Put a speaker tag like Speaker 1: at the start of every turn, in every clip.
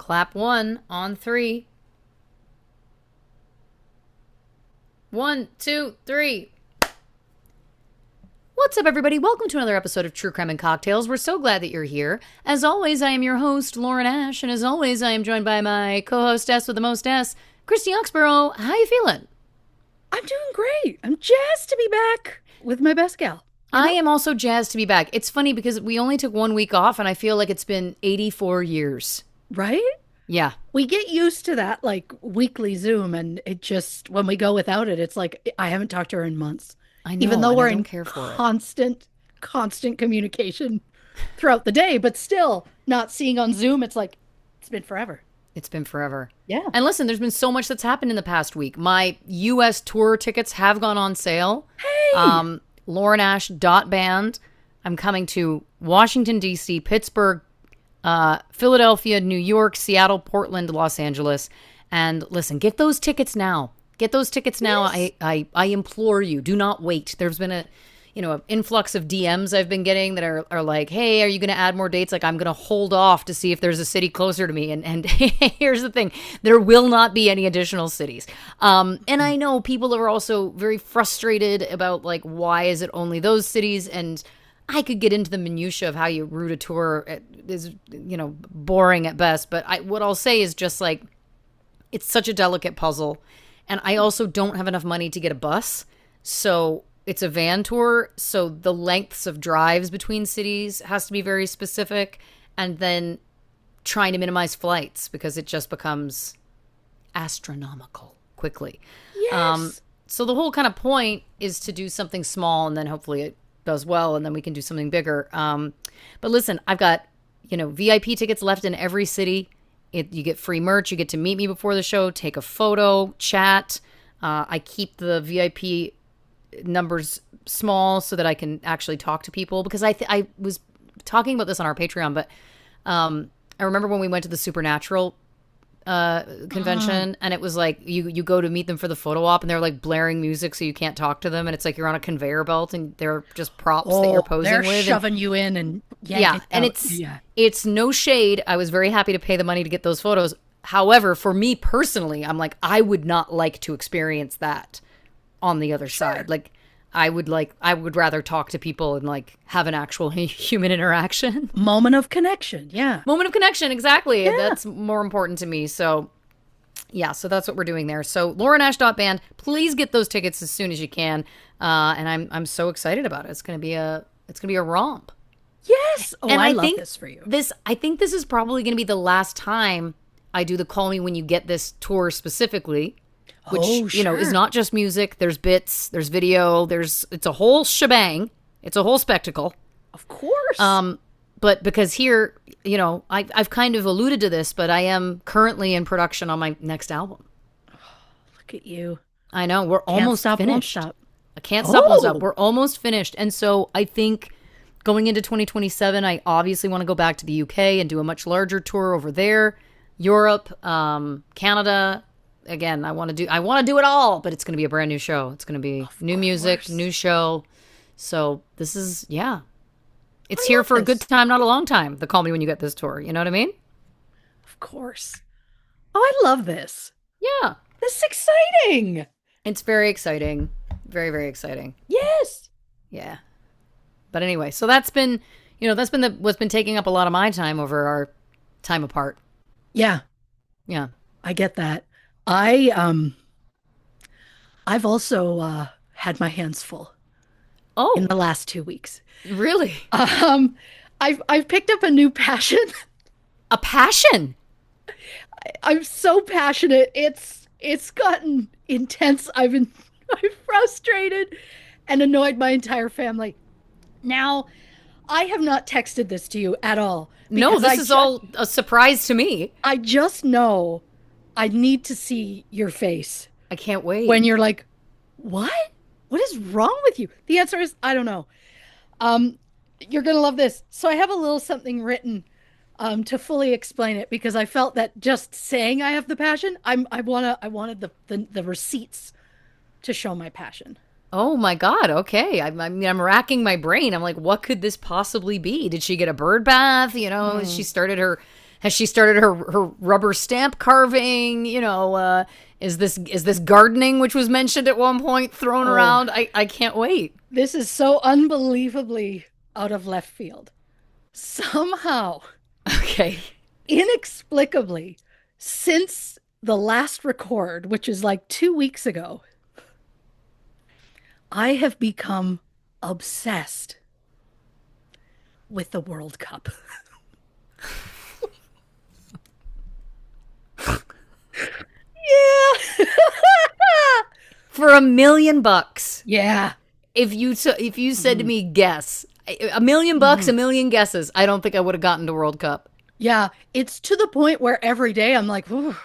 Speaker 1: Clap one on three. 1, 2, 3. What's up, everybody? Welcome to another episode of True Crime and Cocktails. We're so glad that you're here. As always, I am your host, Lauren Ash, and as always, I am joined by my co-hostess with the most S, Christy Oxborrow. How you feeling?
Speaker 2: I'm doing great. I'm jazzed to be back with my best gal.
Speaker 1: I am also jazzed to be back. It's funny because we only took 1 week off, and I feel like it's been 84 years.
Speaker 2: Right?
Speaker 1: Yeah.
Speaker 2: We get used to that, like, weekly Zoom, and it just, when we go without it, it's like, I haven't talked to her in months.
Speaker 1: I know,
Speaker 2: even though
Speaker 1: and
Speaker 2: we're
Speaker 1: I don't
Speaker 2: in
Speaker 1: care for
Speaker 2: constant communication throughout the day, but still not seeing on Zoom, it's like, it's been forever.
Speaker 1: It's been forever.
Speaker 2: Yeah.
Speaker 1: And listen, there's been so much that's happened in the past week. My U.S. tour tickets have gone on sale.
Speaker 2: Hey!
Speaker 1: LaurenAsh.band. I'm coming to Washington, D.C., Pittsburgh, Philadelphia, New York, Seattle, Portland, Los Angeles. And listen, get those tickets now. Get those tickets now.
Speaker 2: Yes.
Speaker 1: I implore you. Do not wait. There's been an influx of DMs I've been getting that are like, hey, are you going to add more dates? Like, I'm going to hold off to see if there's a city closer to me. And here's the thing. There will not be any additional cities. And I know people are also very frustrated about, like, why is it only those cities? And I could get into the minutia of how you route a tour. It is, boring at best. But what I'll say is just, like, it's such a delicate puzzle. And I also don't have enough money to get a bus. So it's a van tour. So the lengths of drives between cities has to be very specific. And then trying to minimize flights because it just becomes astronomical quickly.
Speaker 2: Yes.
Speaker 1: So the whole kind of point is to do something small and then hopefully it does well and then we can do something bigger. But listen, I've got, VIP tickets left in every city. You get free merch. You get to meet me before the show, take a photo, chat. I keep the VIP numbers small so that I can actually talk to people because I was talking about this on our Patreon, but I remember when we went to the Supernatural convention and it was like you go to meet them for the photo op and they're like blaring music so you can't talk to them and it's like you're on a conveyor belt and they're just props that you're posing
Speaker 2: they're
Speaker 1: with.
Speaker 2: Shoving you in and
Speaker 1: and it's no shade. I was very happy to pay the money to get those photos. However, for me personally, I'm like, I would not like to experience that on the other side. Like I would rather talk to people and like have an actual human interaction.
Speaker 2: Moment of connection. Yeah.
Speaker 1: Moment of connection. Exactly.
Speaker 2: Yeah.
Speaker 1: That's more important to me. So yeah, so that's what we're doing there. So LaurenAsh.band, please get those tickets as soon as you can. And I'm so excited about it. It's going to be a romp.
Speaker 2: Yes. Oh,
Speaker 1: and
Speaker 2: I love this for you.
Speaker 1: I think this is probably going to be the last time I do the Call Me When You Get This tour specifically. Which, is not just music. There's bits, there's video, it's a whole shebang. It's a whole spectacle.
Speaker 2: Of course.
Speaker 1: But because here, I've kind of alluded to this, but I am currently in production on my next album.
Speaker 2: Oh, look at you.
Speaker 1: I know. We're almost finished.
Speaker 2: Won't stop.
Speaker 1: I can't stop, won't stop. We're almost finished. And so I think going into 2027, I obviously want to go back to the UK and do a much larger tour over there. Europe, Canada. Again, I want to do it all, but it's going to be a brand new show. It's going to be new music, new show. So this is, it's here for a good time, not a long time. The Call Me When You Get This tour. You know what I mean?
Speaker 2: Of course. Oh, I love this.
Speaker 1: Yeah.
Speaker 2: This is exciting.
Speaker 1: It's very exciting. Very, very exciting.
Speaker 2: Yes.
Speaker 1: Yeah. But anyway, so that's been what's been taking up a lot of my time over our time apart.
Speaker 2: Yeah.
Speaker 1: Yeah.
Speaker 2: I get that. I've also had my hands full.
Speaker 1: Oh,
Speaker 2: in the last 2 weeks.
Speaker 1: Really?
Speaker 2: I've picked up a new passion.
Speaker 1: A passion?
Speaker 2: I'm so passionate. It's gotten intense. I'm frustrated and annoyed my entire family. Now, I have not texted this to you at all.
Speaker 1: No, this is all a surprise to me.
Speaker 2: I just know I need to see your face.
Speaker 1: I can't wait.
Speaker 2: When you're like, what? What is wrong with you? The answer is, I don't know. You're going to love this. So I have a little something written to fully explain it because I felt that just saying I have the passion, I wanted the receipts to show my passion.
Speaker 1: Oh my God. Okay. I'm racking my brain. I'm like, what could this possibly be? Did she get a bird bath? She started her Has she started her rubber stamp carving? Is this gardening, which was mentioned at one point, thrown
Speaker 2: Oh,
Speaker 1: around? I can't wait.
Speaker 2: this is so unbelievably out of left field. Somehow,
Speaker 1: Okay.
Speaker 2: inexplicably, since the last record, which is like 2 weeks ago, I have become obsessed with the World Cup. Yeah.
Speaker 1: For $1 million,
Speaker 2: Yeah.
Speaker 1: if you said to
Speaker 2: Mhm.
Speaker 1: me, guess $1 million, a
Speaker 2: Mhm.
Speaker 1: million guesses, I don't think I would have gotten to World Cup.
Speaker 2: Yeah. It's to the point where every day I'm like, "Ooh,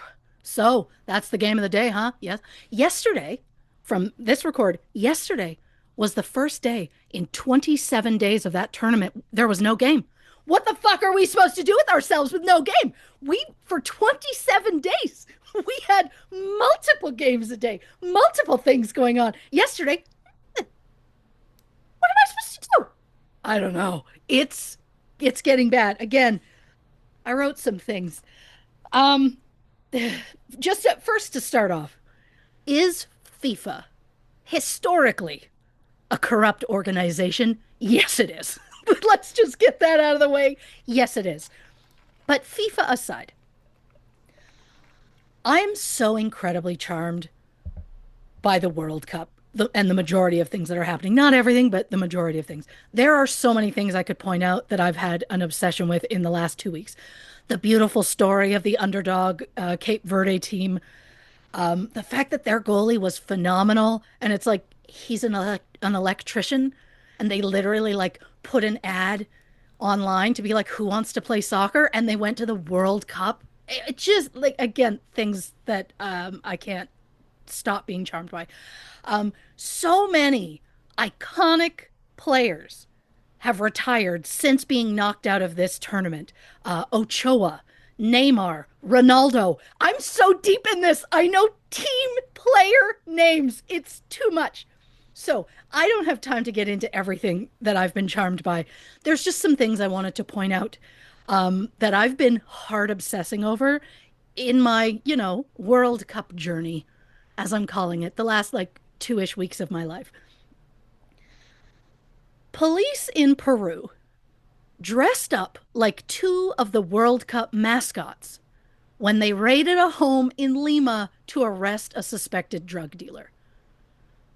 Speaker 2: so that's the game of the day, huh?" Yes. Yesterday, from this record, yesterday was the first day in 27 days of that tournament. There was no game. What the fuck are we supposed to do with ourselves with no game? For 27 days, we had multiple games a day, multiple things going on. Yesterday, what am I supposed to do? I don't know. It's getting bad. Again, I wrote some things. Um just at first to start off, is FIFA historically a corrupt organization? Yes, it is. Let's just get that out of the way. Yes, it is. But FIFA aside, I'm so incredibly charmed by the World Cup and the majority of things that are happening. Not everything, but the majority of things. There are so many things I could point out that I've had an obsession with in the last 2 weeks. The beautiful story of the underdog Cape Verde team. The fact that their goalie was phenomenal, and it's like he's an electrician, and they literally like put an ad online to be like, who wants to play soccer? And they went to the World Cup. It just like again things that I can't stop being charmed by. So many iconic players have retired since being knocked out of this tournament. Ochoa, Neymar, Ronaldo. I'm so deep in this. I know team player names. It's too much. So I don't have time to get into everything that I've been charmed by. There's just some things I wanted to point out that I've been hard obsessing over in my, World Cup journey, as I'm calling it, the last like 2-ish weeks of my life. Police in Peru dressed up like two of the World Cup mascots when they raided a home in Lima to arrest a suspected drug dealer.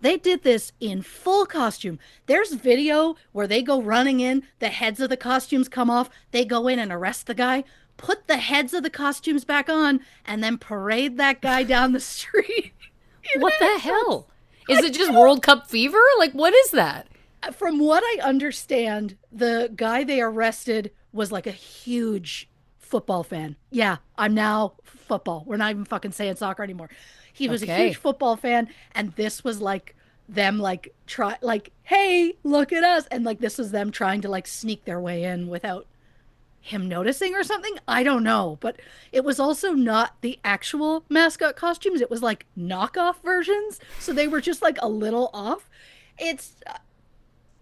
Speaker 2: They did this in full costume. There's video where they go running in, the heads of the costumes come off, they go in and arrest the guy, put the heads of the costumes back on, and then parade that guy down the street.
Speaker 1: What the hell? Is it just World Cup fever? Like, what is that?
Speaker 2: From what I understand, the guy they arrested was like a huge football fan. Yeah, I'm now football. We're not even fucking saying soccer anymore. He was a huge
Speaker 1: Okay.
Speaker 2: football fan, and this was like them like try like, hey, look at us, and like this was them trying to like sneak their way in without him noticing or something. I don't know, but it was also not the actual mascot costumes. It was like knockoff versions, so they were just like a little off. It's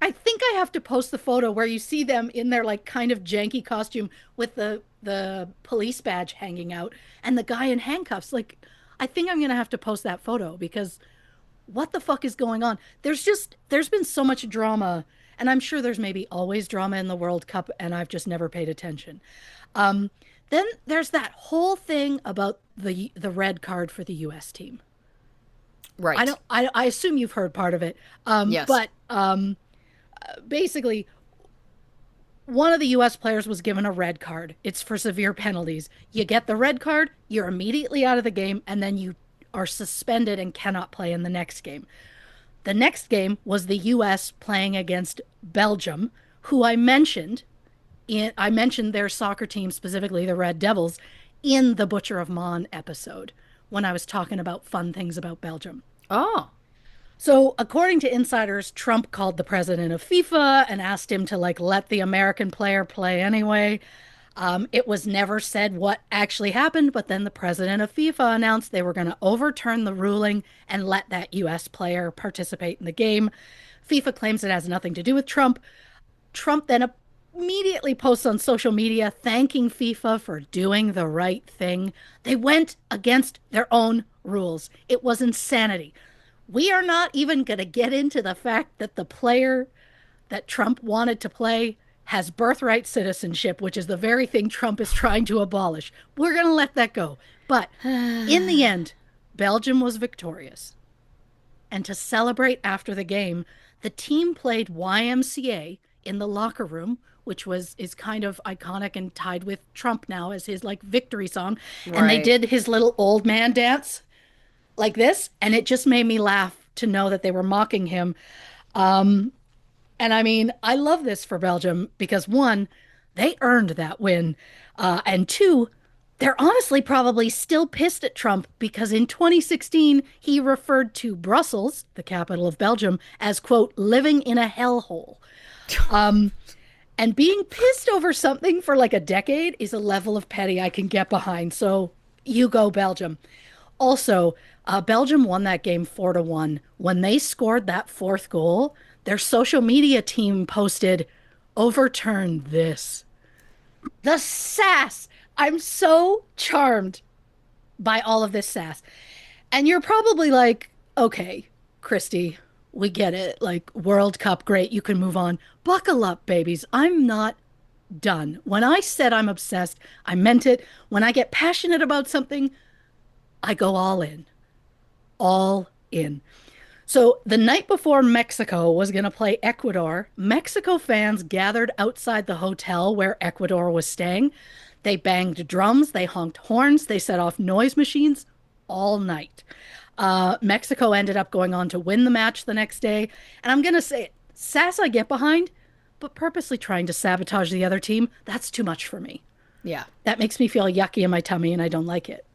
Speaker 2: I think I have to post the photo where you see them in their like kind of janky costume with the police badge hanging out and the guy in handcuffs. Like, I think I'm gonna have to post that photo because what the fuck is going on? There's been so much drama, and I'm sure there's maybe always drama in the World Cup, and I've just never paid attention. Um, then there's that whole thing about the red card for the U.S. team. I
Speaker 1: Right.
Speaker 2: don't. I assume you've heard part of it.
Speaker 1: Yes.
Speaker 2: But basically, one of the US players was given a red card. It's for severe penalties. You get the red card, you're immediately out of the game, and then you are suspended and cannot play in the next game. The next game was the US playing against Belgium, who I mentioned their soccer team, specifically the Red Devils, in the Butcher of Mon episode when I was talking about fun things about Belgium.
Speaker 1: Oh.
Speaker 2: So, according to insiders, Trump called the president of FIFA and asked him to like let the American player play anyway. It was never said what actually happened, but then the president of FIFA announced they were going to overturn the ruling and let that US player participate in the game. FIFA claims it has nothing to do with Trump. Trump then immediately posts on social media thanking FIFA for doing the right thing. They went against their own rules. It was insanity. We are not even going to get into the fact that the player that Trump wanted to play has birthright citizenship, which is the very thing Trump is trying to abolish. We're going to let that go. But in the end, Belgium was victorious. And to celebrate after the game, the team played YMCA in the locker room, which is kind of iconic and tied with Trump now as his like victory song. And they
Speaker 1: Right.
Speaker 2: did his little old man dance like this, and it just made me laugh to know that they were mocking him. And I mean, I love this for Belgium because one, they earned that win. And two, they're honestly probably still pissed at Trump because in 2016, he referred to Brussels, the capital of Belgium, as, quote, living in a hellhole. And being pissed over something for like a decade is a level of petty I can get behind. So you go, Belgium. Also, Belgium won that game 4-1. When they scored that fourth goal, their social media team posted, overturn this. The sass. I'm so charmed by all of this sass. And you're probably like, okay, Christy, we get it. Like, World Cup, great, you can move on. Buckle up, babies. I'm not done. When I said I'm obsessed, I meant it. When I get passionate about something, I go all in. All in. So the night before Mexico was going to play Ecuador, Mexico fans gathered outside the hotel where Ecuador was staying. They banged drums, they honked horns, they set off noise machines all night. Mexico ended up going on to win the match the next day. And I'm going to say it, sass I get behind, but purposely trying to sabotage the other team, that's too much for me.
Speaker 1: Yeah.
Speaker 2: That makes me feel yucky in my tummy and I don't like it.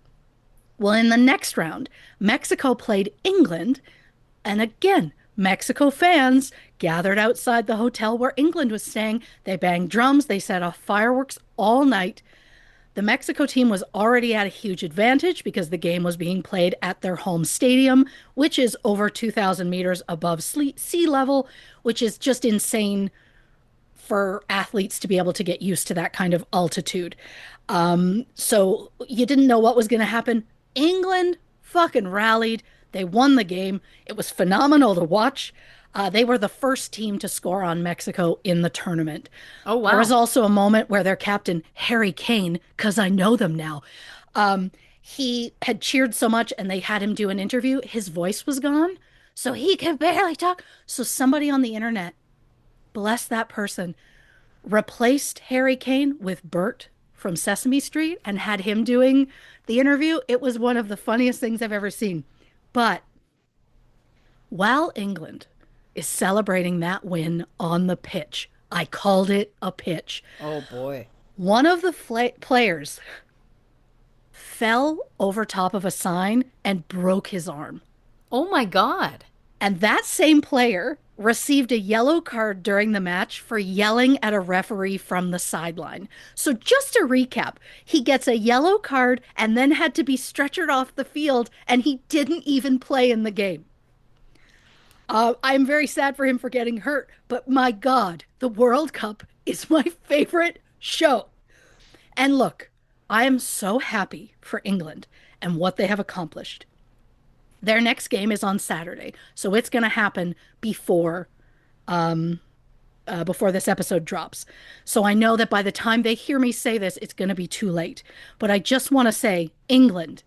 Speaker 2: Well, in the next round, Mexico played England. And again, Mexico fans gathered outside the hotel where England was staying. They banged drums, they set off fireworks all night. The Mexico team was already at a huge advantage because the game was being played at their home stadium, which is over 2,000 meters above sea level, which is just insane for athletes to be able to get used to that kind of altitude. So you didn't know what was going to happen. England fucking rallied. They won the game. It was phenomenal to watch. They were the first team to score on Mexico in the tournament.
Speaker 1: Oh,
Speaker 2: There was
Speaker 1: wow.
Speaker 2: also a moment where their captain, Harry Kane, because I know them now, he had cheered so much and they had him do an interview. His voice was gone, so he could barely talk. So somebody on the internet, bless that person, replaced Harry Kane with Bert from Sesame Street and had him doing the interview. It was one of the funniest things I've ever seen. But while England is celebrating that win on the pitch, I called it a pitch.
Speaker 1: Oh, boy.
Speaker 2: One of the players fell over top of a sign and broke his arm.
Speaker 1: Oh, my God.
Speaker 2: And that same player received a yellow card during the match for yelling at a referee from the sideline. So just to recap, he gets a yellow card and then had to be stretchered off the field, and he didn't even play in the game. I'm very sad for him for getting hurt, but my God, the World Cup is my favorite show. And look, I am so happy for England and what they have accomplished. Their next game is on Saturday, so it's going to happen before this episode drops. So I know that by the time they hear me say this, it's going to be too late. But I just want to say, England,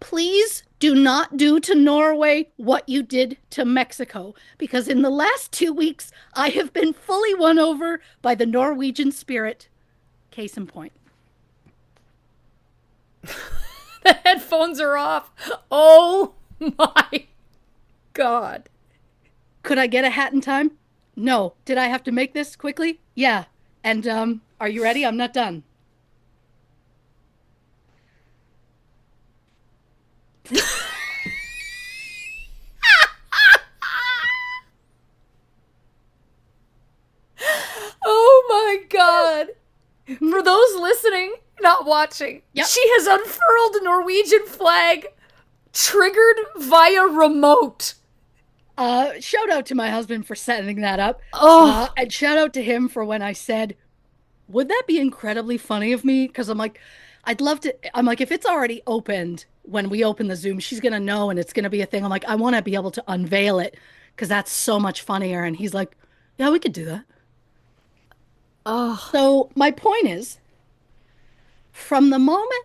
Speaker 2: please do not do to Norway what you did to Mexico, because in the last 2 weeks, I have been fully won over by the Norwegian spirit. Case in point.
Speaker 1: The headphones are off. Oh, my God.
Speaker 2: Could I get a hat in time? No. Did I have to make this quickly? Yeah. And are you ready? I'm not done.
Speaker 1: Oh, my God. For those listening, not watching,
Speaker 2: Yep.
Speaker 1: she has unfurled a Norwegian flag triggered via remote.
Speaker 2: Shout out to my husband for setting that up.
Speaker 1: Oh.
Speaker 2: And shout out to him for when I said would that be incredibly funny of me? Because I'm like, I'd love to. I'm like, if it's already opened when we open the Zoom, she's gonna know and it's gonna be a thing. I'm like, I want to be able to unveil it because that's so much funnier. And he's like, yeah, we could do that.
Speaker 1: Oh,
Speaker 2: So my point is, from the moment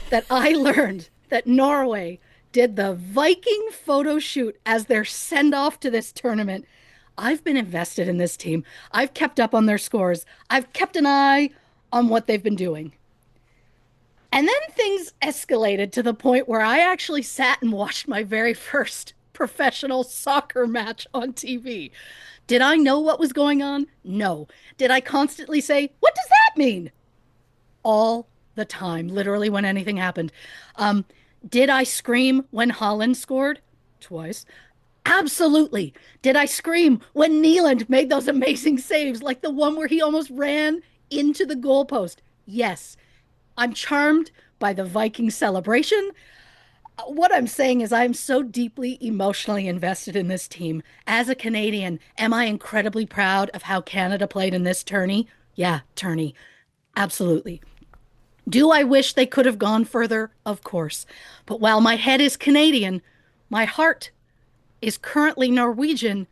Speaker 2: that I learned that Norway did the Viking photo shoot as their send off to this tournament, I've been invested in this team. I've kept up on their scores. I've kept an eye on what they've been doing. And then things escalated to the point where I actually sat and watched my very first professional soccer match on TV. Did I know what was going on? No. Did I constantly say, what does that mean? All the time, literally when anything happened. Um, did I scream when Holland scored? Twice. Absolutely. Did I scream when Nealand made those amazing saves, like the one where he almost ran into the goalpost? Yes. I'm charmed by the Viking celebration. What I'm saying is, I'm so deeply emotionally invested in this team. As a Canadian, am I incredibly proud of how Canada played in this tourney? Yeah, tourney. Absolutely. Do I wish they could have gone further? Of course. But while my head is Canadian, my heart is currently Norwegian.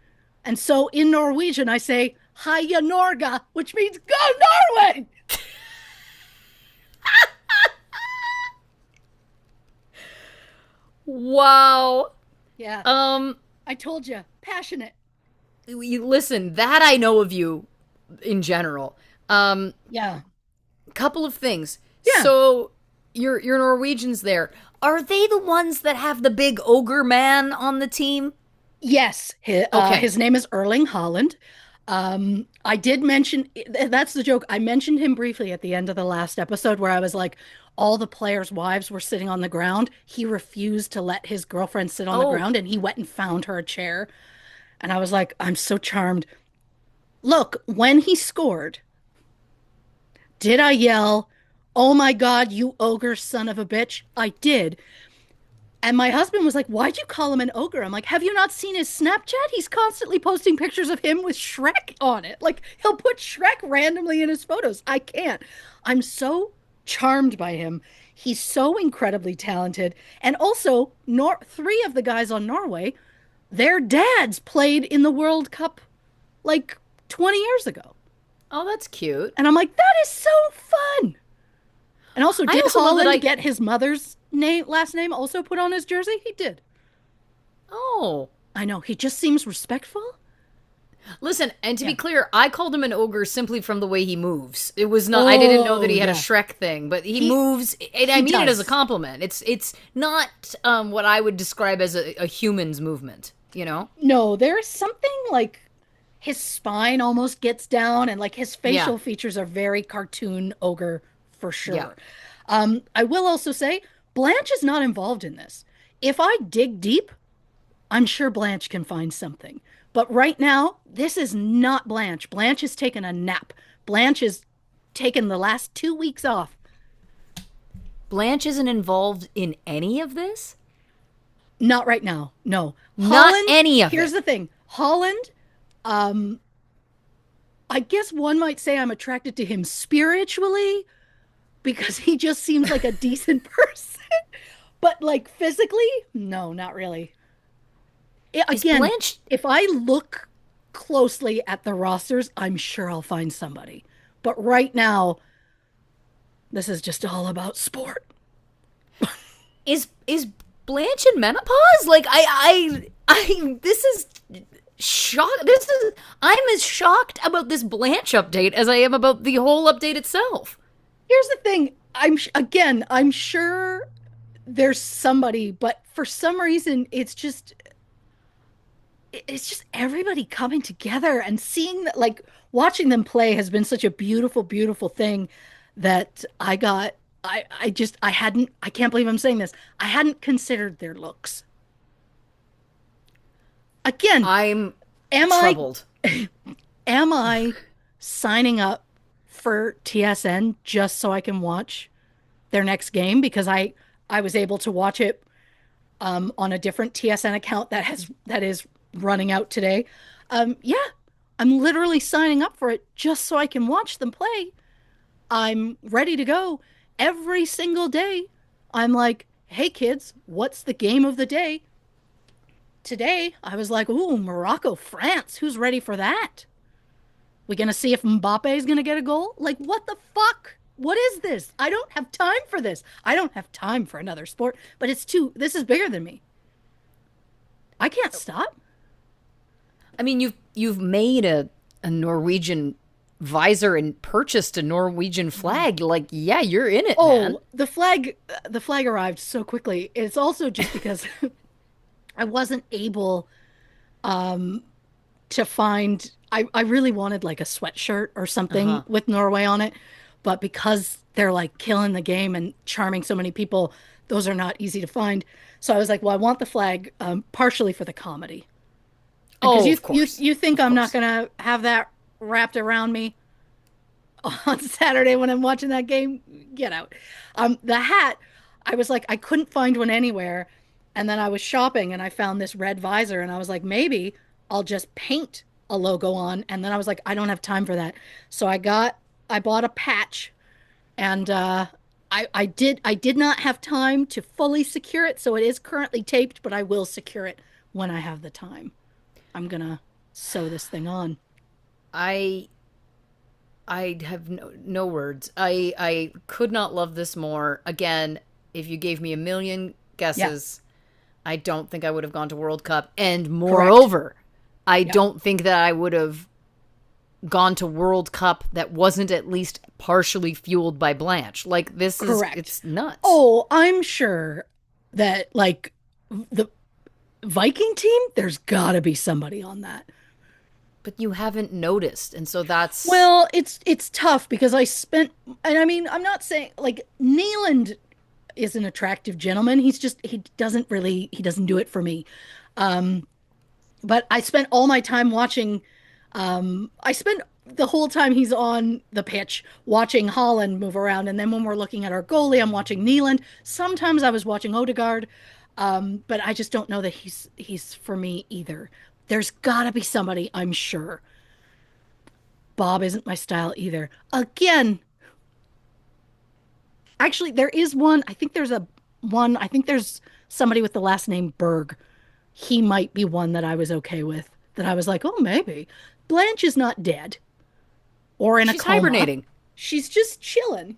Speaker 2: And so in Norwegian, I say, Heia Norge, which means go Norway!
Speaker 1: wow.
Speaker 2: Yeah,
Speaker 1: Um,
Speaker 2: I told you, passionate.
Speaker 1: you listen, that I know of you in general. Um,
Speaker 2: Yeah,
Speaker 1: couple of things.
Speaker 2: yeah.
Speaker 1: So your Norwegians there. Are they the ones that have the big ogre man on the team?
Speaker 2: Yes,
Speaker 1: Okay.
Speaker 2: his name is Erling Holland. I did mention that's the joke. I mentioned him briefly at the end of the last episode where I was like, all the players' wives were sitting on the ground. He refused to let his girlfriend sit on the
Speaker 1: Oh,
Speaker 2: ground and he went and found her a chair. And I was like, I'm so charmed. Look, when he scored, did I yell, "Oh my God, you ogre son of a bitch"? I did. And my husband was like, "Why'd you call him an ogre?" I'm like, "Have you not seen his Snapchat? He's constantly posting pictures of him with Shrek on it. Like, he'll put Shrek randomly in his photos. I can't. I'm so charmed by him. He's so incredibly talented. And also, three of the guys on Norway, their dads played in the World Cup like 20 years ago.
Speaker 1: oh, that's cute.
Speaker 2: And I'm like, that is so fun. And also,
Speaker 1: I
Speaker 2: did
Speaker 1: also know that
Speaker 2: Holland
Speaker 1: I.
Speaker 2: get his mother's last name also put on his jersey? He did.
Speaker 1: Oh,
Speaker 2: I know. He just seems respectful.
Speaker 1: listen, and to be
Speaker 2: Yeah.
Speaker 1: clear, I called him an ogre simply from the way he moves. It was not. I didn't know that
Speaker 2: Oh,
Speaker 1: he had a
Speaker 2: yeah.
Speaker 1: Shrek thing, but he
Speaker 2: He
Speaker 1: moves, and I
Speaker 2: he
Speaker 1: mean it as a
Speaker 2: does.
Speaker 1: compliment. It's not what I would describe as a human's movement. You know?
Speaker 2: No, there's something like his spine almost gets down and like his
Speaker 1: Yeah,
Speaker 2: facial features are very cartoon ogre for
Speaker 1: yeah.
Speaker 2: sure. I will also say Blanche is not involved in this. If I dig deep, I'm sure Blanche can find something. But right now, this is not Blanche. Blanche has taken a nap. Blanche has taken the last 2 weeks off.
Speaker 1: Blanche isn't involved in any of this.
Speaker 2: Not right now. No.
Speaker 1: Not
Speaker 2: Holland,
Speaker 1: any of
Speaker 2: here's
Speaker 1: it.
Speaker 2: the thing. Holland, um, I guess one might say I'm attracted to him spiritually because he just seems like a decent person. But like physically, no, not really.
Speaker 1: Is
Speaker 2: Again,
Speaker 1: Blanche
Speaker 2: if I look closely at the rosters, I'm sure I'll find somebody. But right now, this is just all about sport.
Speaker 1: is Blanche in menopause? Like I this is shock. This is I'm as shocked about this Blanche update as I am about the whole update itself.
Speaker 2: Here's the thing. Again, I'm sure there's somebody, but for some reason, it's just everybody coming together and seeing that, like watching them play has been such a beautiful, beautiful thing that I hadn't, I can't believe I'm saying this. I hadn't considered their looks. Again,
Speaker 1: I'm
Speaker 2: am I,
Speaker 1: troubled.
Speaker 2: am I signing up for TSN just so I can watch their next game because I was able to watch it on a different TSN account that is running out today. Yeah, I'm literally signing up for it just so I can watch them play. I'm ready to go every single day. I'm like, hey kids, what's the game of the day? Today, I was like, ooh, Morocco, France. Who's ready for that? We gonna see if Mbappe is gonna get a goal? Like, what the fuck? What is this? I don't have time for this. I don't have time for another sport, but this is bigger than me. I can't stop.
Speaker 1: I mean, you've made a Norwegian visor and purchased a Norwegian flag. Like, yeah, you're in it, man.
Speaker 2: Oh, the flag arrived so quickly. It's also just because I wasn't able to find I really wanted like a sweatshirt or something
Speaker 1: Uh-huh.
Speaker 2: with Norway on it, but because they're like killing the game and charming so many people, those are not easy to find. So I was like, well, I want the flag partially for the comedy. And because
Speaker 1: Oh, of course.
Speaker 2: you think
Speaker 1: Of
Speaker 2: I'm not
Speaker 1: course.
Speaker 2: gonna have that wrapped around me on Saturday when I'm watching that game, get out. The hat, I was like, I couldn't find one anywhere. And then I was shopping and I found this red visor and I was like, maybe I'll just paint a logo on. And then I was like, I don't have time for that. So I bought a patch and I did not have time to fully secure it. So it is currently taped, but I will secure it when I have the time. I'm gonna sew this thing on.
Speaker 1: I I have no words. I could not love this more. Again, if you gave me a million
Speaker 2: Yeah,
Speaker 1: guesses, I don't think I would have gone to World Cup. And
Speaker 2: correct.
Speaker 1: moreover, I
Speaker 2: Yeah,
Speaker 1: don't think that I would have gone to World Cup that wasn't at least partially fueled by Blanche. Like this is
Speaker 2: correct.
Speaker 1: it's nuts.
Speaker 2: Oh, I'm sure that like the Viking team, there's gotta be somebody on that.
Speaker 1: But you haven't noticed. And so that's
Speaker 2: Well, it's tough because I spent, and I mean, I'm not saying like Nealand is an attractive gentleman. He doesn't do it for me. Um, but I spent all my time watching. I spent the whole time he's on the pitch watching Holland move around, and then when we're looking at our goalie, I'm watching Nealand. Sometimes I was watching Odegaard, but I just don't know that he's for me either. There's got to be somebody, I'm sure. Bob isn't my style either. Again, actually, there is one. I think there's somebody with the last name Berg. He might be one that I was okay with. That I was like, oh, maybe. Blanche is not dead or in a
Speaker 1: she's
Speaker 2: coma.
Speaker 1: hibernating.
Speaker 2: She's just chilling.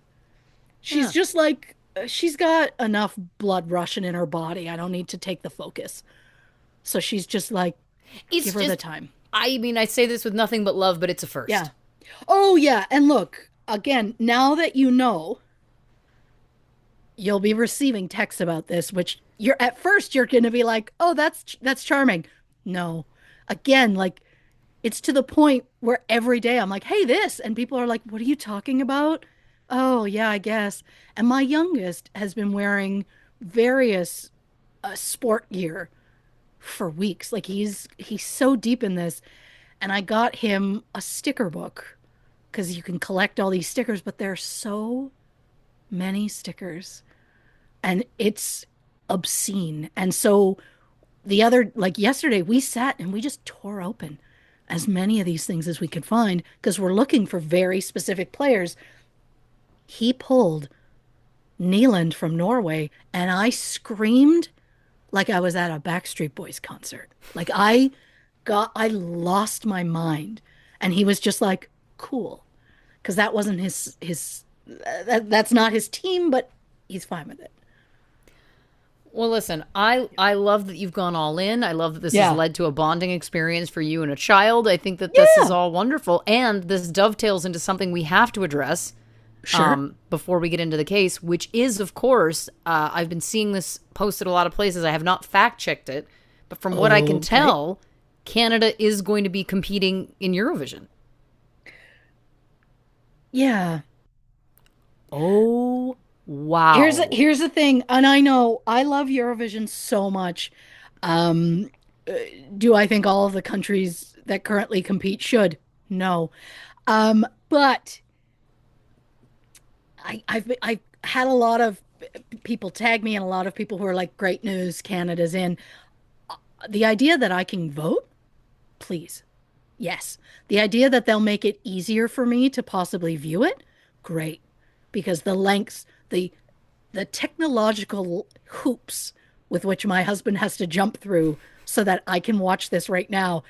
Speaker 2: She's
Speaker 1: Yeah.
Speaker 2: just like, she's got enough blood rushing in her body. I don't need to take the focus. So she's just like, give
Speaker 1: It's
Speaker 2: her the
Speaker 1: just
Speaker 2: time.
Speaker 1: I mean, I say this with nothing but love, but it's a
Speaker 2: Yeah.
Speaker 1: first.
Speaker 2: Oh, yeah. And look, again, now that you know, you'll be receiving texts about this, which you're at first you're going to be like, "Oh, that's charming." No. Again, like it's to the point where every day I'm like, "Hey, this." And people are like, "What are you talking about?" "Oh, yeah, I guess." And my youngest has been wearing various sport gear for weeks. Like he's so deep in this. And I got him a sticker book because you can collect all these stickers, but there's so many stickers and it's obscene. And so like yesterday, we sat and we just tore open as many of these things as we could find because we're looking for very specific players. He pulled Nealand from Norway, and I screamed like I was at a Backstreet Boys concert. I lost my mind. And he was just like, cool. Because that wasn't that's not his team, but he's fine with it.
Speaker 1: Well, listen, I love that you've gone all in. I love that this has
Speaker 2: Yeah.
Speaker 1: led to a bonding experience for you and a child. I think that this is
Speaker 2: Yeah.
Speaker 1: all wonderful, and this dovetails into something we have to address
Speaker 2: Sure.
Speaker 1: before we get into the case, which is, of course, I've been seeing this posted a lot of places. I have not fact checked it, but from what I can
Speaker 2: Okay.
Speaker 1: tell, Canada is going to be competing in Eurovision.
Speaker 2: Yeah.
Speaker 1: Oh, wow!
Speaker 2: Here's the thing, and I know I love Eurovision so much. Um, uh, do I think all of the countries that currently compete should? No. But I've had a lot of people tag me and a lot of people who are like, great news, Canada's in. The idea that I can vote, please. Yes. The idea that they'll make it easier for me to possibly view it, great. Because the lengths, the technological hoops with which my husband has to jump through so that I can watch this right now,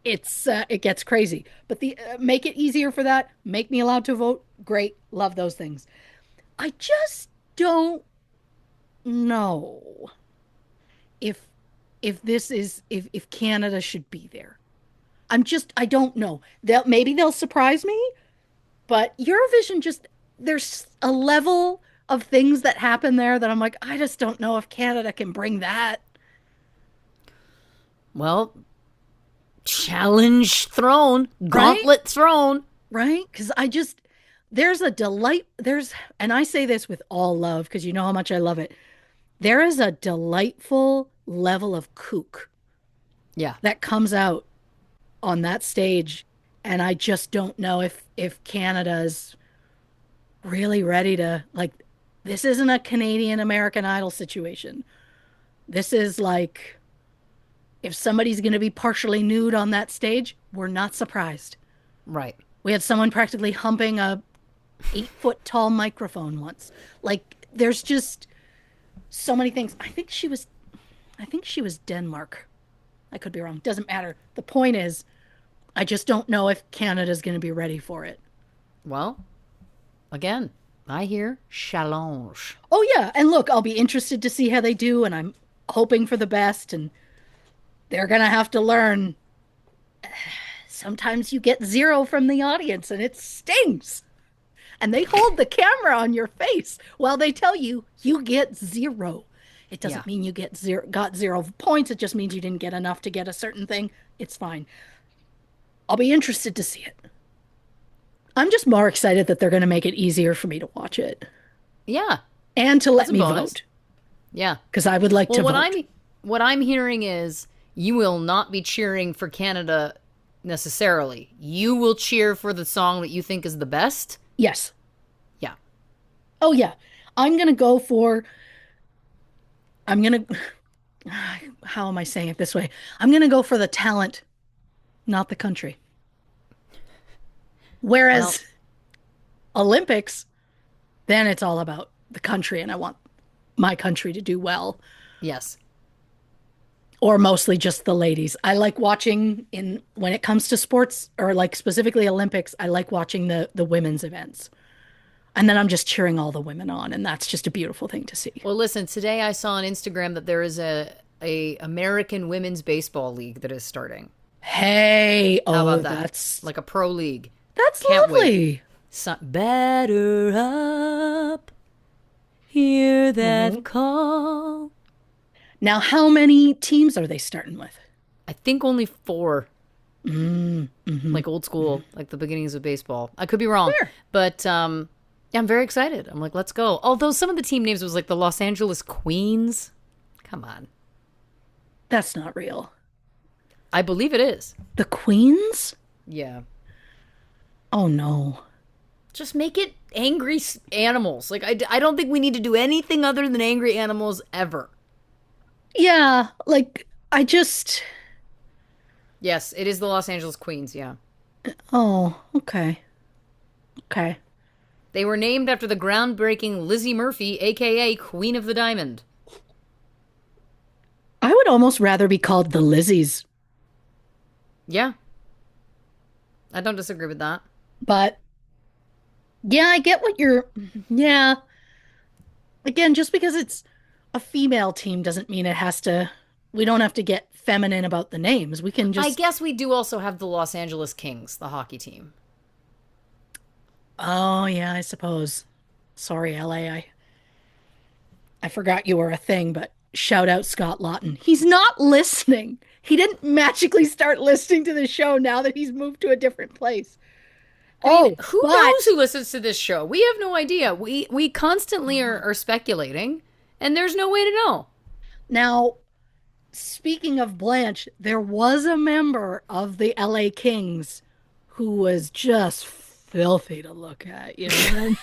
Speaker 2: it gets crazy. But the make it easier for that, make me allowed to vote. Great, love those things. I just don't know if if Canada should be there. I don't know. Maybe they'll surprise me, but Eurovision just there's a level of things that happen there that I'm like, I just don't know if Canada can bring that.
Speaker 1: Well, challenge thrown,
Speaker 2: Right?
Speaker 1: gauntlet thrown.
Speaker 2: Right? Because there's a delight, and I say this with all love because you know how much I love it. There is a delightful level of kook
Speaker 1: Yeah.
Speaker 2: that comes out on that stage. And I just don't know if Canada's really ready to, like, this isn't a Canadian American Idol situation. This is like, if somebody's going to be partially nude on that stage, we're not surprised.
Speaker 1: Right.
Speaker 2: We had someone practically humping a 8 foot tall microphone once. Like, there's just so many things. I think she was Denmark. I could be wrong. Doesn't matter. The point is, I just don't know if Canada's going to be ready for it.
Speaker 1: Well, again, I hear challenge.
Speaker 2: Oh yeah, and look, I'll be interested to see how they do, and I'm hoping for the best. And they're gonna have to learn. Sometimes you get zero from the audience, and it stings. And they hold the camera on your face while they tell you you get zero. It
Speaker 1: Yeah.
Speaker 2: doesn't mean you got 0 points. It just means you didn't get enough to get a certain thing. It's fine. I'll be interested to see it. I'm just more excited that they're going to make it easier for me to watch it
Speaker 1: Yeah.
Speaker 2: and to
Speaker 1: That's
Speaker 2: let
Speaker 1: a
Speaker 2: me
Speaker 1: bonus.
Speaker 2: vote
Speaker 1: Yeah.
Speaker 2: because I would like
Speaker 1: Well,
Speaker 2: to
Speaker 1: what
Speaker 2: vote.
Speaker 1: I'm hearing is you will not be cheering for Canada necessarily. You will cheer for the song that you think is the best.
Speaker 2: Yes.
Speaker 1: Yeah.
Speaker 2: Oh, yeah. I'm going to go for, I'm going to, how am I saying it this way? I'm going to go for the talent, not the country.
Speaker 1: Well,
Speaker 2: Whereas Olympics, then it's all about the country, and I want my country to do well,
Speaker 1: yes.
Speaker 2: or mostly just the ladies. I like watching when it comes to sports, or like specifically Olympics, I like watching the women's events. And then I'm just cheering all the women on, and that's just a beautiful thing to see.
Speaker 1: Well, listen, today I saw on Instagram that there is a American women's baseball league that is starting.
Speaker 2: Hey,
Speaker 1: How
Speaker 2: oh,
Speaker 1: about that? Like a pro league.
Speaker 2: that's
Speaker 1: Can't wait.
Speaker 2: lovely.
Speaker 1: Better up, hear that call.
Speaker 2: Now, how many teams are they starting with?
Speaker 1: I think only 4,
Speaker 2: Mm-hmm.
Speaker 1: like old school, like the beginnings of baseball. I could be wrong,
Speaker 2: Fair.
Speaker 1: but yeah, I'm very excited. I'm like, let's go. Although some of the team names was like the Los Angeles Queens. Come on,
Speaker 2: That's not real.
Speaker 1: I believe it is.
Speaker 2: The Queens?
Speaker 1: Yeah,
Speaker 2: Oh no.
Speaker 1: just make it angry animals. Like I don't think we need to do anything other than angry animals ever.
Speaker 2: Yeah, like I just
Speaker 1: Yes, it is the Los Angeles Queens. Yeah.
Speaker 2: oh, okay. Okay.
Speaker 1: They were named after the groundbreaking Lizzie Murphy, aka Queen of the Diamond.
Speaker 2: I would almost rather be called the Lizzies,
Speaker 1: Yeah, I don't disagree with that.
Speaker 2: but yeah, I get what you're yeah. Again, just because it's a female team doesn't mean we don't have to get feminine about the names. We can
Speaker 1: I
Speaker 2: just
Speaker 1: guess we do also have the Los Angeles Kings, the hockey team.
Speaker 2: oh yeah, I suppose. Sorry, LA. I forgot you were a thing, but shout out Scott Lawton. He's not listening. He didn't magically start listening to the show now that he's moved to a different place.
Speaker 1: I mean,
Speaker 2: Oh,
Speaker 1: who knows
Speaker 2: but
Speaker 1: who listens to this show? We have no idea. We constantly are speculating, and there's no way to know.
Speaker 2: now, speaking of Blanche, there was a member of the LA Kings who was just filthy to look at, you know?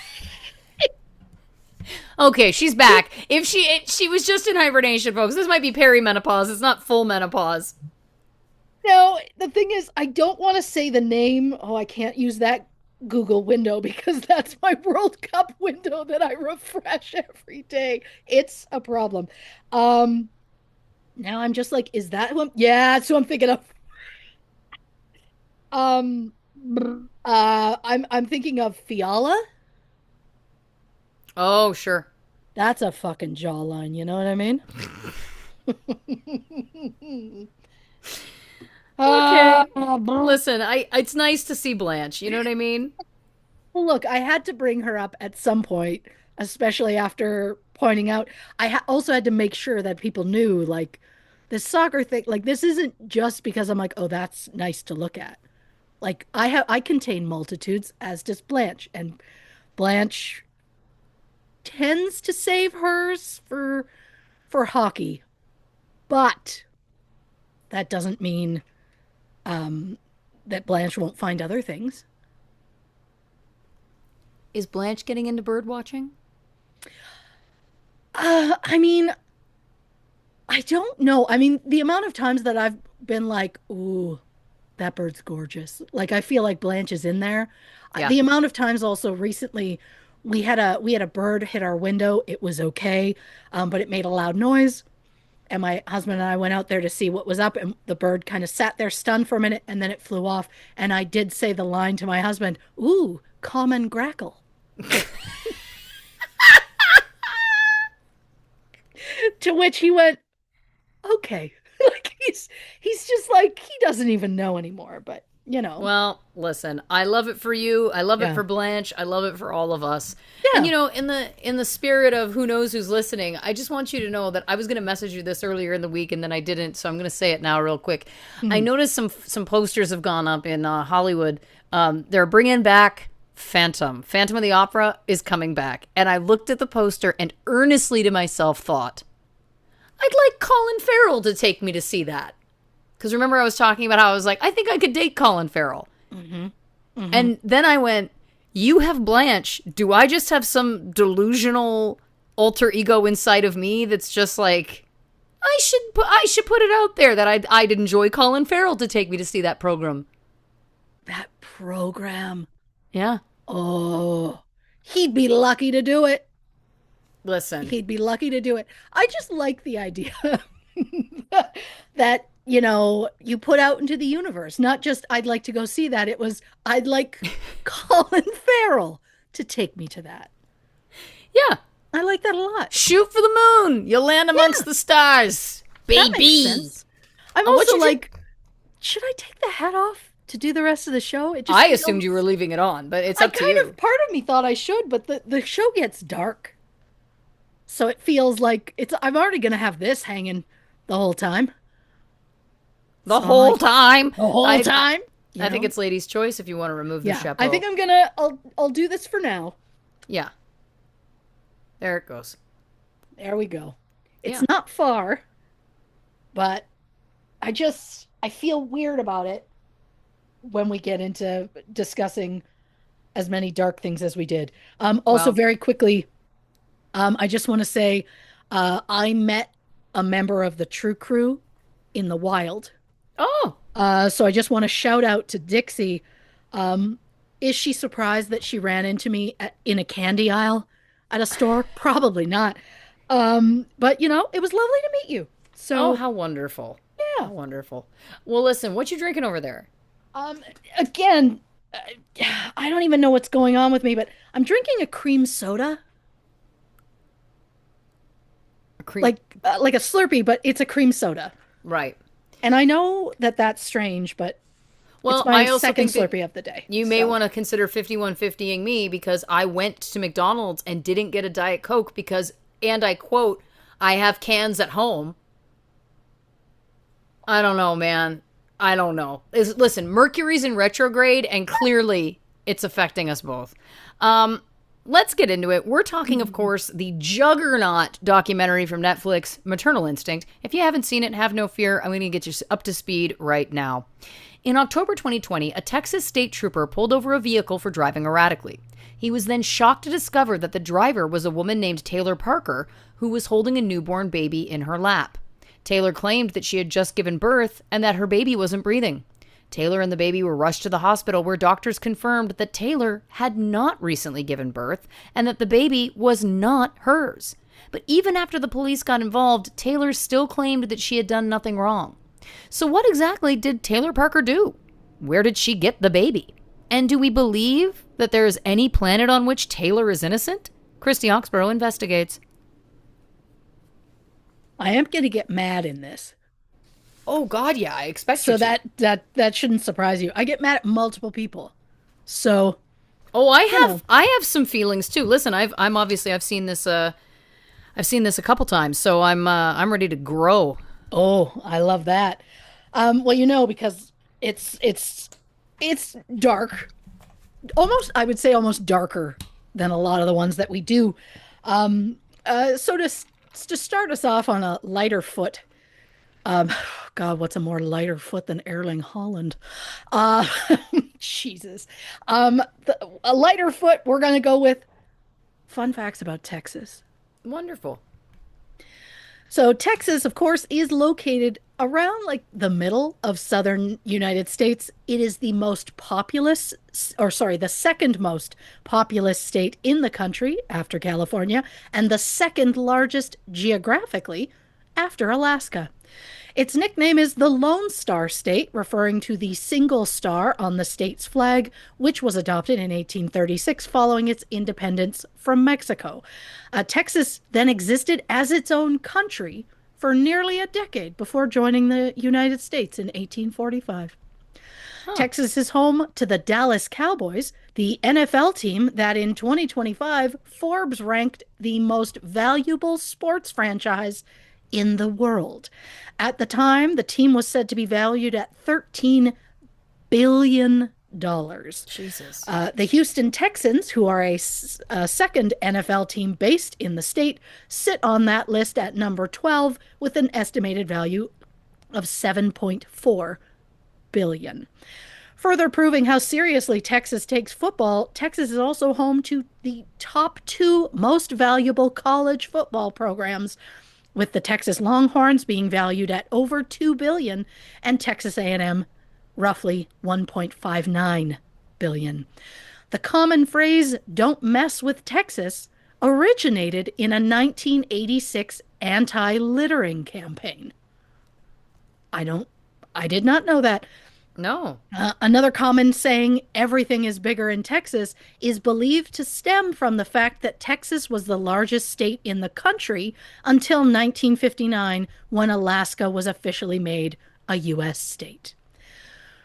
Speaker 1: Okay, she's back. If she was just in hibernation, folks. This might be perimenopause. It's not full menopause.
Speaker 2: No, the thing is, I don't want to say the name. Oh, I can't use that Google window because that's my World Cup window that I refresh every day. It's a problem. Um, Now I'm just like, is that who I'm? Yeah, that's who I'm thinking of. I'm thinking of Fiala.
Speaker 1: Oh, sure.
Speaker 2: That's a fucking jawline, you know what I mean?
Speaker 1: Okay.
Speaker 2: Brr.
Speaker 1: Listen, I it's nice to see Blanche. You know what I mean?
Speaker 2: Well, look, I had to bring her up at some point, especially after pointing out. Also had to make sure that people knew, like, this soccer thing. Like, this isn't just because I'm like, oh, that's nice to look at. Like, I contain multitudes, as does Blanche, and Blanche tends to save hers for hockey, but that doesn't mean um, that Blanche won't find other things.
Speaker 1: Is Blanche getting into bird watching?
Speaker 2: I mean, I don't know. I mean, the amount of times that I've been like, "Ooh, that bird's gorgeous." Like I feel like Blanche is in there.
Speaker 1: Yeah.
Speaker 2: The amount of times also recently we had a bird hit our window. It was okay, but it made a loud noise. And my husband and I went out there to see what was up, and the bird kind of sat there stunned for a minute, and then it flew off. And I did say the line to my husband, "Ooh, common grackle." To which he went, "Okay." Like he's just like he doesn't even know anymore, but you know.
Speaker 1: Well, listen, I love it for you. I love it
Speaker 2: Yeah.
Speaker 1: for Blanche. I love it for all of us. And
Speaker 2: Yeah.
Speaker 1: you know, in the spirit of who knows who's listening, I just want you to know that I was going to message you this earlier in the week and then I didn't, so I'm going to say it now real quick. I
Speaker 2: Mhm.
Speaker 1: noticed some posters have gone up in Hollywood. They're bringing back Phantom. Phantom of the Opera is coming back. And I looked at the poster and earnestly to myself thought, I'd like Colin Farrell to take me to see that. Because remember, I was talking about how I was like, I think I could date Colin Farrell.
Speaker 2: Mhm. Mhm.
Speaker 1: And then I went, you have Blanche. Do I just have some delusional alter ego inside of me that's just like, I should put it out there that I'd enjoy Colin Farrell to take me to see that program.
Speaker 2: That program.
Speaker 1: Yeah.
Speaker 2: Oh, he'd be lucky to do it.
Speaker 1: Listen,
Speaker 2: He'd be lucky to do it. I just like the idea that, you put out into the universe, not just I'd like to go see that. It was I'd like Colin Farrell to take me to that.
Speaker 1: yeah.
Speaker 2: I like that a lot.
Speaker 1: Shoot for the moon. You'll land amongst the stars,
Speaker 2: That makes
Speaker 1: baby.
Speaker 2: sense. I'm
Speaker 1: What
Speaker 2: also
Speaker 1: you
Speaker 2: like, should I take the hat off to do the rest of the show? It just
Speaker 1: I
Speaker 2: feels,
Speaker 1: assumed you were leaving it on, but it's
Speaker 2: I
Speaker 1: up to
Speaker 2: kind
Speaker 1: you.
Speaker 2: of part of me thought I should, but the show gets dark. So it feels like I'm already gonna have this hanging the whole time.
Speaker 1: The
Speaker 2: So I'm
Speaker 1: whole
Speaker 2: like,
Speaker 1: time.
Speaker 2: the whole time.
Speaker 1: I think it's lady's choice if you want to remove the
Speaker 2: Yeah.
Speaker 1: chapeau.
Speaker 2: I think I'll do this for now.
Speaker 1: Yeah. There it goes.
Speaker 2: There we go. It's
Speaker 1: Yeah.
Speaker 2: not far, but I feel weird about it when we get into discussing as many dark things as we did. Also
Speaker 1: Well,
Speaker 2: very quickly, I just want to say, I met a member of the True Crew in the wild.
Speaker 1: oh,
Speaker 2: So I just want to shout out to Dixie. Um, is she surprised that she ran into me in a candy aisle at a store? Probably not. But it was lovely to meet you.
Speaker 1: oh,
Speaker 2: So
Speaker 1: how wonderful.
Speaker 2: yeah.
Speaker 1: How wonderful. Well, listen, what you drinking over there?
Speaker 2: Again, I don't even know what's going on with me, but I'm drinking a cream soda,
Speaker 1: A cream.
Speaker 2: like a Slurpee, but it's a cream soda.
Speaker 1: Right.
Speaker 2: And I know that that's strange, but
Speaker 1: Well,
Speaker 2: it's my
Speaker 1: I also
Speaker 2: second
Speaker 1: think that
Speaker 2: Slurpee of the day.
Speaker 1: you may
Speaker 2: So,
Speaker 1: want to consider 5150ing me because I went to McDonald's and didn't get a Diet Coke because, and I quote, I have cans at home. I don't know, man. I don't know. Listen, Mercury's in retrograde and clearly it's affecting us both. Let's get into it. We're talking, of course, the juggernaut documentary from Netflix, Maternal Instinct. If you haven't seen it, have no fear. I'm going to get you up to speed right now. In October 2020, a Texas state trooper pulled over a vehicle for driving erratically. He was then shocked to discover that the driver was a woman named Taylor Parker, who was holding a newborn baby in her lap. Taylor claimed that she had just given birth and that her baby wasn't breathing. Taylor and the baby were rushed to the hospital where doctors confirmed that Taylor had not recently given birth and that the baby was not hers. But even after the police got involved, Taylor still claimed that she had done nothing wrong. So what exactly did Taylor Parker do? Where did she get the baby? And do we believe that there is any planet on which Taylor is innocent? Christy Oxborrow investigates.
Speaker 2: I am going to get mad in this.
Speaker 1: Oh God, yeah, I expect
Speaker 2: So
Speaker 1: you to.
Speaker 2: that shouldn't surprise you. I get mad at multiple people. So,
Speaker 1: Oh,
Speaker 2: you know,
Speaker 1: I have some feelings too. Listen, I've seen this I've seen this a couple times, so I'm ready to grow.
Speaker 2: oh, I love that. Well, because it's dark. Almost, I would say almost darker than a lot of the ones that we do. So to start us off on a lighter foot, um, God, what's a more lighter foot than Erling Holland? Uh, Jesus. A lighter foot, we're going to go with fun facts about Texas.
Speaker 1: Wonderful.
Speaker 2: So Texas, of course, is located around like the middle of southern United States. It is the most populous, or sorry, the second most populous state in the country after California, and the second largest geographically after Alaska. Its nickname is the Lone Star State, referring to the single star on the state's flag, which was adopted in 1836 following its independence from Mexico. Texas then existed as its own country for nearly a decade before joining the United States in 1845.
Speaker 1: Huh.
Speaker 2: Texas is home to the Dallas Cowboys, the NFL team that in 2025 Forbes ranked the most valuable sports franchise in the world. At the time, the team was said to be valued at $13 billion.
Speaker 1: Jesus.
Speaker 2: The Houston Texans, who are a second NFL team based in the state, sit on that list at number 12 with an estimated value of $7.4 billion. Further proving how seriously Texas takes football, Texas is also home to the top two most valuable college football programs, with the Texas Longhorns being valued at over $2 billion and Texas A&M roughly $1.59 billion. The common phrase, "don't mess with Texas," originated in a 1986 anti-littering campaign. I did not know that.
Speaker 1: No.
Speaker 2: Another common saying, "everything is bigger in Texas," is believed to stem from the fact that Texas was the largest state in the country until 1959, when Alaska was officially made a U.S. state.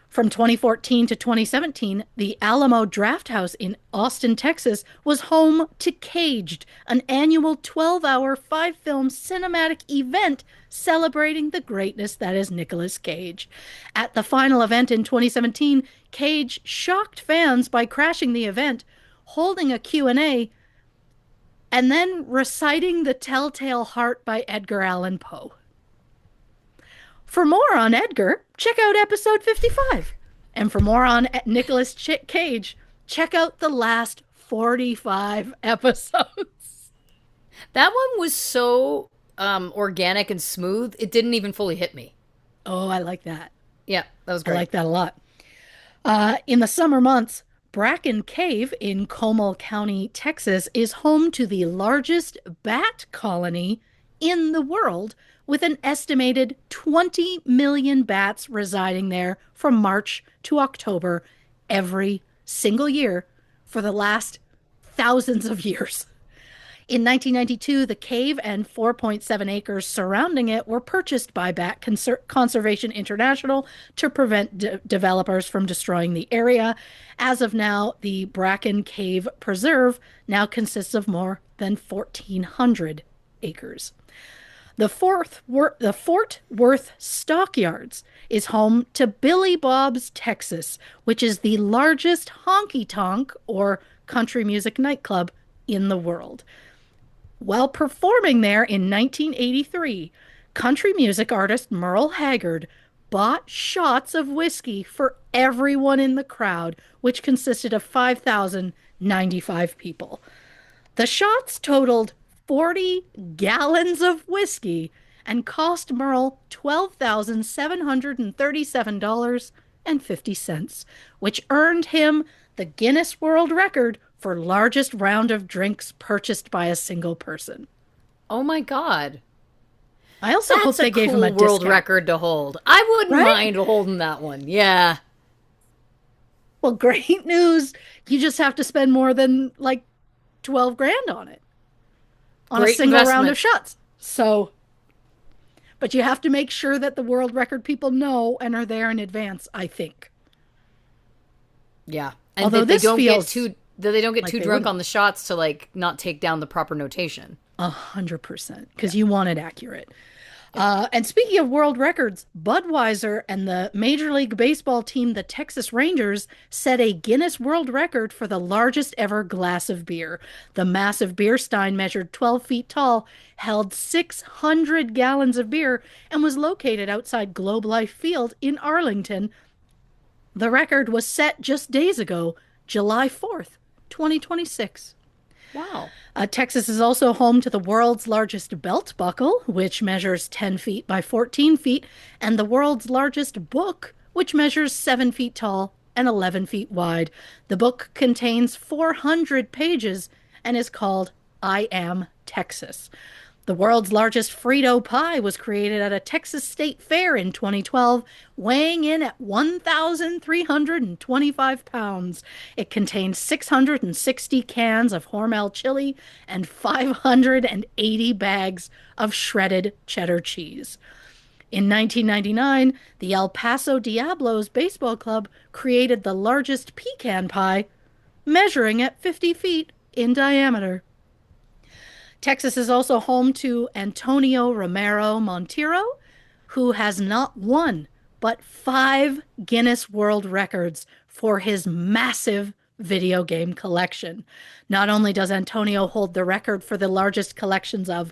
Speaker 2: From 2014 to 2017, the Alamo Drafthouse in Austin, Texas, was home to Caged, an annual 12-hour, 5-film cinematic event celebrating the greatness that is Nicolas Cage. At the final event in 2017, Cage shocked fans by crashing the event, holding a Q&A, and then reciting The Telltale Heart by Edgar Allan Poe. For more on Edgar, check out episode 55. And for more on Nicolas Cage, check out the last 45 episodes.
Speaker 1: That one was so organic and smooth, it didn't even fully hit me.
Speaker 2: Oh, I like that.
Speaker 1: Yeah, that was
Speaker 2: I
Speaker 1: great.
Speaker 2: like that a lot. In the summer months, Bracken Cave in Comal County, Texas, is home to the largest bat colony in the world, with an estimated 20 million bats residing there from March to October every single year for the last thousands of years. In 1992, the cave and 4.7 acres surrounding it were purchased by Bat Conservation International to prevent developers from destroying the area. As of now, the Bracken Cave Preserve now consists of more than 1,400 acres. The Fort Worth Stockyards is home to Billy Bob's Texas, which is the largest honky tonk or country music nightclub in the world. While performing there in 1983, country music artist Merle Haggard bought shots of whiskey for everyone in the crowd, which consisted of 5,095 people. The shots totaled 40 gallons of whiskey and cost Merle $12,737 which earned him the Guinness World Record for largest round of drinks purchased by a single person.
Speaker 1: Oh my God.
Speaker 2: I also hope
Speaker 1: That's a
Speaker 2: they gave him
Speaker 1: cool
Speaker 2: a
Speaker 1: world
Speaker 2: discount.
Speaker 1: record to hold. I wouldn't
Speaker 2: Right?
Speaker 1: mind holding that one. Yeah.
Speaker 2: Well, great news. You just have to spend more than like 12 grand on it, on a
Speaker 1: Great
Speaker 2: single round
Speaker 1: investment.
Speaker 2: of shots. So, but you have to make sure that the world record people know and are there in advance, I think.
Speaker 1: Yeah. And
Speaker 2: Although
Speaker 1: that they
Speaker 2: this
Speaker 1: don't get
Speaker 2: feels
Speaker 1: too that they don't get
Speaker 2: like
Speaker 1: too
Speaker 2: they
Speaker 1: drunk
Speaker 2: wouldn't.
Speaker 1: on the shots to like not take down the proper notation.
Speaker 2: 100%,
Speaker 1: Yeah.
Speaker 2: because you want it accurate.
Speaker 1: Yep.
Speaker 2: And speaking of world records, Budweiser and the Major League Baseball team, the Texas Rangers, set a Guinness World Record for the largest ever glass of beer. The massive beer stein measured 12 feet tall, held 600 gallons of beer, and was located outside Globe Life Field in Arlington. The record was set just days ago, July 4th, 2026.
Speaker 1: Wow.
Speaker 2: Texas is also home to the world's largest belt buckle, which measures 10 feet by 14 feet, and the world's largest book, which measures 7 feet tall and 11 feet wide. The book contains 400 pages and is called I Am Texas. The world's largest Frito pie was created at a Texas state fair in 2012, weighing in at 1,325 pounds. It contained 660 cans of Hormel chili and 580 bags of shredded cheddar cheese. In 1999, the El Paso Diablos Baseball Club created the largest pecan pie, measuring at 50 feet in diameter. Texas is also home to Antonio Romero Montero, who has not one, but 5 Guinness World Records for his massive video game collection. Not only does Antonio hold the record for the largest collections of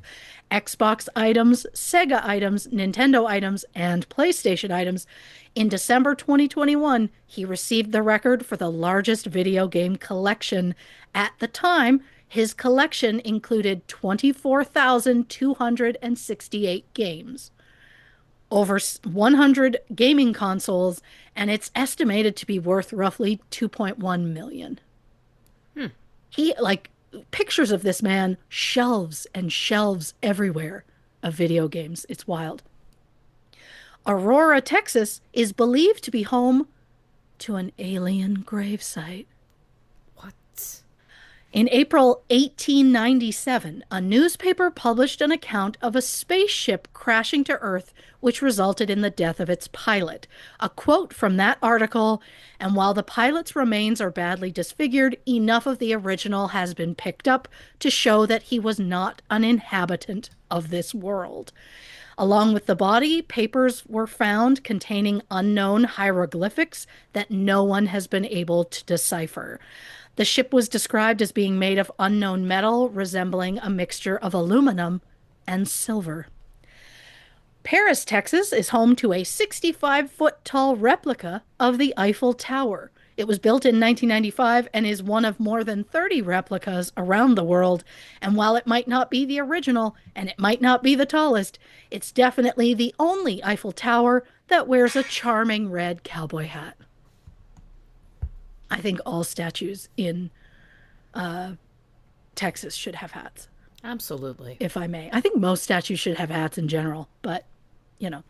Speaker 2: Xbox items, Sega items, Nintendo items, and PlayStation items, in December 2021, he received the record for the largest video game collection. At the time, his collection included 24,268 games, over 100 gaming consoles, and it's estimated to be worth roughly 2.1 million. He, like, pictures of this man, shelves and shelves everywhere of video games. It's wild. Aurora, Texas is believed to be home to an alien gravesite.
Speaker 1: What?
Speaker 2: In April 1897, a newspaper published an account of a spaceship crashing to Earth, which resulted in the death of its pilot. A quote from that article, and while the pilot's remains are badly disfigured, enough of the original has been picked up to show that he was not an inhabitant of this world. Along with the body, papers were found containing unknown hieroglyphics that no one has been able to decipher. The ship was described as being made of unknown metal resembling a mixture of aluminum and silver. Paris, Texas is home to a 65-foot tall replica of the Eiffel Tower. It was built in 1995 and is one of more than 30 replicas around the world. And while it might not be the original and it might not be the tallest, it's definitely the only Eiffel Tower that wears a charming red cowboy hat. I think all statues in Texas should have hats,
Speaker 1: Absolutely.
Speaker 2: if I may. I think most statues should have hats in general, but you know.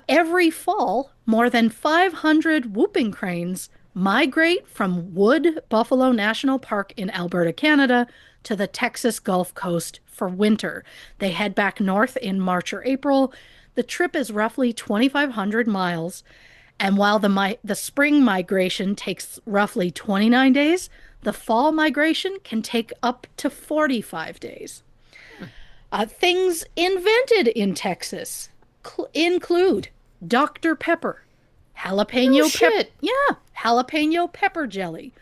Speaker 2: Every fall, more than 500 whooping cranes migrate from Wood Buffalo National Park in Alberta, Canada, to the Texas Gulf Coast for winter. They head back north in March or April. The trip is roughly 2,500 miles. And while the spring migration takes roughly 29 days, the fall migration can take up to 45 days. Things invented in Texas include Dr. Pepper, jalapeno pepper jelly,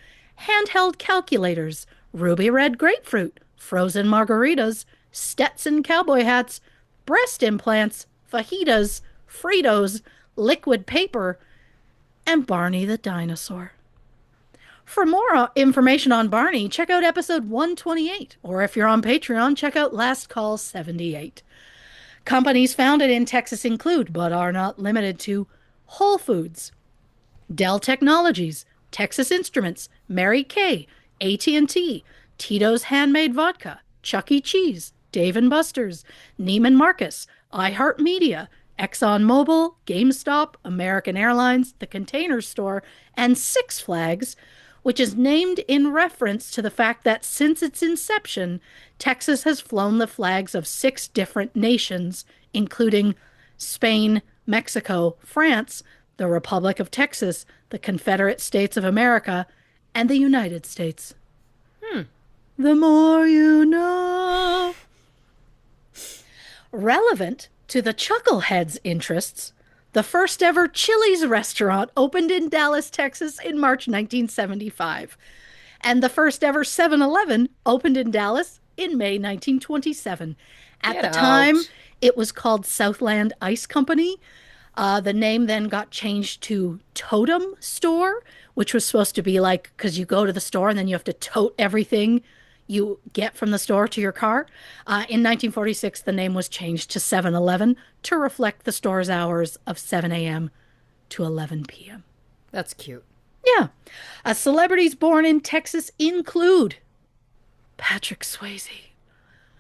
Speaker 2: handheld calculators, ruby red grapefruit, frozen margaritas, Stetson cowboy hats, breast implants, fajitas, Fritos, liquid paper, and Barney the dinosaur. For more information on Barney, check out episode 128, or if you're on Patreon, check out Last Call 78. Companies founded in Texas include, but are not limited to, Whole Foods, Dell Technologies, Texas Instruments, Mary Kay, AT&T, Tito's Handmade Vodka, Chuck E. Cheese, Dave& Buster's, Neiman Marcus, iHeartMedia, ExxonMobil, GameStop, American Airlines, The Container Store, and Six Flags, which is named in reference to the fact that since its inception, Texas has flown the flags of 6 different nations, including Spain, Mexico, France, the Republic of Texas, the Confederate States of America, and the United States. The more you know. Relevant to the Chuckleheads' interests, the first ever Chili's restaurant opened in Dallas, Texas in March 1975, and the first ever 7-Eleven opened in Dallas in May 1927. At
Speaker 1: Get
Speaker 2: the time,
Speaker 1: out.
Speaker 2: it was called Southland Ice Company. The name then got changed to Totem Store, which was supposed to be like, because you go to the store and then you have to tote everything you get from the store to your car. In 1946, the name was changed to 7-Eleven to reflect the store's hours of 7 a.m. to 11 p.m.
Speaker 1: That's cute.
Speaker 2: Yeah. Celebrities born in Texas include Patrick Swayze,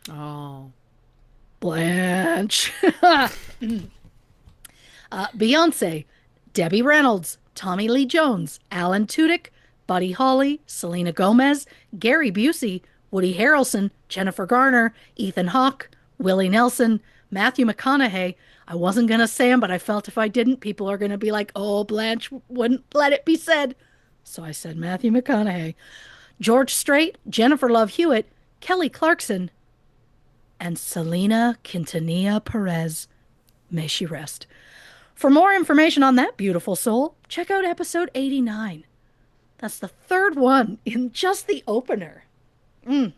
Speaker 1: Oh.
Speaker 2: Blanche, Beyonce, Debbie Reynolds, Tommy Lee Jones, Alan Tudyk, Buddy Holly, Selena Gomez, Gary Busey, Woody Harrelson, Jennifer Garner, Ethan Hawke, Willie Nelson, Matthew McConaughey. I wasn't going to say him, but I felt if I didn't, people are going to be like, oh, Blanche wouldn't let it be said. So I said Matthew McConaughey. George Strait, Jennifer Love Hewitt, Kelly Clarkson, and Selena Quintanilla Perez. May she rest. For more information on that beautiful soul, check out episode 89. That's the third one in just the opener. And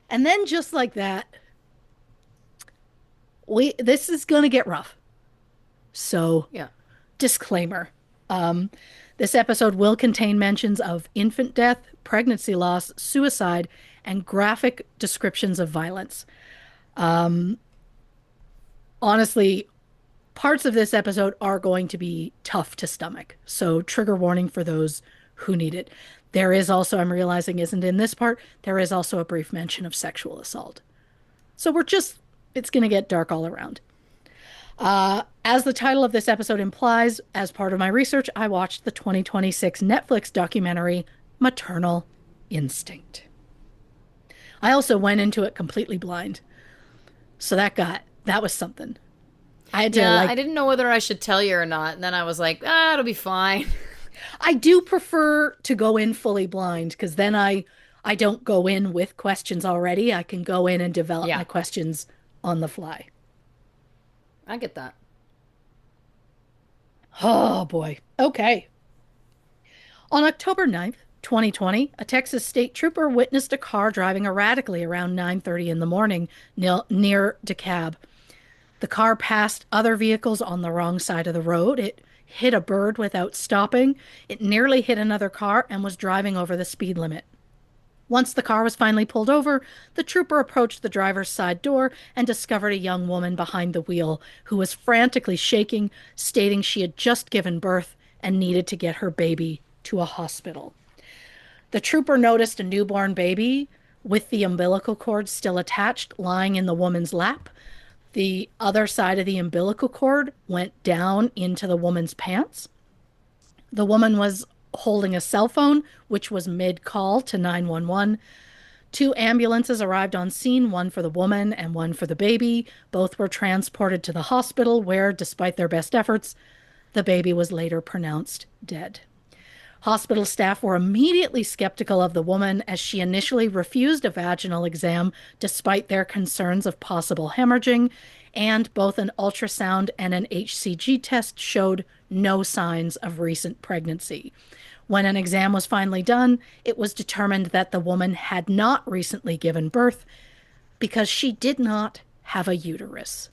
Speaker 2: then just like that, this is going to get rough. So,
Speaker 1: Yeah.
Speaker 2: disclaimer. This episode will contain mentions of infant death, pregnancy loss, suicide, and graphic descriptions of violence. Honestly, parts of this episode are going to be tough to stomach. So trigger warning for those who need it. There is also, I'm realizing isn't in this part, there is also a brief mention of sexual assault. So it's going to get dark all around. As the title of this episode implies, as part of my research, I watched the 2026 Netflix documentary, Maternal Instinct. I also went into it completely blind. So that was something. I had to
Speaker 1: I didn't know whether I should tell you or not. And then I was like, it'll be fine.
Speaker 2: I do prefer to go in fully blind because then I don't go in with questions already. I can go in and develop my questions on the fly.
Speaker 1: I get that.
Speaker 2: Oh boy. Okay. On October 9th, 2020, a Texas state trooper witnessed a car driving erratically around 9:30 in the morning near DeKalb. The car passed other vehicles on the wrong side of the road. It hit a bird without stopping. It nearly hit another car and was driving over the speed limit. Once the car was finally pulled over, the trooper approached the driver's side door and discovered a young woman behind the wheel who was frantically shaking, stating she had just given birth and needed to get her baby to a hospital. The trooper noticed a newborn baby with the umbilical cord still attached lying in the woman's lap. The other side of the umbilical cord went down into the woman's pants. The woman was holding a cell phone, which was mid-call to 911. 2 ambulances arrived on scene, one for the woman and one for the baby. Both were transported to the hospital where, despite their best efforts, the baby was later pronounced dead. Hospital staff were immediately skeptical of the woman as she initially refused a vaginal exam despite their concerns of possible hemorrhaging, and both an ultrasound and an HCG test showed no signs of recent pregnancy. When an exam was finally done, it was determined that the woman had not recently given birth because she did not have a uterus.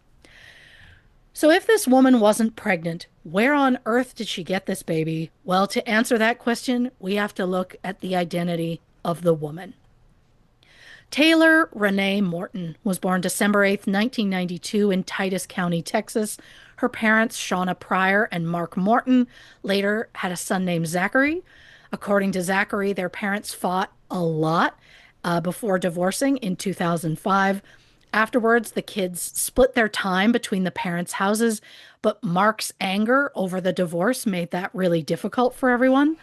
Speaker 2: So if this woman wasn't pregnant, where on earth did she get this baby? Well, to answer that question, we have to look at the identity of the woman. Taylor Renee Morton was born December 8th, 1992 in Titus County, Texas. Her parents, Shauna Pryor and Mark Morton, later had a son named Zachary. According to Zachary, their parents fought a lot before divorcing in 2005. Afterwards, the kids split their time between the parents' houses, but Mark's anger over the divorce made that really difficult for everyone.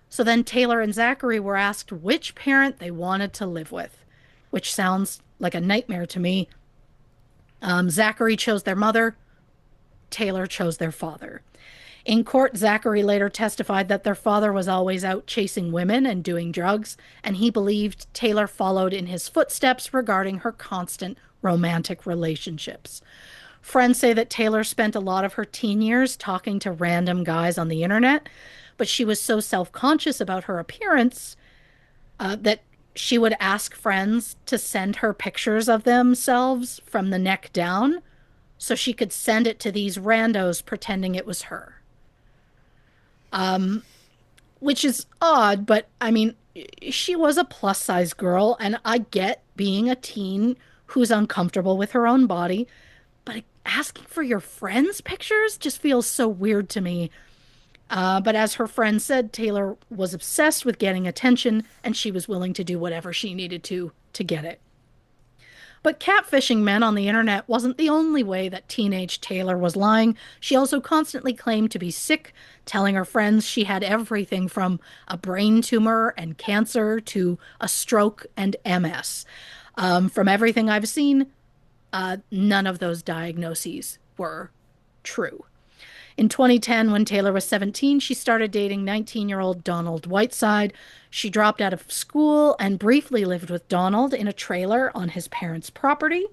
Speaker 2: So then Taylor and Zachary were asked which parent they wanted to live with, which sounds like a nightmare to me. Zachary chose their mother, Taylor chose their father. In court, Zachary later testified that their father was always out chasing women and doing drugs, and he believed Taylor followed in his footsteps regarding her constant romantic relationships. Friends say that Taylor spent a lot of her teen years talking to random guys on the internet, but she was so self conscious about her appearance that she would ask friends to send her pictures of themselves from the neck down so she could send it to these randos pretending it was her. Which is odd, but I mean, she was a plus size girl, and I get being a teen who's uncomfortable with her own body, but asking for your friends' pictures just feels so weird to me. But as her friend said, Taylor was obsessed with getting attention, and she was willing to do whatever she needed to get it. But catfishing men on the internet wasn't the only way that teenage Taylor was lying. She also constantly claimed to be sick, telling her friends she had everything from a brain tumor and cancer to a stroke and MS. From everything I've seen, none of those diagnoses were true. In 2010, when Taylor was 17, she started dating 19-year-old Donald Whiteside. She dropped out of school and briefly lived with Donald in a trailer on his parents' property.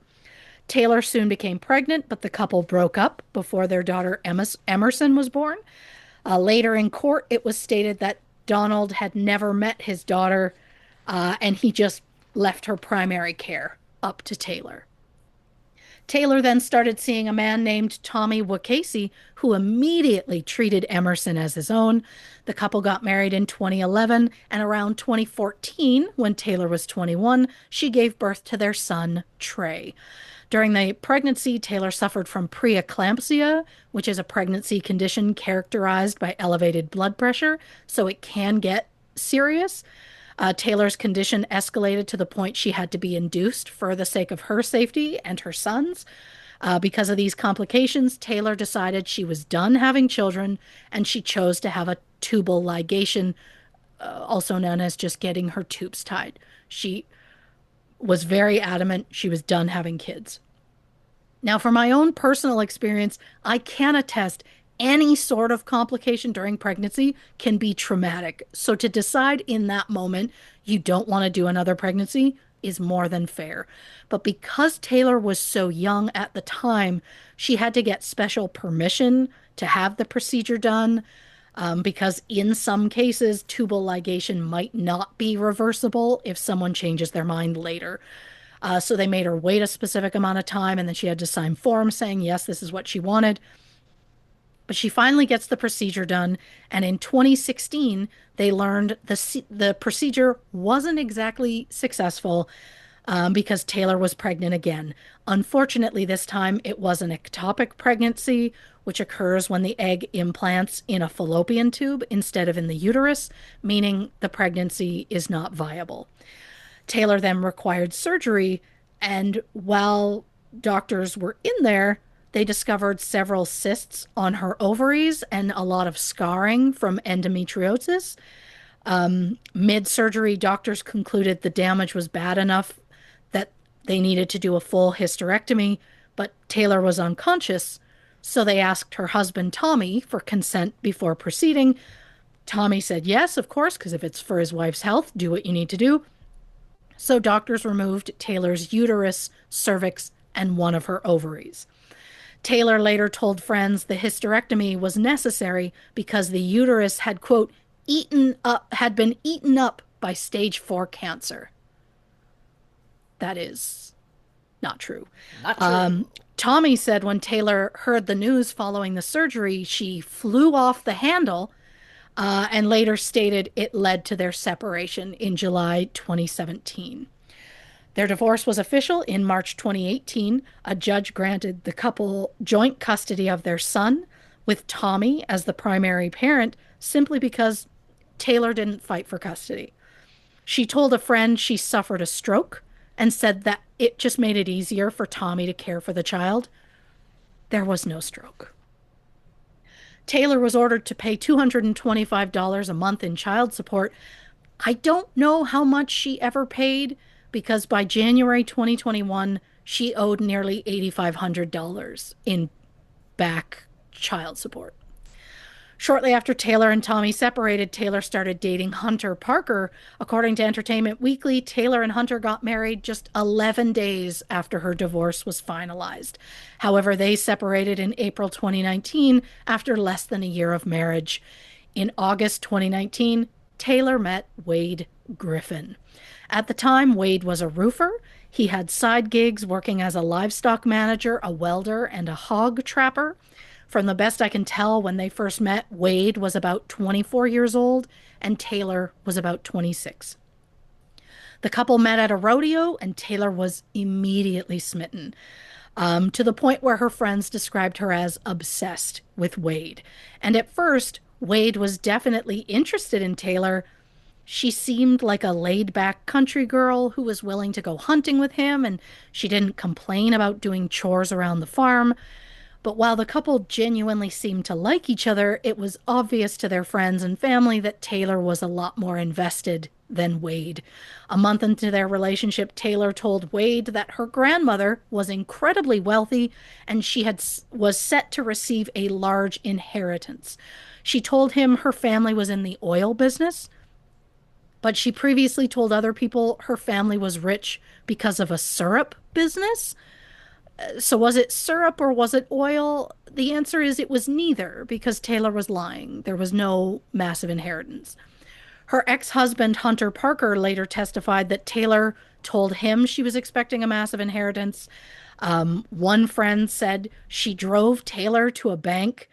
Speaker 2: Taylor soon became pregnant, but the couple broke up before their daughter Emerson was born. Later in court, it was stated that Donald had never met his daughter, and he just left her primary care up to Taylor. Taylor then started seeing a man named Tommy Wakasey, who immediately treated Emerson as his own. The couple got married in 2011, and around 2014, when Taylor was 21, she gave birth to their son, Trey. During the pregnancy, Taylor suffered from preeclampsia, which is a pregnancy condition characterized by elevated blood pressure, so it can get serious. Taylor's condition escalated to the point she had to be induced for the sake of her safety and her son's. Because of these complications, Taylor decided she was done having children, and she chose to have a tubal ligation, also known as just getting her tubes tied. She was very adamant she was done having kids. Now, for my own personal experience, I can attest any sort of complication during pregnancy can be traumatic. So to decide in that moment you don't want to do another pregnancy is more than fair. But because Taylor was so young at the time, she had to get special permission to have the procedure done, because in some cases, tubal ligation might not be reversible if someone changes their mind later. So they made her wait a specific amount of time, and then she had to sign forms saying, yes, this is what she wanted. But she finally gets the procedure done, and in 2016, they learned the procedure wasn't exactly successful, because Taylor was pregnant again. Unfortunately, this time it was an ectopic pregnancy, which occurs when the egg implants in a fallopian tube instead of in the uterus, meaning the pregnancy is not viable. Taylor then required surgery, and while doctors were in there, they discovered several cysts on her ovaries and a lot of scarring from endometriosis. Mid-surgery, doctors concluded the damage was bad enough that they needed to do a full hysterectomy, but Taylor was unconscious, so they asked her husband, Tommy, for consent before proceeding. Tommy said yes, of course, because if it's for his wife's health, do what you need to do. So doctors removed Taylor's uterus, cervix, and one of her ovaries. Taylor later told friends the hysterectomy was necessary because the uterus had, quote, been eaten up by stage 4 cancer. That is not true.
Speaker 1: Not true.
Speaker 2: Tommy said when Taylor heard the news following the surgery, she flew off the handle, and later stated it led to their separation in July 2017. Their divorce was official in March 2018. A judge granted the couple joint custody of their son, with Tommy as the primary parent, simply because Taylor didn't fight for custody. She told a friend she suffered a stroke and said that it just made it easier for Tommy to care for the child. There was no stroke. Taylor was ordered to pay $225 a month in child support. I don't know how much she ever paid because by January 2021, she owed nearly $8,500 in back child support. Shortly after Taylor and Tommy separated, Taylor started dating Hunter Parker. According to Entertainment Weekly, Taylor and Hunter got married just 11 days after her divorce was finalized. However, they separated in April 2019 after less than a year of marriage. In August 2019, Taylor met Wade Griffin. At the time, Wade was a roofer. He had side gigs working as a livestock manager, a welder, and a hog trapper. From the best I can tell, when they first met, Wade was about 24 years old and Taylor was about 26. The couple met at a rodeo and Taylor was immediately smitten, to the point where her friends described her as obsessed with Wade. And at first, Wade was definitely interested in Taylor. She seemed like a laid-back country girl who was willing to go hunting with him, and she didn't complain about doing chores around the farm. But while the couple genuinely seemed to like each other, it was obvious to their friends and family that Taylor was a lot more invested than Wade. A month into their relationship, Taylor told Wade that her grandmother was incredibly wealthy and was set to receive a large inheritance. She told him her family was in the oil business, but she previously told other people her family was rich because of a syrup business. So was it syrup or was it oil? The answer is it was neither, because Taylor was lying. There was no massive inheritance. Her ex-husband, Hunter Parker, later testified that Taylor told him she was expecting a massive inheritance. One friend said she drove Taylor to a bank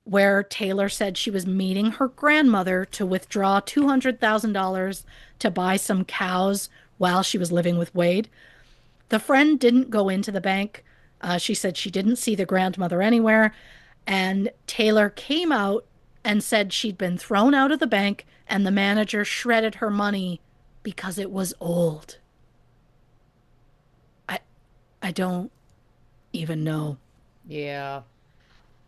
Speaker 2: where Taylor said she was meeting her grandmother to withdraw $200,000 to buy some cows while she was living with Wade. The friend didn't go into the bank. She said she didn't see the grandmother anywhere. And Taylor came out and said she'd been thrown out of the bank and the manager shredded her money because it was old. I don't even know.
Speaker 1: Yeah.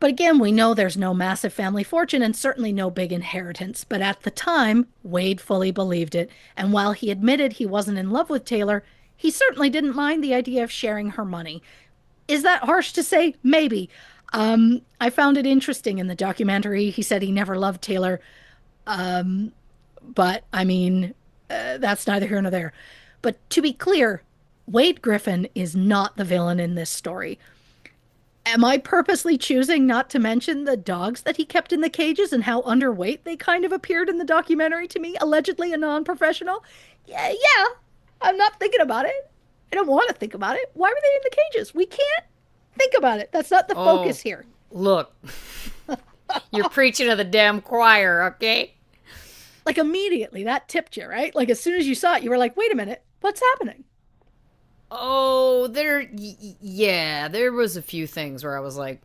Speaker 2: But again, we know there's no massive family fortune and certainly no big inheritance. But at the time, Wade fully believed it. And while he admitted he wasn't in love with Taylor, he certainly didn't mind the idea of sharing her money. Is that harsh to say? Maybe. I found it interesting in the documentary. He said he never loved Taylor. But I mean, that's neither here nor there. But to be clear, Wade Griffin is not the villain in this story. Am I purposely choosing not to mention the dogs that he kept in the cages and how underweight they kind of appeared in the documentary to me, allegedly a non-professional? Yeah, I'm not thinking about it. I don't want to think about it. Why were they in the cages? We can't think about it. That's not the focus here.
Speaker 1: Look, you're preaching to the damn choir, okay?
Speaker 2: Like immediately, that tipped you, right? Like as soon as you saw it, you were like, wait a minute, what's happening?
Speaker 1: Oh, yeah, there was a few things where I was like,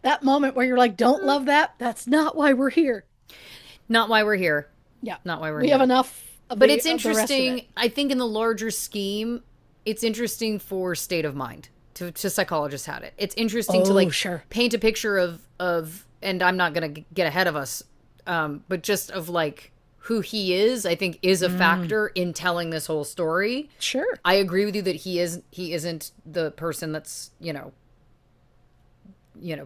Speaker 2: That moment where you're like, don't love that. That's not why we're here.
Speaker 1: not why we're here.
Speaker 2: Yeah.
Speaker 1: Not why we're
Speaker 2: We
Speaker 1: here.
Speaker 2: have enough of
Speaker 1: But
Speaker 2: the,
Speaker 1: it's
Speaker 2: of the rest of it.
Speaker 1: interesting. I think in the larger scheme, it's interesting for state of mind. To psychologists had it. It's interesting to like
Speaker 2: Sure.
Speaker 1: paint a picture of, and I'm not gonna get ahead of us, but just of like who he is. I think is a factor in telling this whole story.
Speaker 2: Sure.
Speaker 1: I agree with you that he isn't the person that's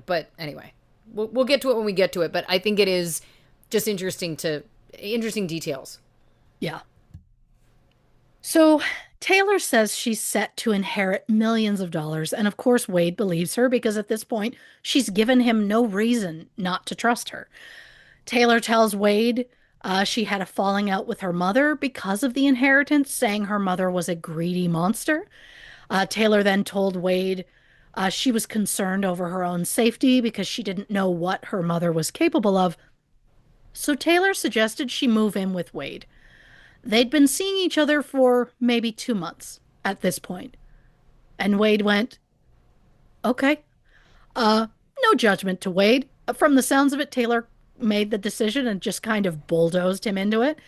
Speaker 1: But anyway, we'll get to it when we get to it. But I think it is just interesting details.
Speaker 2: Yeah. So Taylor says she's set to inherit millions of dollars. And of course, Wade believes her because at this point, she's given him no reason not to trust her. Taylor tells Wade she had a falling out with her mother because of the inheritance, saying her mother was a greedy monster. Taylor then told Wade she was concerned over her own safety because she didn't know what her mother was capable of. So Taylor suggested she move in with Wade. They'd been seeing each other for maybe 2 months at this point. And Wade went, okay. Uh, no judgment to Wade. From the sounds of it, Taylor made the decision and just kind of bulldozed him into it.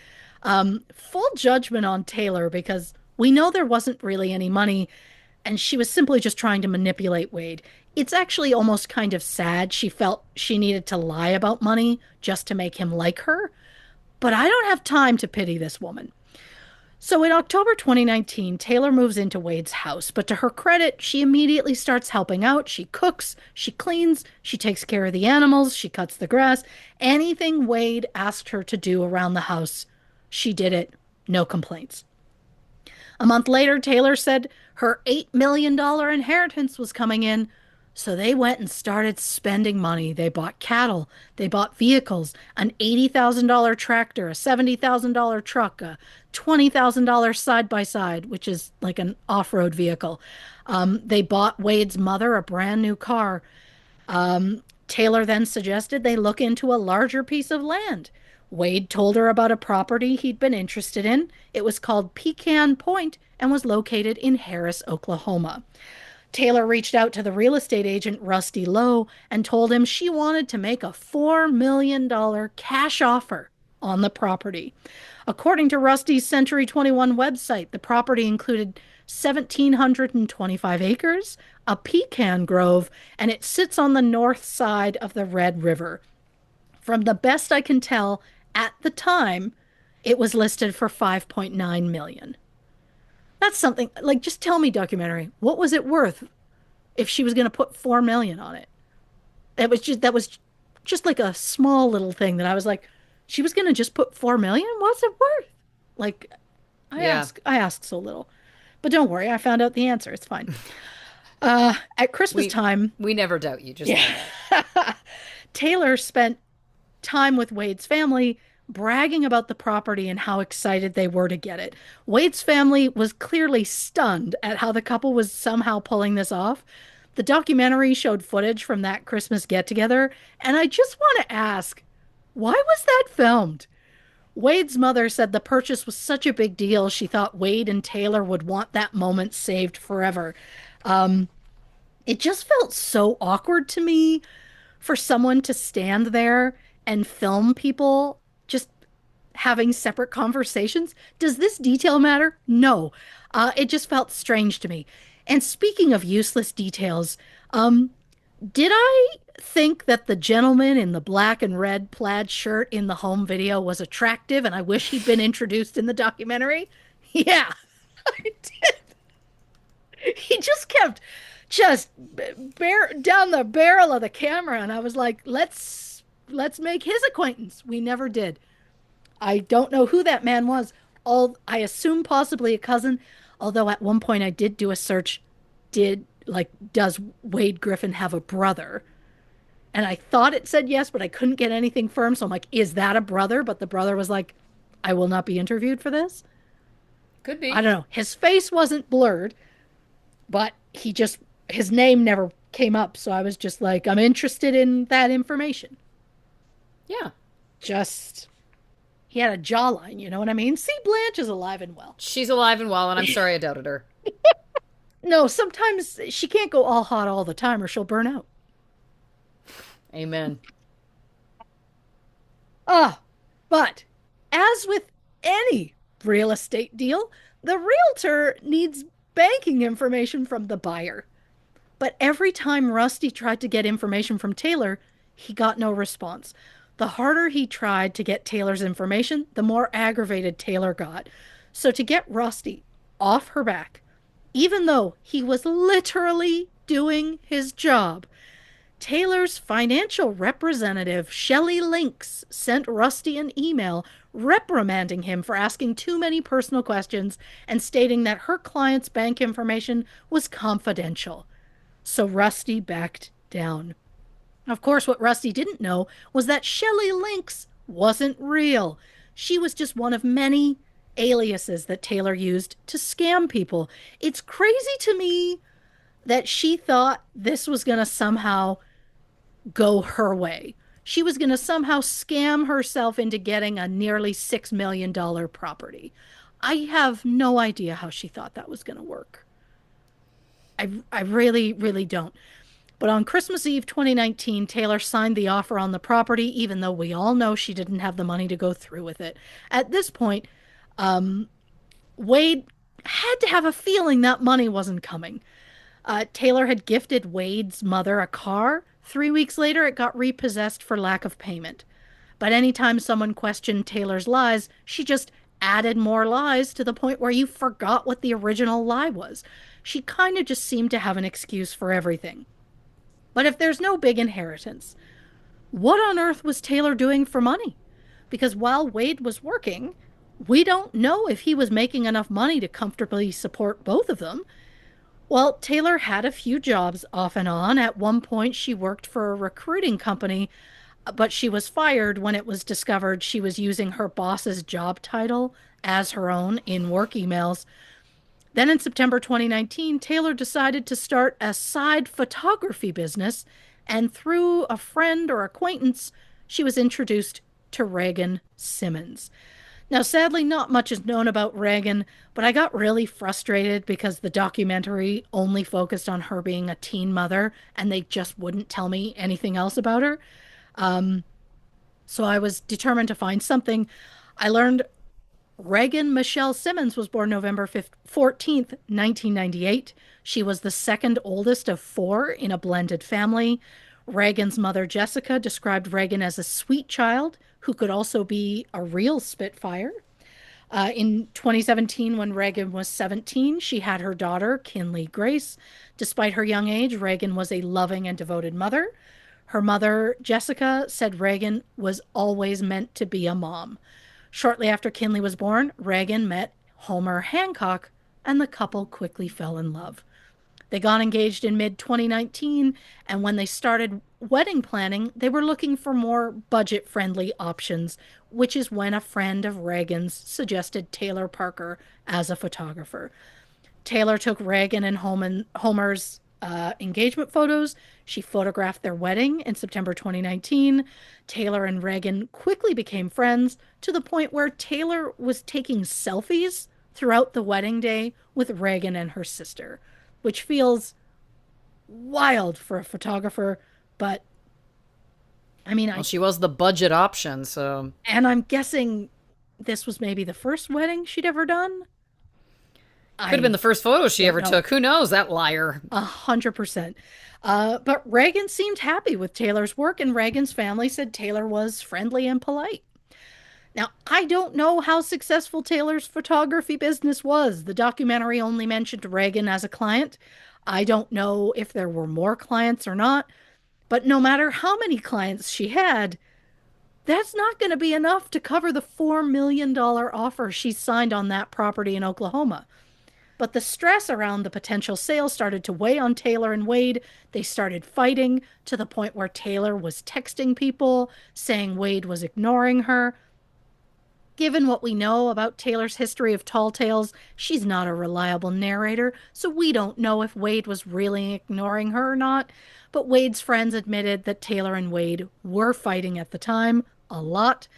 Speaker 2: Full judgment on Taylor because we know there wasn't really any money and she was simply just trying to manipulate Wade. It's actually almost kind of sad. She felt she needed to lie about money just to make him like her. But I don't have time to pity this woman. So in October 2019, Taylor moves into Wade's house, but to her credit, she immediately starts helping out. She cooks, she cleans, she takes care of the animals, she cuts the grass. Anything Wade asked her to do around the house, she did it. No complaints. A month later, Taylor said her $8 million inheritance was coming in. So they went and started spending money. They bought cattle, they bought vehicles, an $80,000 tractor, a $70,000 truck, a $20,000 side by side, which is like an off road vehicle. They bought Wade's mother a brand new car. Taylor then suggested they look into a larger piece of land. Wade told her about a property he'd been interested in. It was called Pecan Point and was located in Harris, Oklahoma. Taylor reached out to the real estate agent Rusty Lowe and told him she wanted to make a $4 million cash offer on the property. According to Rusty's Century 21 website, the property included 1,725 acres, a pecan grove, and it sits on the north side of the Red River. From the best I can tell, at the time, it was listed for 5.9 million. That's something like just tell me, documentary, what was it worth if she was going to put 4 million on it? That was just like a small little thing that I was like, she was going to just put 4 million? What's it worth? Like
Speaker 1: Yeah.
Speaker 2: I ask so little. But don't worry, I found out the answer. It's fine. At Christmas
Speaker 1: We
Speaker 2: time,
Speaker 1: we never doubt you, just know
Speaker 2: yeah.
Speaker 1: that.
Speaker 2: Taylor spent time with Wade's family, bragging about the property and how excited they were to get it. Wade's family was clearly stunned at how the couple was somehow pulling this off. The documentary showed footage from that Christmas get together, and I just want to ask, why was that filmed? Wade's mother said the purchase was such a big deal, she thought Wade and Taylor would want that moment saved forever. Um, it just felt so awkward to me for someone to stand there and film people just having separate conversations. Does this detail matter? No. It just felt strange to me. And speaking of useless details, did I think that the gentleman in the black and red plaid shirt in the home video was attractive and I wish he'd been introduced in the documentary? Yeah, I did. He just kept just down the barrel of the camera and I was like, let's make his acquaintance. We never did. I don't know who that man was. All I assume possibly a cousin, although at one point I did do a search. Did like does Wade Griffin have a brother? And I thought it said yes, but I couldn't get anything firm. So I'm like, is that a brother? But the brother was like, I will not be interviewed for this.
Speaker 1: Could
Speaker 2: I
Speaker 1: be.
Speaker 2: don't know. His face wasn't blurred, but his name never came up. So I was just like, I'm interested in that information.
Speaker 1: Yeah.
Speaker 2: Just he had a jawline, you know what I mean? See, Blanche is alive and well.
Speaker 1: She's alive and well, and I'm sorry I doubted her.
Speaker 2: No, sometimes she can't go all hot all the time or she'll burn out.
Speaker 1: Amen.
Speaker 2: Ah, but as with any real estate deal, the realtor needs banking information from the buyer. But every time Rusty tried to get information from Taylor, he got no response. The harder he tried to get Taylor's information, the more aggravated Taylor got. So to get Rusty off her back, even though he was literally doing his job, Taylor's financial representative, Shelley Links, sent Rusty an email reprimanding him for asking too many personal questions and stating that her client's bank information was confidential. So Rusty backed down. Of course, what Rusty didn't know was that Shelley Links wasn't real. She was just one of many aliases that Taylor used to scam people. It's crazy to me that she thought this was going to somehow go her way. She was going to somehow scam herself into getting a nearly $6 million property. I have no idea how she thought that was going to work. I really, really don't. But on Christmas Eve 2019, Taylor signed the offer on the property, even though we all know she didn't have the money to go through with it. At this point, Wade had to have a feeling that money wasn't coming. Taylor had gifted Wade's mother a car. 3 weeks later, it got repossessed for lack of payment. But anytime someone questioned Taylor's lies, she just added more lies to the point where you forgot what the original lie was. She kind of just seemed to have an excuse for everything. But if there's no big inheritance, what on earth was Taylor doing for money? Because while Wade was working, we don't know if he was making enough money to comfortably support both of them. Well, Taylor had a few jobs off and on. At one point, she worked for a recruiting company, but she was fired when it was discovered she was using her boss's job title as her own in work emails. Then in September 2019, Taylor decided to start a side photography business, and through a friend or acquaintance, she was introduced to Reagan Simmons. Now, sadly, not much is known about Reagan, but I got really frustrated because the documentary only focused on her being a teen mother and they just wouldn't tell me anything else about her. Um, so I was determined to find something. I learned Reagan Michelle Simmons was born November 14th, 1998. She was the second oldest of four in a blended family. Reagan's mother, Jessica, described Reagan as a sweet child who could also be a real Spitfire. In 2017, when Reagan was 17, she had her daughter, Kinley Grace. Despite her young age, Reagan was a loving and devoted mother. Her mother, Jessica, said Reagan was always meant to be a mom. Shortly after Kinley was born, Reagan met Homer Hancock, and the couple quickly fell in love. They got engaged in mid 2019, and when they started wedding planning, they were looking for more budget friendly options, which is when a friend of Reagan's suggested Taylor Parker as a photographer. Taylor took Reagan and Homer's engagement photos. She photographed their wedding in September 2019. Taylor and Reagan quickly became friends to the point where Taylor was taking selfies throughout the wedding day with Reagan and her sister, which feels wild for a photographer, but I mean,
Speaker 1: Well, she was the budget option, so
Speaker 2: and I'm guessing this was maybe the first wedding she'd ever done.
Speaker 1: could have been
Speaker 2: I
Speaker 1: the first photo she
Speaker 2: don't
Speaker 1: ever
Speaker 2: know.
Speaker 1: took. Who knows? That liar.
Speaker 2: 100%. But Reagan seemed happy with Taylor's work, and Reagan's family said Taylor was friendly and polite. Now, I don't know how successful Taylor's photography business was. The documentary only mentioned Reagan as a client. I don't know if there were more clients or not, but no matter how many clients she had, that's not going to be enough to cover the $4 million offer she signed on that property in Oklahoma. But the stress around the potential sale started to weigh on Taylor and Wade. They started fighting to the point where Taylor was texting people, saying Wade was ignoring her. Given what we know about Taylor's history of tall tales, she's not a reliable narrator, so we don't know if Wade was really ignoring her or not. But Wade's friends admitted that Taylor and Wade were fighting at the time, a lot.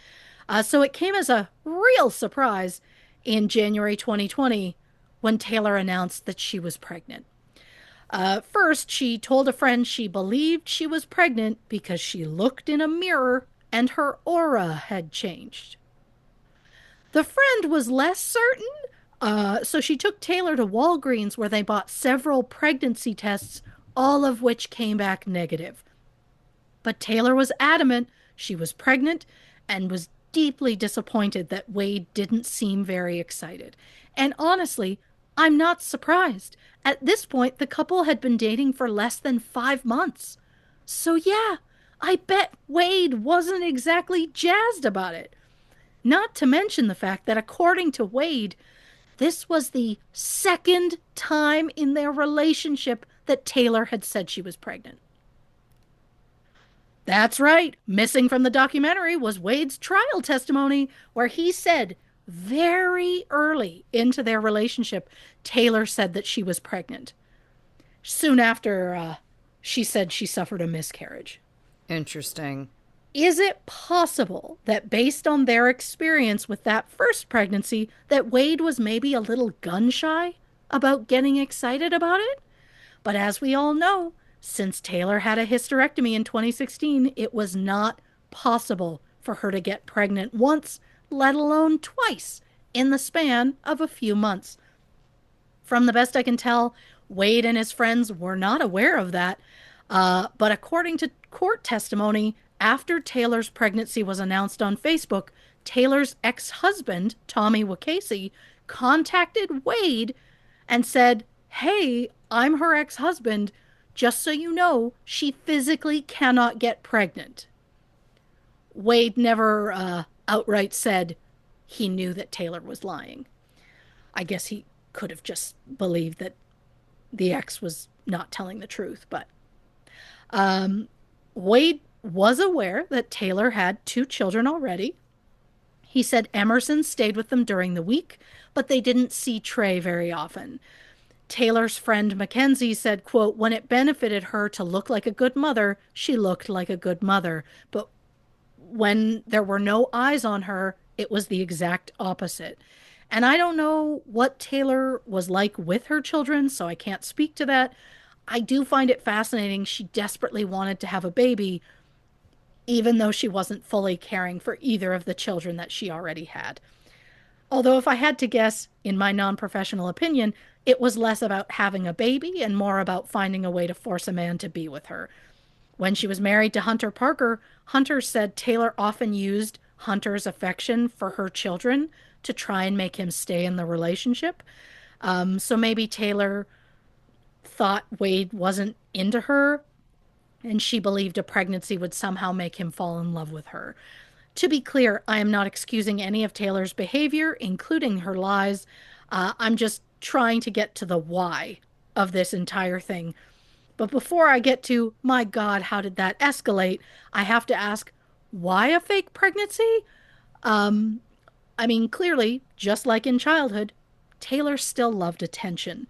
Speaker 2: So it came as a real surprise in January 2020 when Taylor announced that she was pregnant. First, she told a friend she believed she was pregnant because she looked in a mirror and her aura had changed. The friend was less certain, so she took Taylor to Walgreens where they bought several pregnancy tests, all of which came back negative. But Taylor was adamant she was pregnant and was deeply disappointed that Wade didn't seem very excited. And honestly, I'm not surprised. At this point, the couple had been dating for less than 5 months. So yeah, I bet Wade wasn't exactly jazzed about it. Not to mention the fact that, according to Wade, this was the second time in their relationship that Taylor had said she was pregnant. That's right. Missing from the documentary was Wade's trial testimony, where he said very early into their relationship, Taylor said that she was pregnant. Soon after, she said she suffered a miscarriage.
Speaker 1: Interesting.
Speaker 2: Is it possible that based on their experience with that first pregnancy, that Wade was maybe a little gun shy about getting excited about it? But as we all know, since Taylor had a hysterectomy in 2016, it was not possible for her to get pregnant once, let alone twice, in the span of a few months. From the best I can tell, Wade and his friends were not aware of that. But according to court testimony, after Taylor's pregnancy was announced on Facebook, Taylor's ex husband, Tommy Wakasey, contacted Wade and said, "Hey, I'm her ex husband. Just so you know, she physically cannot get pregnant." Wade never outright said he knew that Taylor was lying. I guess he could have just believed that the ex was not telling the truth. But Wade was aware that Taylor had two children already. He said Emerson stayed with them during the week, but they didn't see Trey very often. Taylor's friend Mackenzie said, quote, "When it benefited her to look like a good mother, she looked like a good mother. But when there were no eyes on her, it was the exact opposite." And I don't know what Taylor was like with her children, so I can't speak to that. I do find it fascinating. She desperately wanted to have a baby, even though she wasn't fully caring for either of the children that she already had. Although, if I had to guess, in my non professional opinion, it was less about having a baby and more about finding a way to force a man to be with her. When she was married to Hunter Parker, Hunter said Taylor often used Hunter's affection for her children to try and make him stay in the relationship. So maybe Taylor thought Wade wasn't into her, and she believed a pregnancy would somehow make him fall in love with her. To be clear, I am not excusing any of Taylor's behavior, including her lies. I'm just trying to get to the why of this entire thing. But before I get to, my God, how did that escalate? I have to ask, why a fake pregnancy? I mean, clearly, just like in childhood, Taylor still loved attention.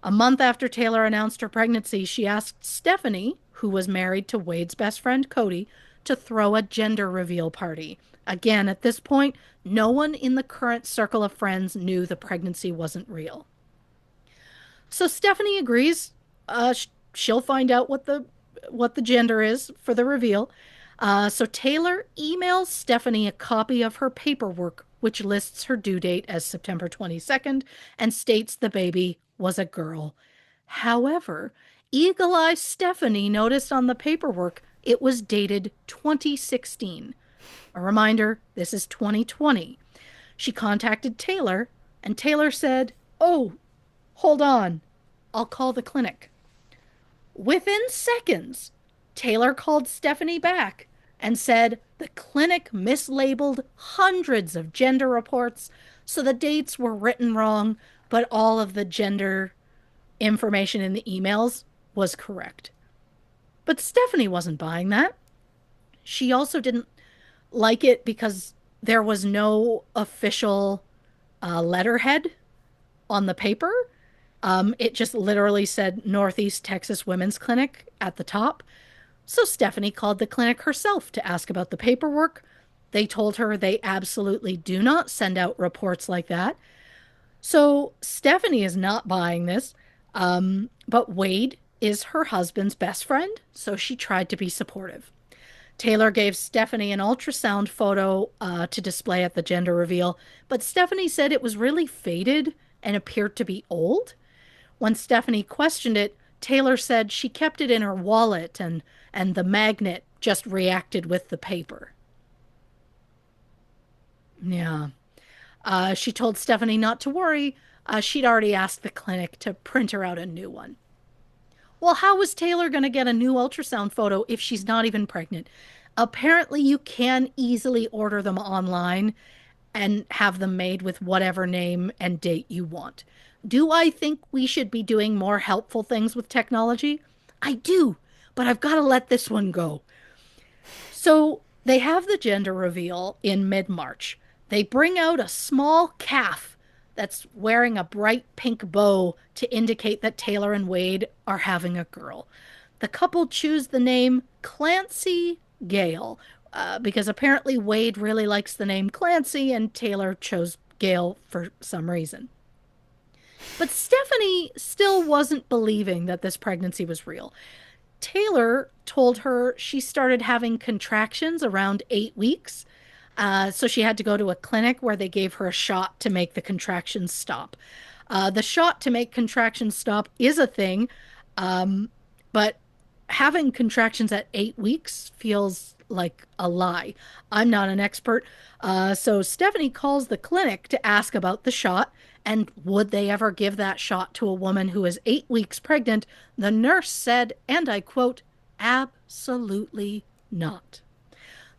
Speaker 2: A month after Taylor announced her pregnancy, she asked Stephanie, who was married to Wade's best friend Cody, to throw a gender reveal party. Again, at this point, no one in the current circle of friends knew the pregnancy wasn't real. So Stephanie agrees. She'll find out what the gender is for the reveal. So Taylor emails Stephanie a copy of her paperwork, which lists her due date as September 22nd and states the baby was a girl. However, eagle-eyed Stephanie noticed on the paperwork it was dated 2016. A reminder, this is 2020. She contacted Taylor, and Taylor said, "Oh, hold on. I'll call the clinic." Within seconds, Taylor called Stephanie back and said the clinic mislabeled hundreds of gender reports, so the dates were written wrong, but all of the gender information in the emails was correct. But Stephanie wasn't buying that. She also didn't like it because there was no official letterhead on the paper. It just literally said Northeast Texas Women's Clinic at the top. So Stephanie called the clinic herself to ask about the paperwork. They told her they absolutely do not send out reports like that. So Stephanie is not buying this. But Wade is her husband's best friend, so she tried to be supportive. Taylor gave Stephanie an ultrasound photo to display at the gender reveal, but Stephanie said it was really faded and appeared to be old. When Stephanie questioned it, Taylor said she kept it in her wallet and the magnet just reacted with the paper. Yeah. She told Stephanie not to worry. She'd already asked the clinic to print her out a new one. Well, how was Taylor going to get a new ultrasound photo if she's not even pregnant? Apparently, you can easily order them online and have them made with whatever name and date you want. Do I think we should be doing more helpful things with technology? I do, but I've got to let this one go. So they have the gender reveal in mid-March. They bring out a small calf that's wearing a bright pink bow to indicate that Taylor and Wade are having a girl. The couple choose the name Clancy Gale. because apparently Wade really likes the name Clancy and Taylor chose Gail for some reason. But Stephanie still wasn't believing that this pregnancy was real. Taylor told her she started having contractions around 8 weeks. So she had to go to a clinic where they gave her a shot to make the contractions stop. The shot to make contractions stop is a thing, but having contractions at 8 weeks feels like a lie. I'm not an expert. So Stephanie calls the clinic to ask about the shot and would they ever give that shot to a woman who is 8 weeks pregnant. The nurse said, and I quote, absolutely not.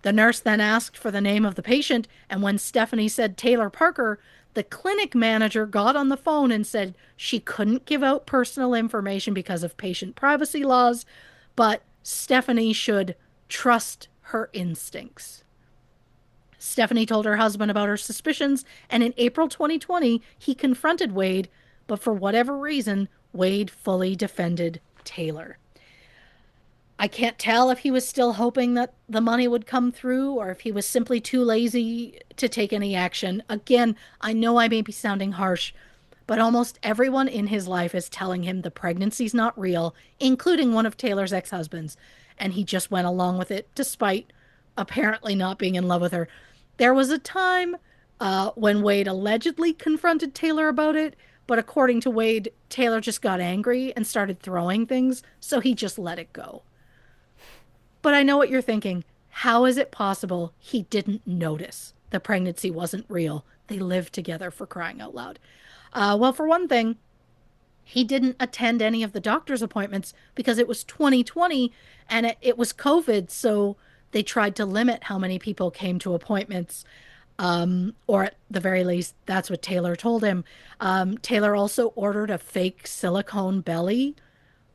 Speaker 2: The nurse then asked for the name of the patient, and when Stephanie said Taylor Parker, the clinic manager got on the phone and said she couldn't give out personal information because of patient privacy laws, but Stephanie should trust her instincts. Stephanie told her husband about her suspicions, and in April 2020, he confronted Wade, but for whatever reason, Wade fully defended Taylor. I can't tell if he was still hoping that the money would come through or if he was simply too lazy to take any action. Again, I know I may be sounding harsh, but almost everyone in his life is telling him the pregnancy's not real, including one of Taylor's ex-husbands, and he just went along with it despite apparently not being in love with her. There was a time when Wade allegedly confronted Taylor about it, but according to Wade, Taylor just got angry and started throwing things, so he just let it go. But I know what you're thinking. How is it possible he didn't notice the pregnancy wasn't real? They lived together, for crying out loud. Well, for one thing, he didn't attend any of the doctor's appointments because it was 2020 and it was COVID, so they tried to limit how many people came to appointments. Or at the very least, that's what Taylor told him. Taylor also ordered a fake silicone belly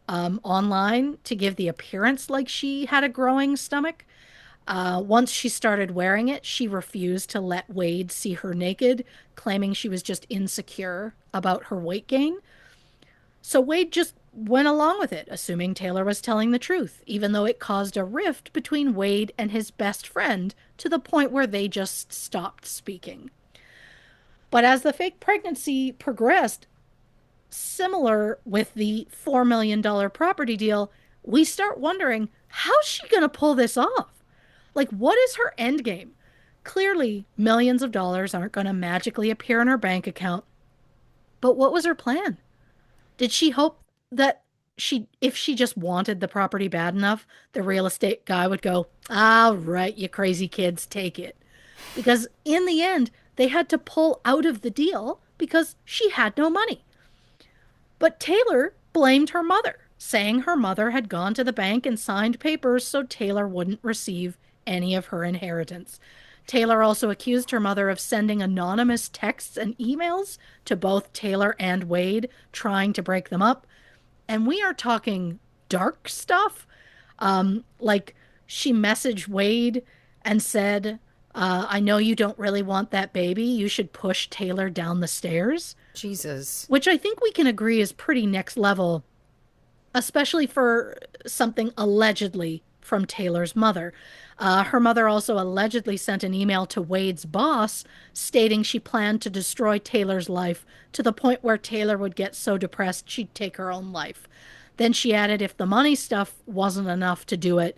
Speaker 2: online to give the appearance like she had a growing stomach. Once she started wearing it, she refused to let Wade see her naked, claiming she was just insecure about her weight gain. So Wade just went along with it, assuming Taylor was telling the truth, even though it caused a rift between Wade and his best friend to the point where they just stopped speaking. But as the fake pregnancy progressed, similar with the $4 million property deal, we start wondering, how's she going to pull this off? Like, what is her end game? Clearly, millions of dollars aren't going to magically appear in her bank account. But what was her plan? Did she hope that if she just wanted the property bad enough, the real estate guy would go, all right, you crazy kids, take it? Because in the end, they had to pull out of the deal because she had no money. But Taylor blamed her mother, saying her mother had gone to the bank and signed papers so Taylor wouldn't receive any of her inheritance. Taylor also accused her mother of sending anonymous texts and emails to both Taylor and Wade, trying to break them up. And we are talking dark stuff. Like she messaged Wade and said, I know you don't really want that baby. You should push Taylor down the stairs.
Speaker 1: Jesus.
Speaker 2: Which I think we can agree is pretty next level, especially for something allegedly from Taylor's mother. Her mother also allegedly sent an email to Wade's boss stating she planned to destroy Taylor's life to the point where Taylor would get so depressed she'd take her own life. Then she added if the money stuff wasn't enough to do it,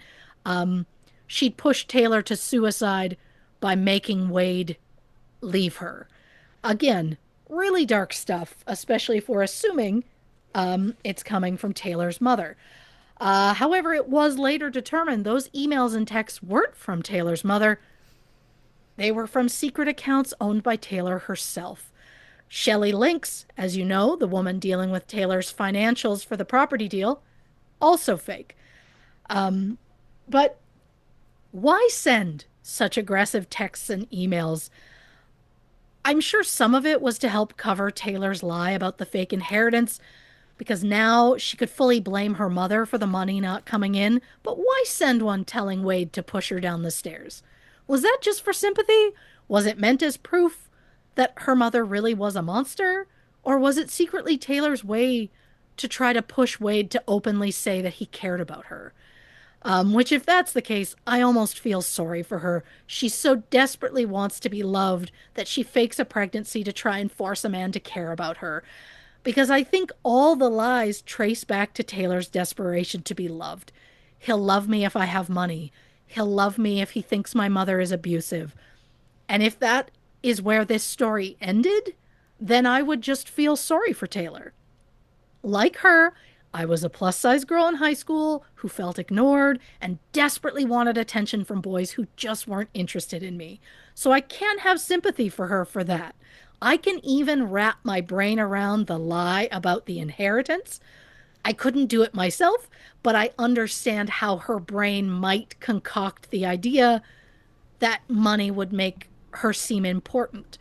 Speaker 2: she'd push Taylor to suicide by making Wade leave her. Again, really dark stuff, especially if we're assuming it's coming from Taylor's mother. However, it was later determined those emails and texts weren't from Taylor's mother. They were from secret accounts owned by Taylor herself. Shelley Lynx, as you know, the woman dealing with Taylor's financials for the property deal, also fake. But why send such aggressive texts and emails? I'm sure some of it was to help cover Taylor's lie about the fake inheritance, because now she could fully blame her mother for the money not coming in. But why send one telling Wade to push her down the stairs? Was that just for sympathy? Was it meant as proof that her mother really was a monster? Or was it secretly Taylor's way to try to push Wade to openly say that he cared about her? Which, if that's the case, I almost feel sorry for her. She so desperately wants to be loved that she fakes a pregnancy to try and force a man to care about her. Because I think all the lies trace back to Taylor's desperation to be loved. He'll love me if I have money. He'll love me if he thinks my mother is abusive. And if that is where this story ended, then I would just feel sorry for Taylor. Like her, I was a plus size girl in high school who felt ignored and desperately wanted attention from boys who just weren't interested in me. So I can have sympathy for her for that. I can even wrap my brain around the lie about the inheritance. I couldn't do it myself, but I understand how her brain might concoct the idea that money would make her seem important.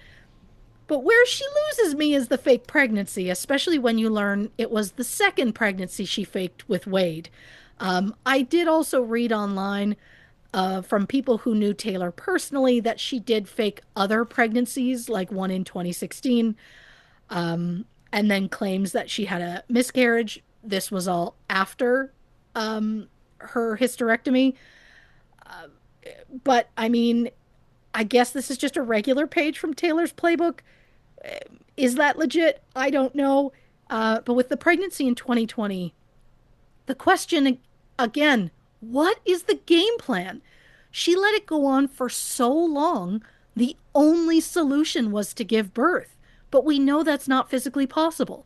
Speaker 2: But where she loses me is the fake pregnancy, especially when you learn it was the second pregnancy she faked with Wade. I did also read online from people who knew Taylor personally that she did fake other pregnancies, like one in 2016, and then claims that she had a miscarriage. This was all after her hysterectomy. But I mean, I guess this is just a regular page from Taylor's playbook. Is that legit? I don't know. But with the pregnancy in 2020, the question again, what is the game plan? She let it go on for so long. The only solution was to give birth. But we know that's not physically possible.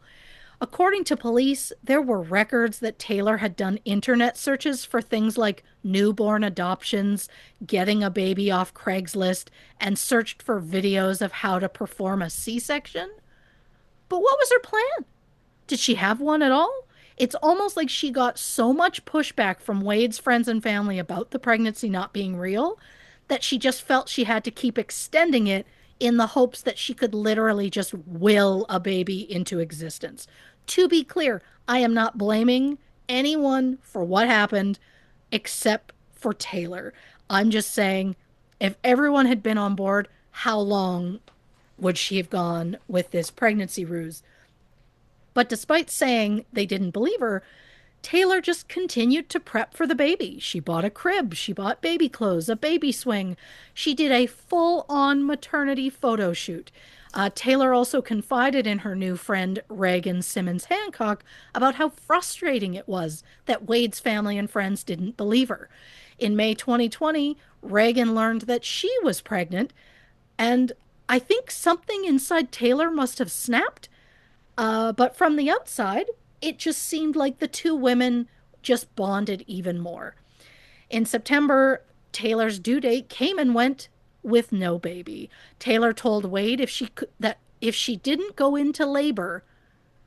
Speaker 2: According to police, there were records that Taylor had done internet searches for things like newborn adoptions, getting a baby off Craigslist, and searched for videos of how to perform a C-section. But what was her plan? Did she have one at all? It's almost like she got so much pushback from Wade's friends and family about the pregnancy not being real that she just felt she had to keep extending it in the hopes that she could literally just will a baby into existence. To be clear, I am not blaming anyone for what happened except for Taylor. I'm just saying, if everyone had been on board, how long would she have gone with this pregnancy ruse? But despite saying they didn't believe her, Taylor just continued to prep for the baby. She bought a crib, she bought baby clothes, a baby swing. She did a full-on maternity photo shoot. Taylor also confided in her new friend, Reagan Simmons Hancock, about how frustrating it was that Wade's family and friends didn't believe her. In May 2020, Reagan learned that she was pregnant, and I think something inside Taylor must have snapped. But from the outside, it just seemed like the two women just bonded even more. In September, Taylor's due date came and went with no baby. Taylor told Wade if she didn't go into labor,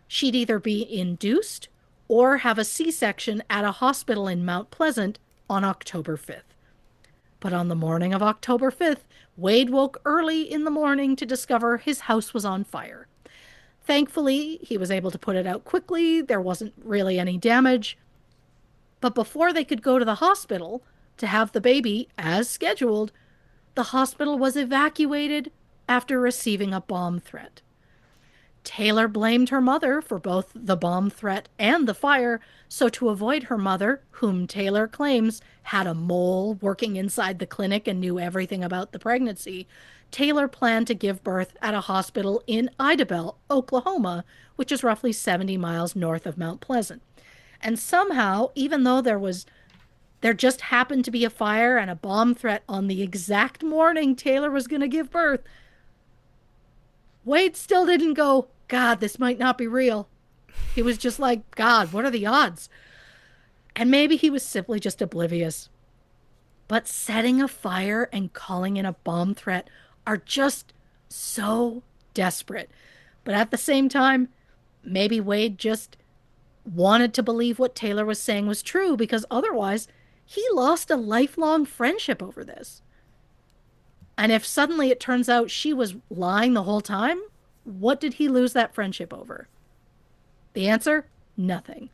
Speaker 2: she'd either be induced or have a C-section at a hospital in Mount Pleasant on October 5th. But on the morning of October 5th, Wade woke early in the morning to discover his house was on fire. Thankfully, he was able to put it out quickly. There wasn't really any damage. But before they could go to the hospital to have the baby as scheduled, the hospital was evacuated after receiving a bomb threat. Taylor blamed her mother for both the bomb threat and the fire, so to avoid her mother, whom Taylor claims had a mole working inside the clinic and knew everything about the pregnancy, Taylor planned to give birth at a hospital in Idabel, Oklahoma, which is roughly 70 miles north of Mount Pleasant. And somehow, even though there just happened to be a fire and a bomb threat on the exact morning Taylor was going to give birth, Wade still didn't go, God, this might not be real. He was just like, God, what are the odds? And maybe he was simply just oblivious. But setting a fire and calling in a bomb threat are just so desperate. But at the same time, maybe Wade just wanted to believe what Taylor was saying was true, because otherwise he lost a lifelong friendship over this. And if suddenly it turns out she was lying the whole time, what did he lose that friendship over? The answer? Nothing.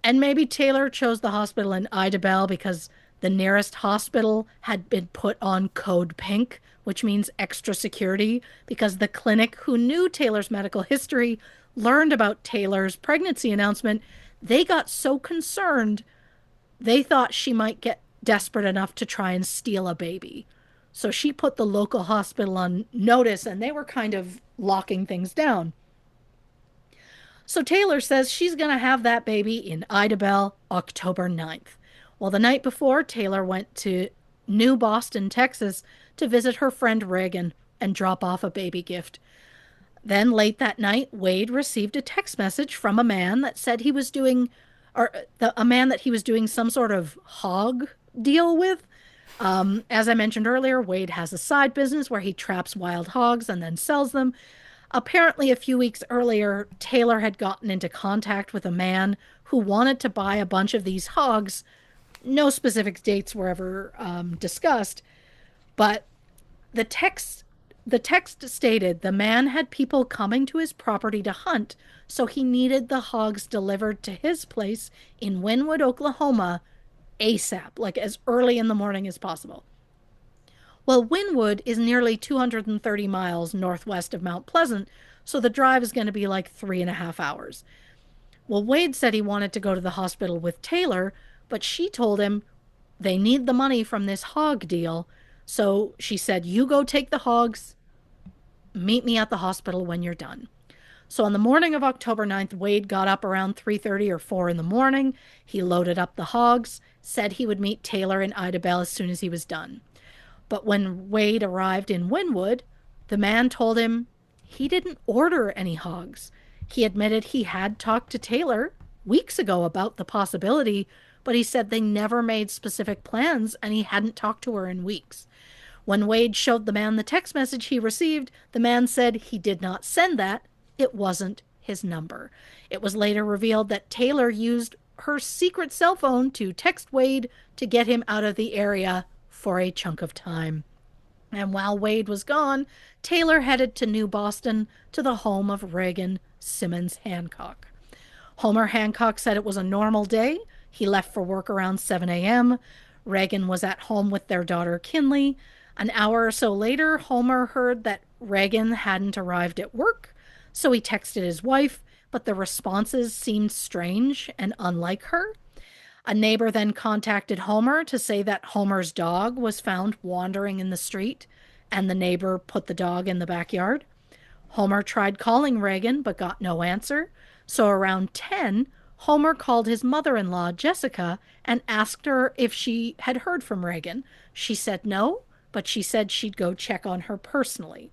Speaker 2: And maybe Taylor chose the hospital in Idabel because the nearest hospital had been put on code pink, which means extra security, because the clinic who knew Taylor's medical history learned about Taylor's pregnancy announcement. They got so concerned They thought she might get desperate enough to try and steal a baby. So she put the local hospital on notice and they were kind of locking things down. So Taylor says she's going to have that baby in Idabel October 9th. Well, the night before, Taylor went to New Boston, Texas to visit her friend Reagan and drop off a baby gift. Then late that night, Wade received a text message from a man that said he was doing, a man that he was doing some sort of hog deal with. As I mentioned earlier, Wade has a side business where he traps wild hogs and then sells them. Apparently, a few weeks earlier, Taylor had gotten into contact with a man who wanted to buy a bunch of these hogs. No specific dates were ever discussed, but the text the text stated the man had people coming to his property to hunt, so he needed the hogs delivered to his place in Wynwood, Oklahoma, ASAP, like as early in the morning as possible. Well, Wynwood is nearly 230 miles northwest of Mount Pleasant, so the drive is going to be like 3.5 hours. Well, Wade said he wanted to go to the hospital with Taylor, but she told him they need the money from this hog deal. So she said, "You go take the hogs, meet me at the hospital when you're done." So on the morning of October 9th, Wade got up around 3:30 or 4 in the morning. He loaded up the hogs, said he would meet Taylor in Idabel as soon as he was done. But when Wade arrived in Wynwood, the man told him he didn't order any hogs. He admitted he had talked to Taylor weeks ago about the possibility, but he said they never made specific plans and he hadn't talked to her in weeks. When Wade showed the man the text message he received, the man said he did not send that. It wasn't his number. It was later revealed that Taylor used her secret cell phone to text Wade to get him out of the area for a chunk of time. And while Wade was gone, Taylor headed to New Boston to the home of Reagan Simmons Hancock. Homer Hancock said it was a normal day. He left for work around 7 a.m. Reagan was at home with their daughter Kinley. An hour or so later, Homer heard that Reagan hadn't arrived at work, so he texted his wife, but the responses seemed strange and unlike her. A neighbor then contacted Homer to say that Homer's dog was found wandering in the street, and the neighbor put the dog in the backyard. Homer tried calling Reagan but got no answer, so around 10, Homer called his mother-in-law, Jessica, and asked her if she had heard from Reagan. She said no, but she said she'd go check on her personally.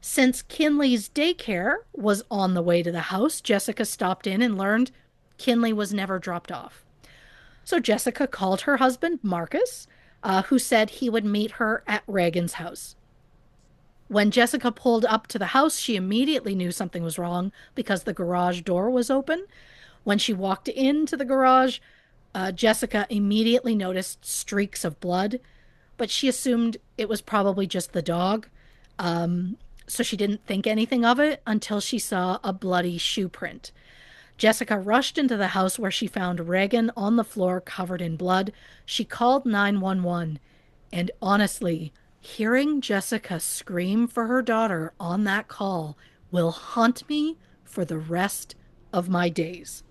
Speaker 2: Since Kinley's daycare was on the way to the house, Jessica stopped in and learned Kinley was never dropped off. So Jessica called her husband, Marcus, who said he would meet her at Reagan's house. When Jessica pulled up to the house, she immediately knew something was wrong because the garage door was open. When she walked into the garage, Jessica immediately noticed streaks of blood, but she assumed it was probably just the dog. So she didn't think anything of it until she saw a bloody shoe print. Jessica rushed into the house where she found Reagan on the floor covered in blood. She called 911, and honestly, hearing Jessica scream for her daughter on that call will haunt me for the rest of my days.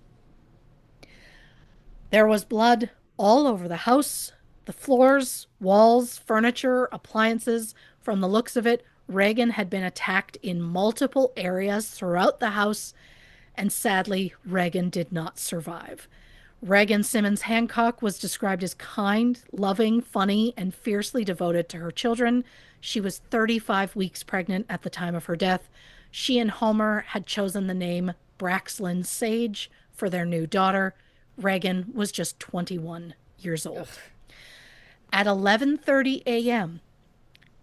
Speaker 2: There was blood all over the house, the floors, walls, furniture, appliances. From the looks of it, Reagan had been attacked in multiple areas throughout the house, and sadly, Reagan did not survive. Reagan Simmons Hancock was described as kind, loving, funny, and fiercely devoted to her children. She was 35 weeks pregnant at the time of her death. She and Homer had chosen the name Braxlyn Sage for their new daughter. Reagan was just 21 years old. Ugh. At 11:30 a.m.,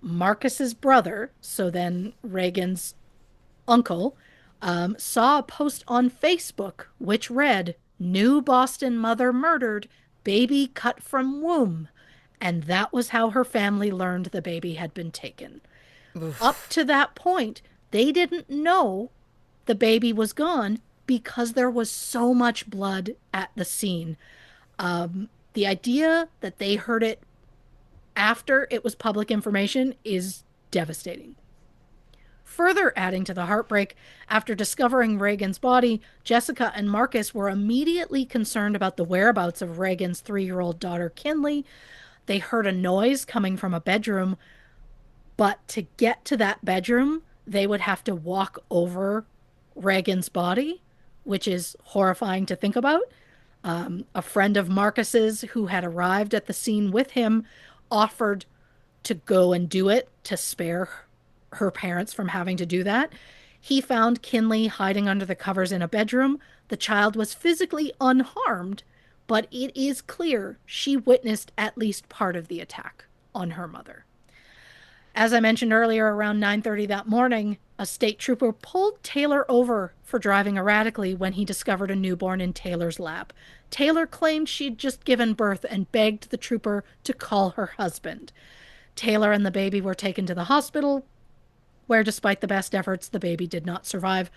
Speaker 2: Marcus's brother, so then Reagan's uncle, saw a post on Facebook which read, "New Boston mother murdered, baby cut from womb." And that was how her family learned the baby had been taken. Oof. Up to that point, they didn't know the baby was gone because there was so much blood at the scene. The idea that they heard it after it was public information is devastating. Further adding to the heartbreak, after discovering Reagan's body, Jessica and Marcus were immediately concerned about the whereabouts of Reagan's 3-year-old daughter, Kinley. They heard a noise coming from a bedroom, but to get to that bedroom, they would have to walk over Reagan's body, which is horrifying to think about. A friend of Marcus's who had arrived at the scene with him offered to go and do it to spare her parents from having to do that. He found Kinley hiding under the covers in a bedroom. The child was physically unharmed, but it is clear she witnessed at least part of the attack on her mother. As I mentioned earlier, around 9:30 that morning, a state trooper pulled Taylor over for driving erratically when he discovered a newborn in Taylor's lap. Taylor claimed she'd just given birth and begged the trooper to call her husband. Taylor and the baby were taken to the hospital, where despite the best efforts, the baby did not survive.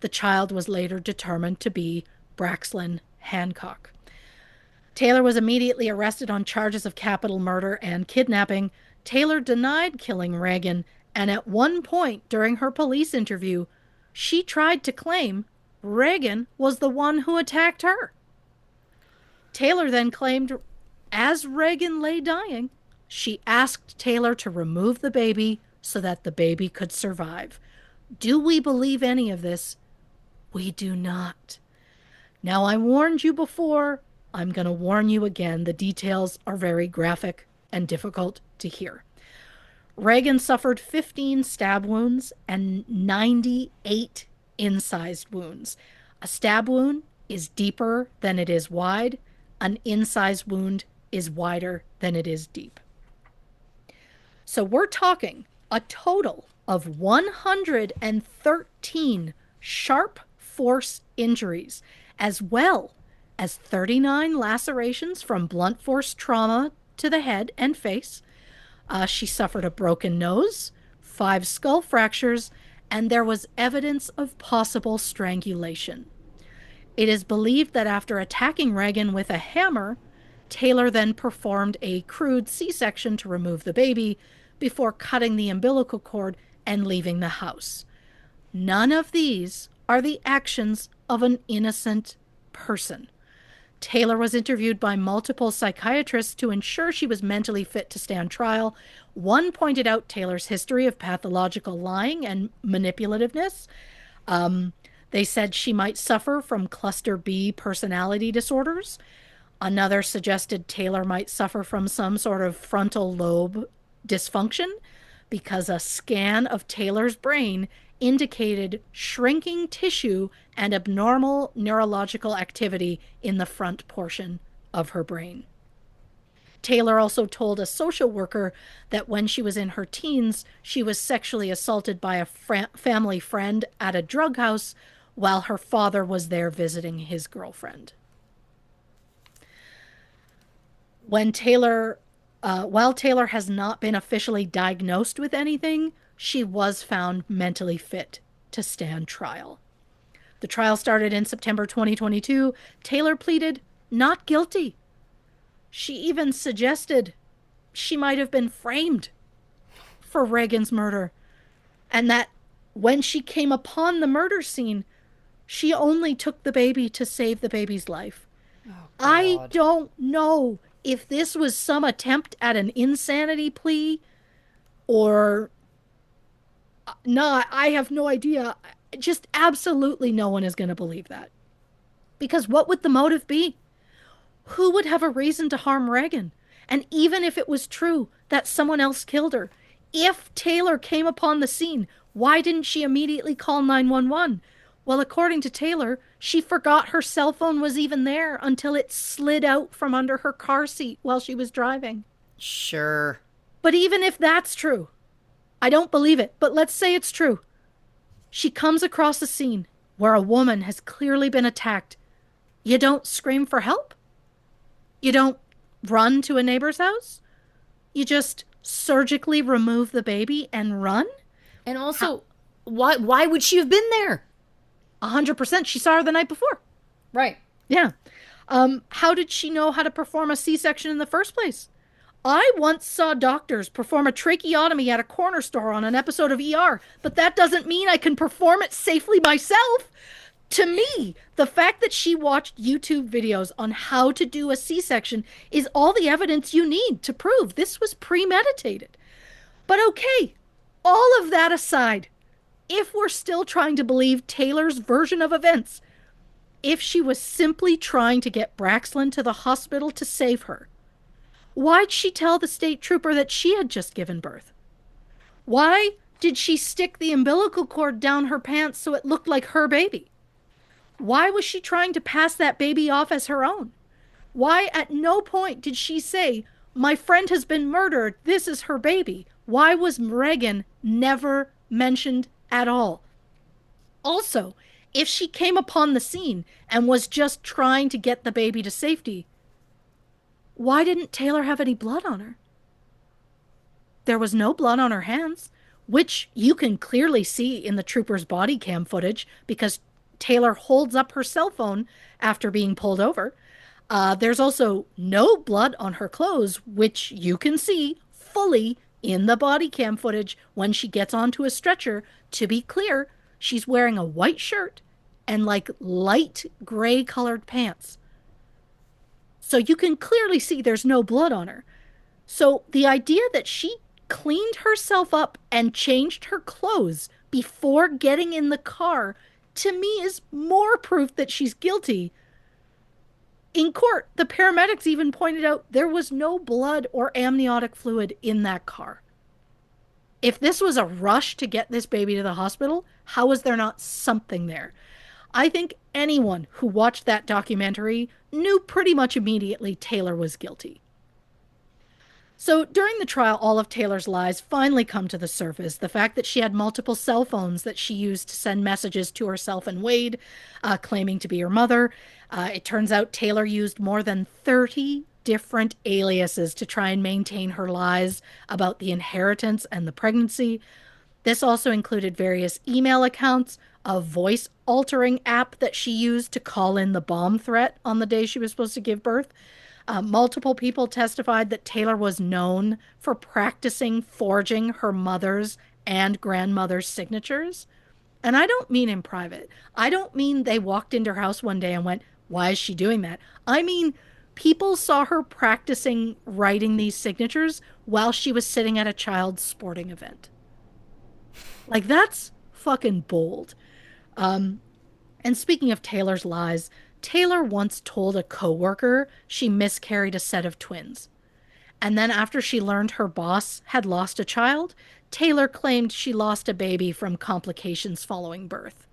Speaker 2: The child was later determined to be Braxlyn Hancock. Taylor was immediately arrested on charges of capital murder and kidnapping. Taylor denied killing Reagan, and at one point during her police interview, she tried to claim Reagan was the one who attacked her. Taylor then claimed, as Reagan lay dying, she asked Taylor to remove the baby so that the baby could survive. Do we believe any of this? We do not. Now, I warned you before. I'm going to warn you again. The details are very graphic and difficult to hear. Reagan suffered 15 stab wounds and 98 incised wounds. A stab wound is deeper than it is wide. An incised wound is wider than it is deep. So we're talking a total of 113 sharp force injuries, as well as 39 lacerations from blunt force trauma to the head and face. She suffered a broken nose, 5 skull fractures, and there was evidence of possible strangulation. It is believed that after attacking Reagan with a hammer, Taylor then performed a crude C-section to remove the baby before cutting the umbilical cord and leaving the house. None of these are the actions of an innocent person. Taylor was interviewed by multiple psychiatrists to ensure she was mentally fit to stand trial. One pointed out Taylor's history of pathological lying and manipulativeness. They said she might suffer from cluster B personality disorders. Another suggested Taylor might suffer from some sort of frontal lobe dysfunction because a scan of Taylor's brain indicated shrinking tissue and abnormal neurological activity in the front portion of her brain. Taylor also told a social worker that when she was in her teens, she was sexually assaulted by a family friend at a drug house while her father was there visiting his girlfriend. While Taylor has not been officially diagnosed with anything, she was found mentally fit to stand trial. The trial started in September 2022. Taylor pleaded not guilty. She even suggested she might have been framed for Reagan's murder, and that when she came upon the murder scene, she only took the baby to save the baby's life.
Speaker 1: Oh,
Speaker 2: I don't know if this was some attempt at an insanity plea or no, I have no idea. Just absolutely no one is going to believe that. Because what would the motive be? Who would have a reason to harm Reagan? And even if it was true that someone else killed her, if Taylor came upon the scene, why didn't she immediately call 911? Well, according to Taylor, she forgot her cell phone was even there until it slid out from under her car seat while she was driving.
Speaker 1: Sure.
Speaker 2: But even if that's true, I don't believe it, but let's say it's true. She comes across a scene where a woman has clearly been attacked. You don't scream for help? You don't run to a neighbor's house? You just surgically remove the baby and run?
Speaker 1: And also, why would she have been there?
Speaker 2: 100%. She saw her the night before.
Speaker 1: Right.
Speaker 2: Yeah. How did she know how to perform a C-section in the first place? I once saw doctors perform a tracheotomy at a corner store on an episode of ER, but that doesn't mean I can perform it safely myself. To me, the fact that she watched YouTube videos on how to do a C section is all the evidence you need to prove this was premeditated. But okay, all of that aside, if we're still trying to believe Taylor's version of events, if she was simply trying to get Braxlin to the hospital to save her, why'd she tell the state trooper that she had just given birth? Why did she stick the umbilical cord down her pants so it looked like her baby? Why was she trying to pass that baby off as her own? Why at no point did she say, my friend has been murdered, this is her baby? Why was Reagan never mentioned at all? Also, if she came upon the scene and was just trying to get the baby to safety, why didn't Taylor have any blood on her? There was no blood on her hands, which you can clearly see in the trooper's body cam footage because Taylor holds up her cell phone after being pulled over. There's also no blood on her clothes, which you can see fully in the body cam footage when she gets onto a stretcher. To be clear, she's wearing a white shirt and like light gray colored pants. So you can clearly see there's no blood on her. So the idea that she cleaned herself up and changed her clothes before getting in the car, to me, is more proof that she's guilty. In court, the paramedics even pointed out there was no blood or amniotic fluid in that car. If this was a rush to get this baby to the hospital, how is there not something there? I think anyone who watched that documentary knew pretty much immediately Taylor was guilty. So during the trial, all of Taylor's lies finally come to the surface. The fact that she had multiple cell phones that she used to send messages to herself and Wade, claiming to be her mother. It turns out Taylor used more than 30 different aliases to try and maintain her lies about the inheritance and the pregnancy. This also included various email accounts, a voice altering app that she used to call in the bomb threat on the day she was supposed to give birth. Multiple people testified that Taylor was known for practicing forging her mother's and grandmother's signatures. And I don't mean in private. I don't mean they walked into her house one day and went, why is she doing that? I mean, people saw her practicing writing these signatures while she was sitting at a child's sporting event. Like, that's fucking bold. And speaking of Taylor's lies, Taylor once told a coworker she miscarried a set of twins. And then after she learned her boss had lost a child, Taylor claimed she lost a baby from complications following birth.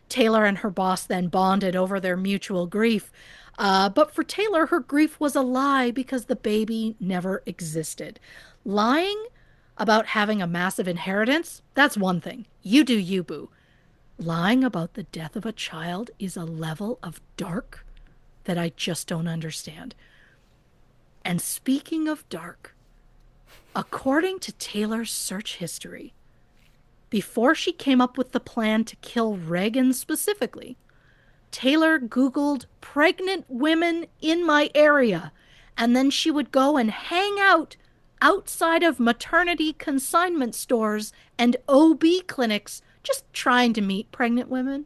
Speaker 2: Taylor and her boss then bonded over their mutual grief. But for Taylor, her grief was a lie because the baby never existed. Lying about having a massive inheritance, that's one thing. You do you, boo. Lying about the death of a child is a level of dark that I just don't understand. And speaking of dark, according to Taylor's search history, before she came up with the plan to kill Reagan specifically, Taylor Googled pregnant women in my area, and then she would go and hang out outside of maternity consignment stores and OB clinics just trying to meet pregnant women.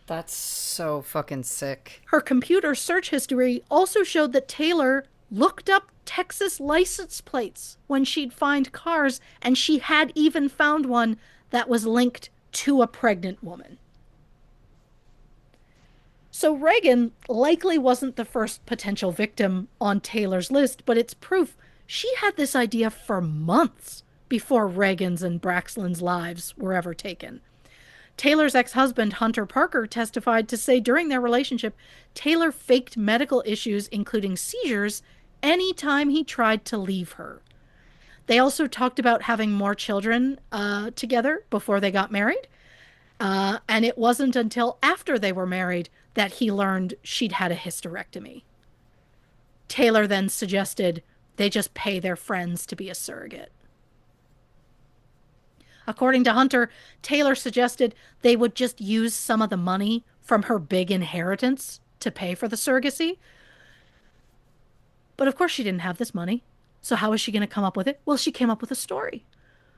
Speaker 1: That's so fucking sick.
Speaker 2: Her computer search history also showed that Taylor looked up Texas license plates when she'd find cars, and she had even found one that was linked to a pregnant woman. So Reagan likely wasn't the first potential victim on Taylor's list, but it's proof she had this idea for months before Reagan's and Braxlin's lives were ever taken. Taylor's ex-husband, Hunter Parker, testified to say during their relationship, Taylor faked medical issues, including seizures, anytime he tried to leave her. They also talked about having more children together before they got married. And it wasn't until after they were married that he learned she'd had a hysterectomy. Taylor then suggested they just pay their friends to be a surrogate. According to Hunter, Taylor suggested they would just use some of the money from her big inheritance to pay for the surrogacy. But of course she didn't have this money. So how is she going to come up with it? Well, she came up with a story.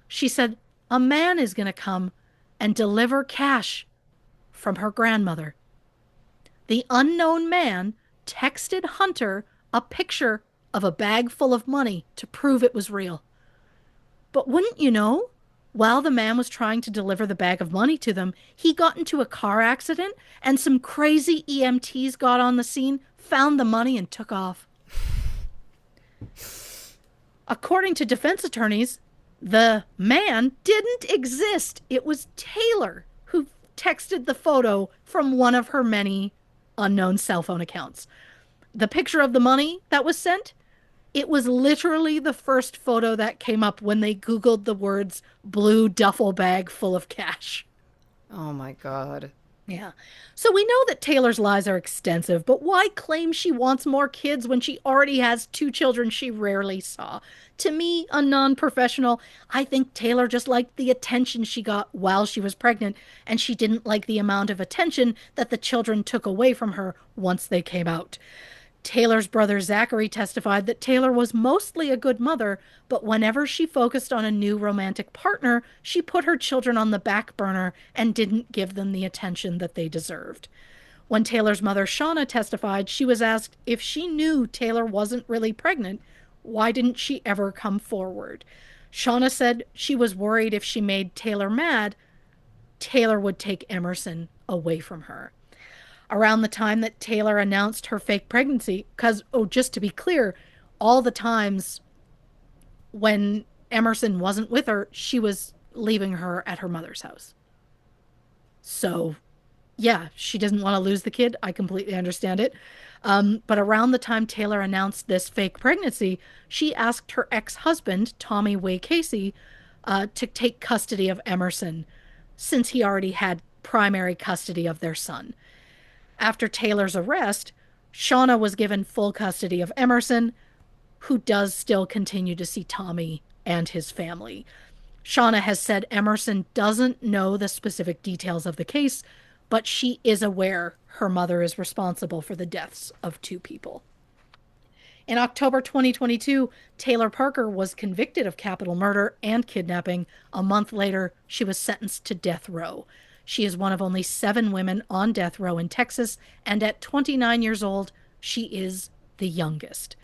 Speaker 2: She said, a man is going to come and deliver cash from her grandmother. The unknown man texted Hunter a picture of a bag full of money to prove it was real. But wouldn't you know, while the man was trying to deliver the bag of money to them, he got into a car accident and some crazy EMTs got on the scene, found the money, and took off. According to defense attorneys, the man didn't exist. It was Taylor who texted the photo from one of her many unknown cell phone accounts. The picture of the money that was sent, it was literally the first photo that came up when they Googled the words blue duffel bag full of cash.
Speaker 1: Oh my God.
Speaker 2: Yeah. So we know that Taylor's lies are extensive, but why claim she wants more kids when she already has two children she rarely saw? To me, a non-professional, I think Taylor just liked the attention she got while she was pregnant, and she didn't like the amount of attention that the children took away from her once they came out. Taylor's brother Zachary testified that Taylor was mostly a good mother, but whenever she focused on a new romantic partner, she put her children on the back burner and didn't give them the attention that they deserved. When Taylor's mother Shauna testified, she was asked if she knew Taylor wasn't really pregnant, why didn't she ever come forward? Shauna said she was worried if she made Taylor mad, Taylor would take Emerson away from her. Around the time that Taylor announced her fake pregnancy, because, oh, just to be clear, all the times when Emerson wasn't with her, she was leaving her at her mother's house. So, yeah, she doesn't want to lose the kid. I completely understand it. But around the time Taylor announced this fake pregnancy, she asked her ex-husband, Tommy Way Casey, to take custody of Emerson, since he already had primary custody of their son. After Taylor's arrest, Shauna was given full custody of Emerson, who does still continue to see Tommy and his family. Shauna has said Emerson doesn't know the specific details of the case, but she is aware her mother is responsible for the deaths of two people. In October 2022, Taylor Parker was convicted of capital murder and kidnapping. A month later, she was sentenced to death row. She is one of only 7 women on death row in Texas, and at 29 years old, she is the youngest.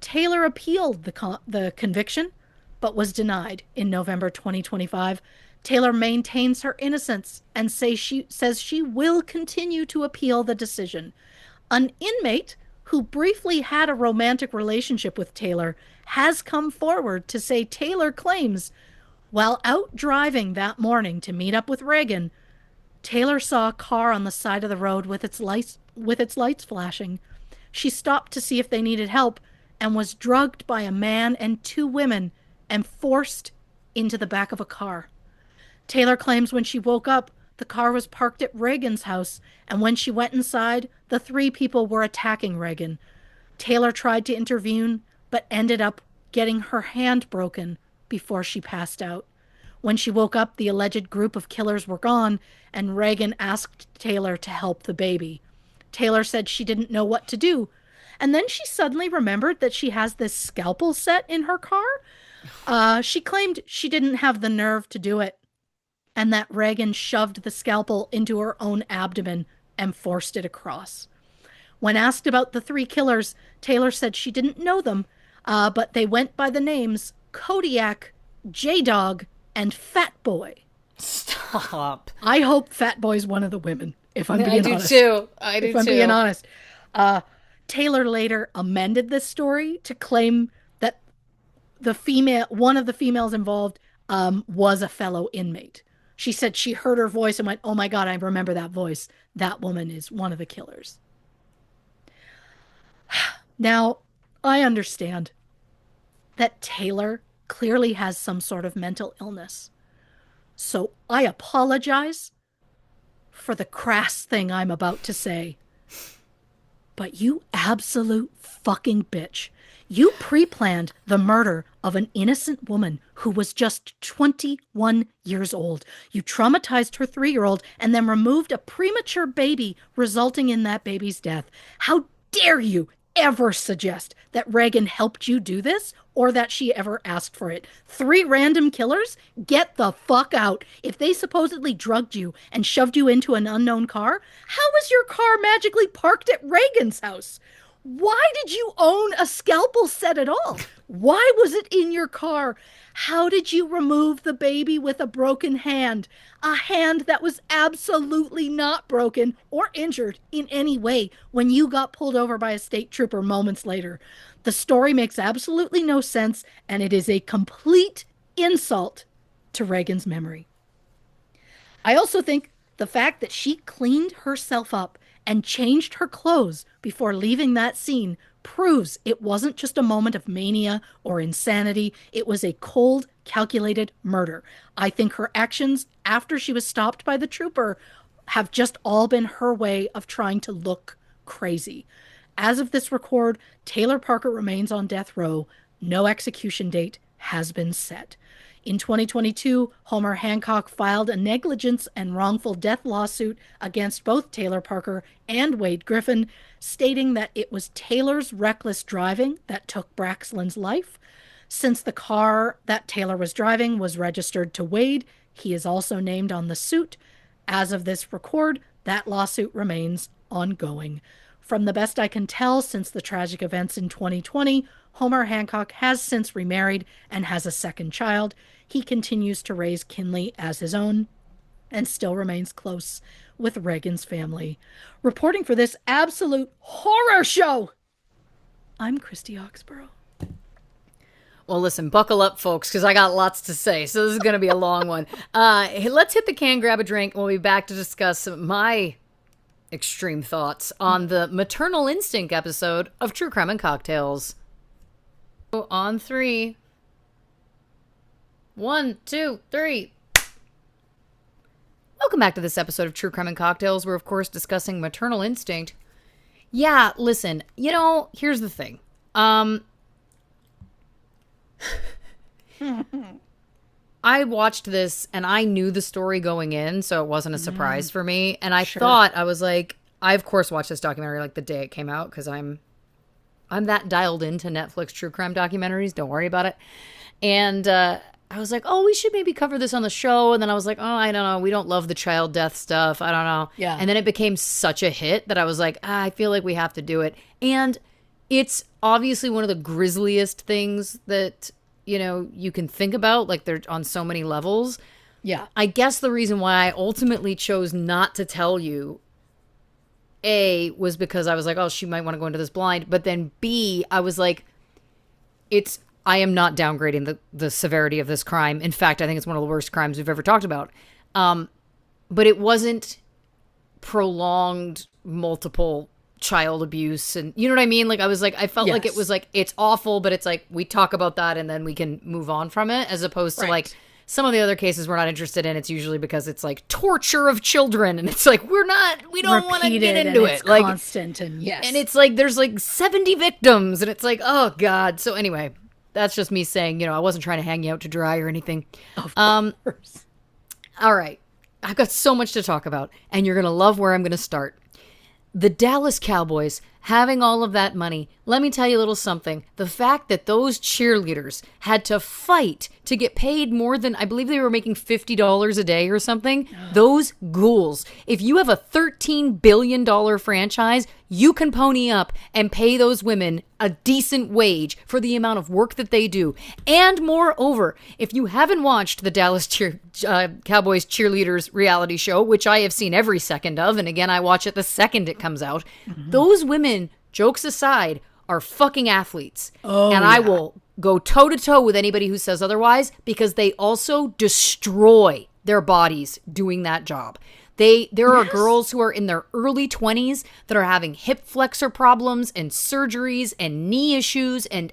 Speaker 2: Taylor appealed the conviction, but was denied in November 2025. Taylor maintains her innocence and says she will continue to appeal the decision. An inmate who briefly had a romantic relationship with Taylor has come forward to say Taylor claims, while out driving that morning to meet up with Reagan, Taylor saw a car on the side of the road with its lights flashing. She stopped to see if they needed help and was drugged by a man and 2 women and forced into the back of a car. Taylor claims when she woke up, the car was parked at Reagan's house, and when she went inside, the 3 people were attacking Reagan. Taylor tried to intervene, but ended up getting her hand broken before she passed out. When she woke up, the alleged group of killers were gone, and Reagan asked Taylor to help the baby. Taylor said she didn't know what to do, and then she suddenly remembered that she has this scalpel set in her car. She claimed she didn't have the nerve to do it, and that Reagan shoved the scalpel into her own abdomen and forced it across. When asked about the 3 killers, Taylor said she didn't know them, but they went by the names Kodiak, J-Dog, and Fat Boy.
Speaker 1: Stop.
Speaker 2: I hope Fat Boy's one of the women, if I'm being honest.
Speaker 1: I do too.
Speaker 2: If I'm being honest. Taylor later amended this story to claim that one of the females involved was a fellow inmate. She said she heard her voice and went, oh my God, I remember that voice. That woman is one of the killers. Now, I understand that Taylor clearly has some sort of mental illness. So I apologize for the crass thing I'm about to say. But you absolute fucking bitch. You pre-planned the murder of an innocent woman who was just 21 years old. You traumatized her 3-year-old and then removed a premature baby, resulting in that baby's death. How dare you ever suggest that Reagan helped you do this or that she ever asked for it. 3 random killers? Get the fuck out. If they supposedly drugged you and shoved you into an unknown car, how was your car magically parked at Reagan's house? Why did you own a scalpel set at all? Why was it in your car? How did you remove the baby with a broken hand? A hand that was absolutely not broken or injured in any way when you got pulled over by a state trooper moments later. The story makes absolutely no sense, and it is a complete insult to Reagan's memory. I also think the fact that she cleaned herself up and changed her clothes before leaving that scene proves it wasn't just a moment of mania or insanity. It was a cold, calculated murder. I think her actions after she was stopped by the trooper have just all been her way of trying to look crazy. As of this record, Taylor Parker remains on death row. No execution date has been set. In 2022, Homer Hancock filed a negligence and wrongful death lawsuit against both Taylor Parker and Wade Griffin, stating that it was Taylor's reckless driving that took Braxland's life. Since the car that Taylor was driving was registered to Wade, he is also named on the suit. As of this record, that lawsuit remains ongoing. From the best I can tell, since the tragic events in 2020, Homer Hancock has since remarried and has a second child. He continues to raise Kinley as his own and still remains close with Reagan's family. Reporting for this absolute horror show, I'm Christy Oxborrow.
Speaker 1: Well, listen, buckle up, folks, because I got lots to say, so this is going to be a long one. Let's hit the can, grab a drink, and we'll be back to discuss my extreme thoughts on the Maternal Instinct episode of True Crime and Cocktails. On 3. 1, 2, 3. Welcome back to this episode of True Crime and Cocktails. We're, of course, discussing Maternal Instinct. Yeah, listen, here's the thing. I watched this and I knew the story going in, so it wasn't a surprise for me. And I thought, I was like, I of course watched this documentary like the day it came out because I'm that dialed into Netflix true crime documentaries. Don't worry about it. And I was like, oh, we should maybe cover this on the show. And then I was like, oh, I don't know. We don't love the child death stuff. I don't know.
Speaker 2: Yeah.
Speaker 1: And then it became such a hit that I was like, I feel like we have to do it. And it's obviously one of the grisliest things that, you can think about. Like, they're on so many levels.
Speaker 2: Yeah.
Speaker 1: I guess the reason why I ultimately chose not to tell you, A, was because I was like, oh, she might want to go into this blind. But then B, I was like, I am not downgrading the severity of this crime. In fact, I think it's one of the worst crimes we've ever talked about. But it wasn't prolonged, multiple child abuse. And you know what I mean? Like, I was like, I felt like it was like, it's awful, but it's like, we talk about that and then we can move on from it, as opposed to like some of the other cases we're not interested in. It's usually because it's like torture of children. And it's like, we don't want to get into it. Like,
Speaker 2: constant and yes.
Speaker 1: And it's like, there's like 70 victims and it's like, oh God. So anyway, that's just me saying, I wasn't trying to hang you out to dry or anything.
Speaker 2: Of course.
Speaker 1: All right. I've got so much to talk about, and you're going to love where I'm going to start. The Dallas Cowboys having all of that money. Let me tell you a little something. The fact that those cheerleaders had to fight to get paid more than, I believe they were making $50 a day or something. Those ghouls. If you have a $13 billion franchise, you can pony up and pay those women a decent wage for the amount of work that they do. And moreover, if you haven't watched the Dallas Cowboys cheerleaders reality show, which I have seen every second of, and again, I watch it the second it comes out, those women, jokes aside, are fucking athletes. I will go toe-to-toe with anybody who says otherwise, because they also destroy their bodies doing that job. There are girls who are in their early 20s that are having hip flexor problems and surgeries and knee issues and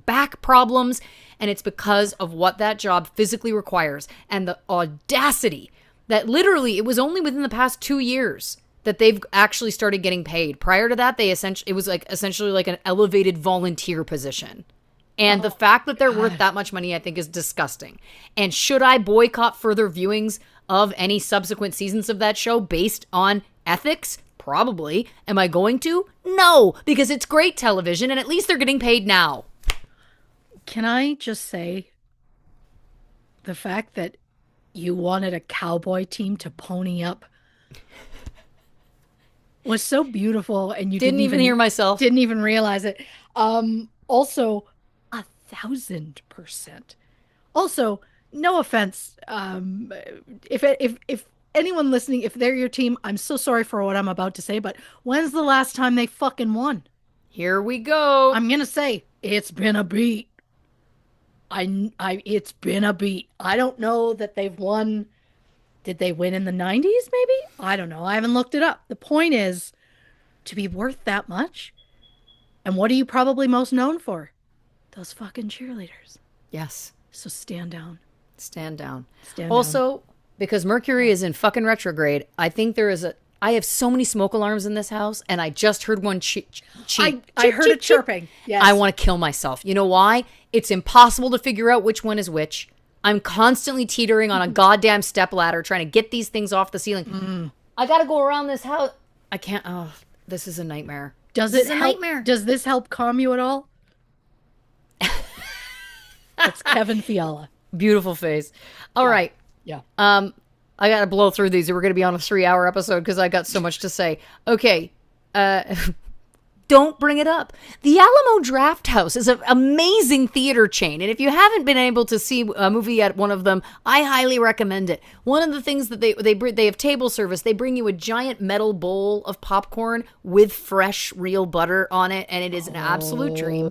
Speaker 1: back problems, and it's because of what that job physically requires. And the audacity that literally, it was only within the past 2 years that they've actually started getting paid. Prior to that, it was like essentially like an elevated volunteer position. And the fact that they're worth that much money, I think, is disgusting. And should I boycott further viewings of any subsequent seasons of that show based on ethics? Probably. Am I going to? No, because it's great television and at least they're getting paid now.
Speaker 2: Can I just say the fact that you wanted a cowboy team to pony up was so beautiful, and you
Speaker 1: Didn't even hear myself.
Speaker 2: didn't even realize it. Also, 1,000%. Also, no offense. If anyone listening, if they're your team, I'm so sorry for what I'm about to say, but when's the last time they fucking won?
Speaker 1: Here we go.
Speaker 2: I'm gonna say it's been a beat. It's been a beat. I don't know that they've won. Did they win in the 90s, maybe? I don't know. I haven't looked it up. The point is, to be worth that much, and what are you probably most known for? Those fucking cheerleaders.
Speaker 1: Yes.
Speaker 2: So stand down.
Speaker 1: Stand down.
Speaker 2: Stand
Speaker 1: Also, because Mercury is in fucking retrograde, I think I have so many smoke alarms in this house, and I just heard one
Speaker 2: I heard it chirping. Yes.
Speaker 1: I want to kill myself. You know why? It's impossible to figure out which one is which. I'm constantly teetering on a goddamn stepladder trying to get these things off the ceiling. I got to go around this house. I can't. Oh, this is a nightmare.
Speaker 2: Does
Speaker 1: this
Speaker 2: it
Speaker 1: is a
Speaker 2: help?
Speaker 1: nightmare.
Speaker 2: Does this help calm you at all? That's Kevin Fiala.
Speaker 1: Beautiful face. All right.
Speaker 2: Yeah.
Speaker 1: I got to blow through these. We're going to be on a 3-hour episode because I got so much to say. Okay. Don't bring it up. The Alamo Drafthouse is an amazing theater chain. And if you haven't been able to see a movie at one of them, I highly recommend it. One of the things that they have table service. They bring you a giant metal bowl of popcorn with fresh real butter on it. And it is an absolute dream.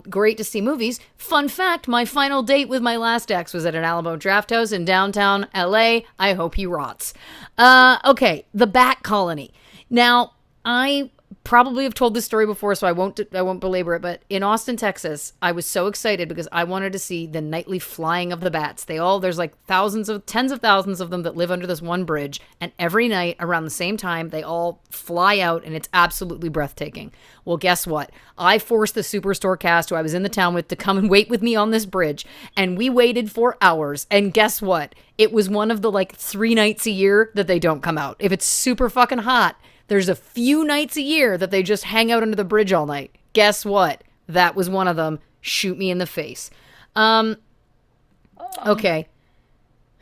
Speaker 1: Great to see movies. Fun fact, my final date with my last ex was at an Alamo Drafthouse in downtown LA. I hope he rots. Okay, the Bat Colony. Now, I probably have told this story before, so I won't belabor it, but in Austin, Texas, I was so excited because I wanted to see the nightly flying of the bats. There's like tens of thousands of them that live under this one bridge, and every night around the same time, they all fly out, and it's absolutely breathtaking. Well, guess what? I forced the Superstore cast, who I was in the town with, to come and wait with me on this bridge, and we waited for hours, and guess what? It was one of the like 3 nights a year that they don't come out. If it's super fucking hot, there's a few nights a year that they just hang out under the bridge all night. Guess what? That was one of them. Shoot me in the face. Okay.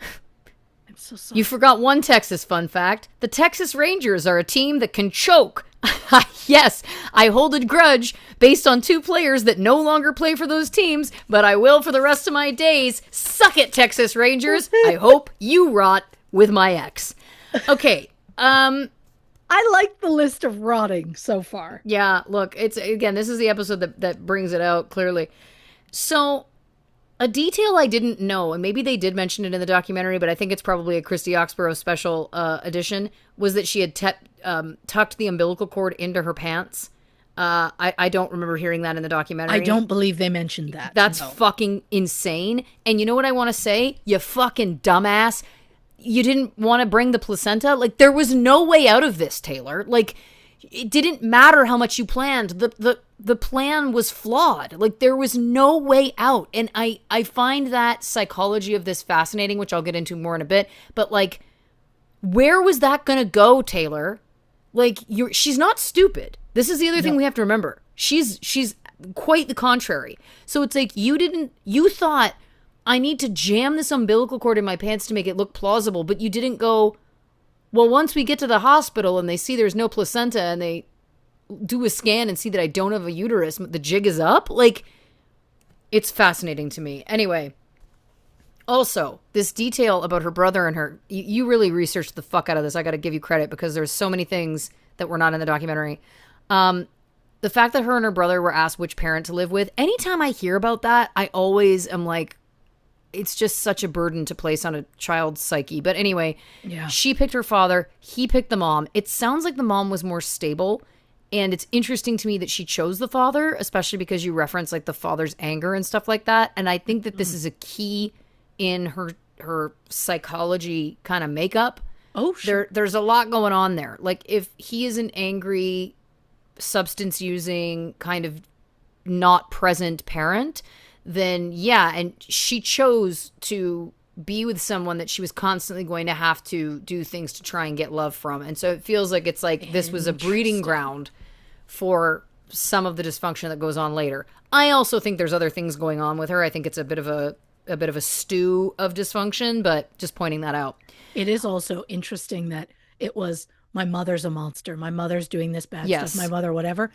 Speaker 2: I'm so sorry.
Speaker 1: You forgot one Texas fun fact. The Texas Rangers are a team that can choke. Yes, I hold a grudge based on 2 players that no longer play for those teams, but I will for the rest of my days. Suck it, Texas Rangers. I hope you rot with my ex. Okay.
Speaker 2: I like the list of rotting so far.
Speaker 1: Yeah, look, this is the episode that brings it out clearly. So, a detail I didn't know, and maybe they did mention it in the documentary, but I think it's probably a Christy Oxborrow special edition, was that she had tucked the umbilical cord into her pants. I don't remember hearing that in the documentary.
Speaker 2: I don't believe they mentioned that.
Speaker 1: That's fucking insane. And you know what I want to say? You fucking dumbass. You didn't want to bring the placenta? Like, there was no way out of this, Taylor. Like, it didn't matter how much you planned. The plan was flawed. Like, there was no way out. And I find that psychology of this fascinating, which I'll get into more in a bit. But, like, where was that going to go, Taylor? Like, she's not stupid. This is the other thing we have to remember. She's quite the contrary. So it's like, you thought, I need to jam this umbilical cord in my pants to make it look plausible, but you didn't go, well, once we get to the hospital and they see there's no placenta and they do a scan and see that I don't have a uterus, the jig is up? Like, it's fascinating to me. Anyway, also, this detail about her brother and her, you really researched the fuck out of this. I got to give you credit because there's so many things that were not in the documentary. The fact that her and her brother were asked which parent to live with, anytime I hear about that, I always am like, it's just such a burden to place on a child's psyche. But anyway, She picked her father. He picked the mom. It sounds like the mom was more stable. And it's interesting to me that she chose the father, especially because you reference like the father's anger and stuff like that. And I think that this is a key in her psychology kind of makeup.
Speaker 2: Oh, sure.
Speaker 1: There's a lot going on there. Like, if he is an angry, substance using, kind of not present parent, then yeah, and she chose to be with someone that she was constantly going to have to do things to try and get love from. And so it feels like it's like this was a breeding ground for some of the dysfunction that goes on later. I also think there's other things going on with her. I think it's a bit of a stew of dysfunction, but just pointing that out.
Speaker 2: It is also interesting that it was my mother's a monster. My mother's doing this bad stuff. My mother, whatever.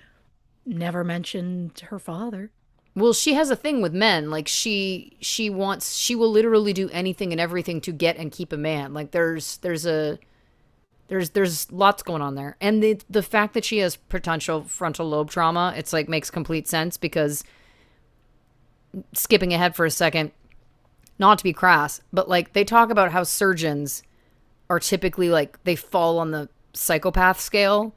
Speaker 2: Never mentioned her father.
Speaker 1: Well, she has a thing with men. Like she will literally do anything and everything to get and keep a man. Like there's lots going on there. And the fact that she has potential frontal lobe trauma, it's like makes complete sense, because skipping ahead for a second, not to be crass, but like they talk about how surgeons are typically like they fall on the psychopath scale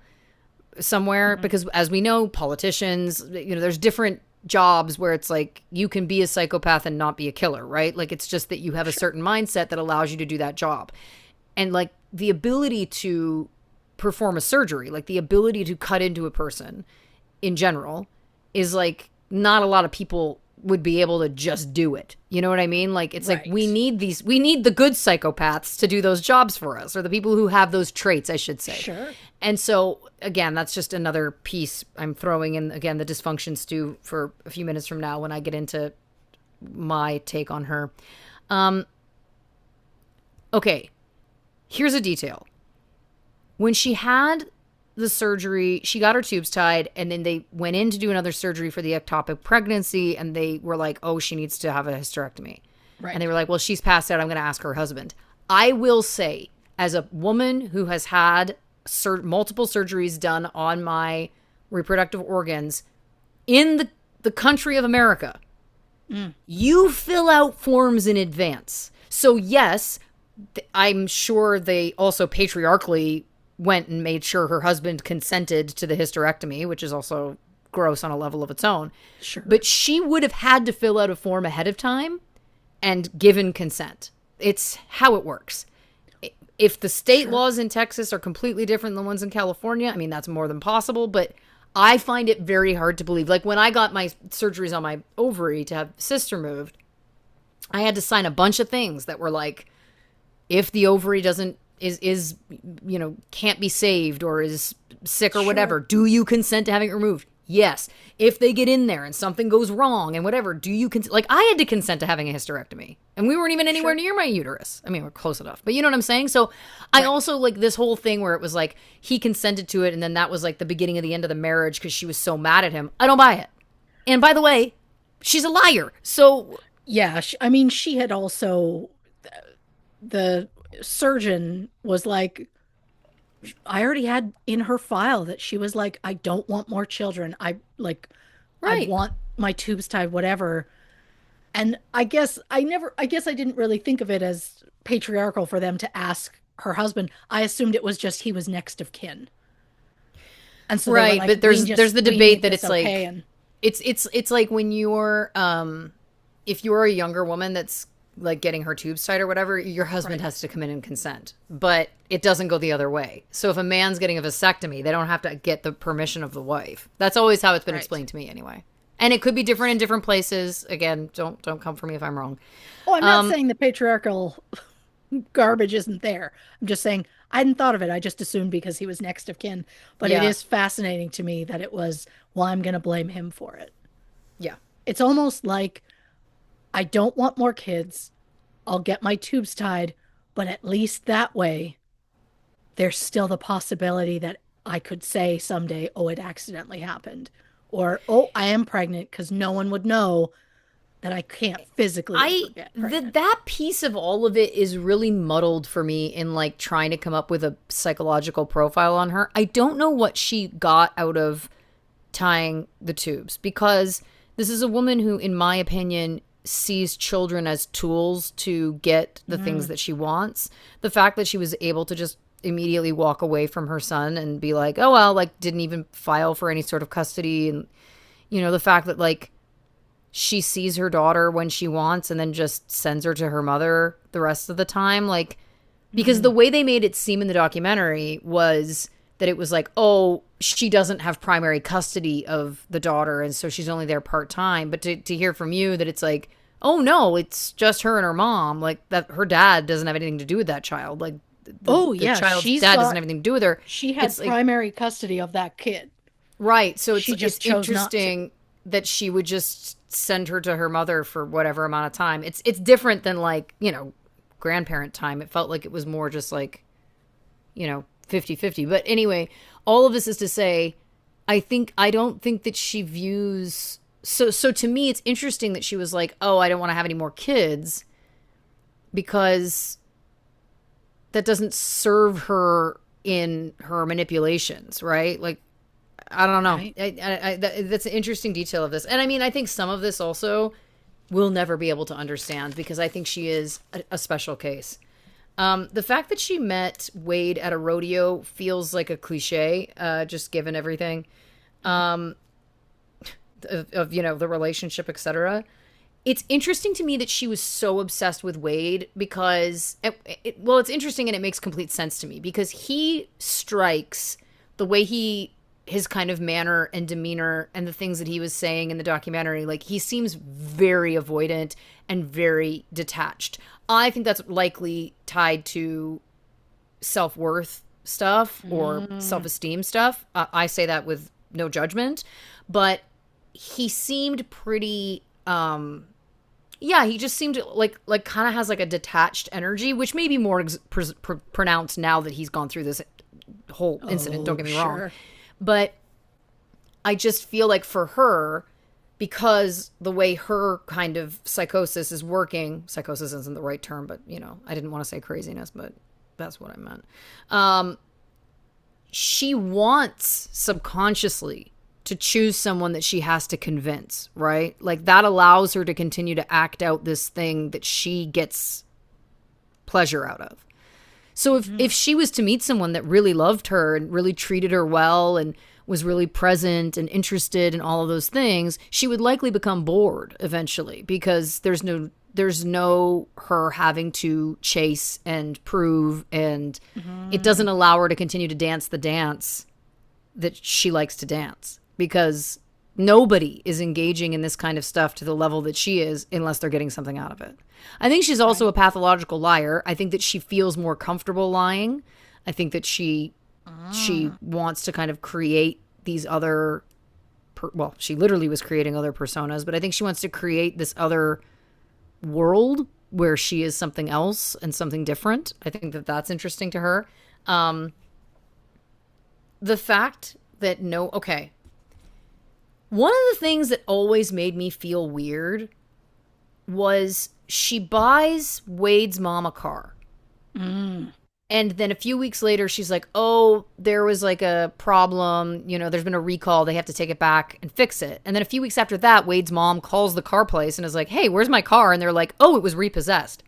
Speaker 1: somewhere, because as we know, politicians, there's different jobs where it's like you can be a psychopath and not be a killer, right? Like it's just that you have a certain mindset that allows you to do that job. And like the ability to perform a surgery, like the ability to cut into a person in general, is like not a lot of people would be able to just do it. You know what I mean? Like it's like we need the good psychopaths to do those jobs for us, or the people who have those traits, I should say.
Speaker 2: Sure.
Speaker 1: And so again, that's just another piece I'm throwing in, again, the dysfunction stew for a few minutes from now when I get into my take on her. Okay. Here's a detail. When she had the surgery, she got her tubes tied, and then they went in to do another surgery for the ectopic pregnancy, and they were like, oh, she needs to have a hysterectomy. Right. And they were like, well, she's passed out. I'm going to ask her husband. I will say, as a woman who has had multiple surgeries done on my reproductive organs in the country of America, you fill out forms in advance. So yes, I'm sure they also patriarchally went and made sure her husband consented to the hysterectomy, which is also gross on a level of its own.
Speaker 2: Sure.
Speaker 1: But she would have had to fill out a form ahead of time and given consent. It's how it works. If the state laws in Texas are completely different than the ones in California, I mean, that's more than possible, but I find it very hard to believe. Like when I got my surgeries on my ovary to have cysts removed, I had to sign a bunch of things that were like, if the ovary is can't be saved or is sick or whatever, do you consent to having it removed? Yes. If they get in there and something goes wrong and whatever, do you consent? Like I had to consent to having a hysterectomy, and we weren't even anywhere near my uterus. I mean, we're close enough, but you know what I'm saying? So I also like this whole thing where it was like he consented to it, and then that was like the beginning of the end of the marriage because she was so mad at him. I don't buy it. And by the way, she's a liar. So
Speaker 2: yeah, I mean, she had also, the surgeon was like, I already had in her file that she was like, I don't want more children. I want my tubes tied, whatever. And I guess I didn't really think of it as patriarchal for them to ask her husband. I assumed it was just he was next of kin. And so
Speaker 1: right,
Speaker 2: like,
Speaker 1: but there's the debate that it's like
Speaker 2: okay.
Speaker 1: it's like when you're if you're a younger woman that's like getting her tubes tied or whatever, your husband has to come in and consent, but it doesn't go the other way. So if a man's getting a vasectomy, they don't have to get the permission of the wife. That's always how it's been explained to me anyway. And it could be different in different places. Again, don't come for me if I'm wrong.
Speaker 2: Oh, I'm not saying the patriarchal garbage isn't there. I'm just saying I hadn't thought of it. I just assumed because he was next of kin. But it is fascinating to me that it was, well, I'm going to blame him for it.
Speaker 1: Yeah.
Speaker 2: It's almost like, I don't want more kids. I'll get my tubes tied, but at least that way, there's still the possibility that I could say someday, oh, it accidentally happened. Or, oh, I am pregnant, because no one would know that I can't physically get pregnant.
Speaker 1: That piece of all of it is really muddled for me in like trying to come up with a psychological profile on her. I don't know what she got out of tying the tubes, because this is a woman who, in my opinion, sees children as tools to get the things that she wants. The fact that she was able to just immediately walk away from her son and be like, oh, well, like didn't even file for any sort of custody. And, you know, the fact that like she sees her daughter when she wants and then just sends her to her mother the rest of the time. Like, because the way they made it seem in the documentary was that it was like, oh, she doesn't have primary custody of the daughter, and so she's only there part-time. But to hear from you that it's like, oh no, it's just her and her mom. Like that, her dad doesn't have anything to do with that child. Like
Speaker 2: Oh
Speaker 1: the
Speaker 2: yeah,
Speaker 1: child's
Speaker 2: she's
Speaker 1: dad doesn't
Speaker 2: got
Speaker 1: have anything to do with her.
Speaker 2: she had
Speaker 1: It's like,
Speaker 2: primary custody of that kid.
Speaker 1: right. So
Speaker 2: She
Speaker 1: it's
Speaker 2: just chose not to.
Speaker 1: interesting that she would just send her to her mother for whatever amount of time. It's different than like, grandparent time. It felt like it was more just like, 50-50. But anyway, all of this is to say, I don't think that she views, so to me it's interesting that she was like, "Oh, I don't want to have any more kids," because that doesn't serve her in her manipulations, right? Like, I don't know.
Speaker 2: Right.
Speaker 1: That's an interesting detail of this. And I mean, I think some of this also we'll never be able to understand because I think she is a special case. The fact that she met Wade at a rodeo feels like a cliche, just given everything, of the relationship, etc. It's interesting to me that she was so obsessed with Wade because, it's interesting and it makes complete sense to me because he strikes the way his kind of manner and demeanor and the things that he was saying in the documentary, like he seems very avoidant and very detached. I think that's likely tied to self-worth stuff or self-esteem stuff. I say that with no judgment, but he seemed pretty, he just seemed like kind of has like a detached energy, which may be more pronounced now that he's gone through this whole incident. Don't get me wrong. But I just feel like for her, because the way her kind of psychosis is working, psychosis isn't the right term, but I didn't want to say craziness, but that's what I meant. She wants subconsciously to choose someone that she has to convince, right? Like that allows her to continue to act out this thing that she gets pleasure out of. So if she was to meet someone that really loved her and really treated her well and was really present and interested in all of those things, she would likely become bored eventually because there's no her having to chase and prove, and it doesn't allow her to continue to dance the dance that she likes to dance because nobody is engaging in this kind of stuff to the level that she is unless they're getting something out of it. I think she's also a pathological liar. I think that she feels more comfortable lying. I think that she wants to kind of create these other, she literally was creating other personas, but I think she wants to create this other world where she is something else and something different. I think that that's interesting to her. The fact that one of the things that always made me feel weird was she buys Wade's mom a car. And then a few weeks later, she's like, oh, there was like a problem. There's been a recall. They have to take it back and fix it. And then a few weeks after that, Wade's mom calls the car place and is like, hey, where's my car? And they're like, oh, it was repossessed.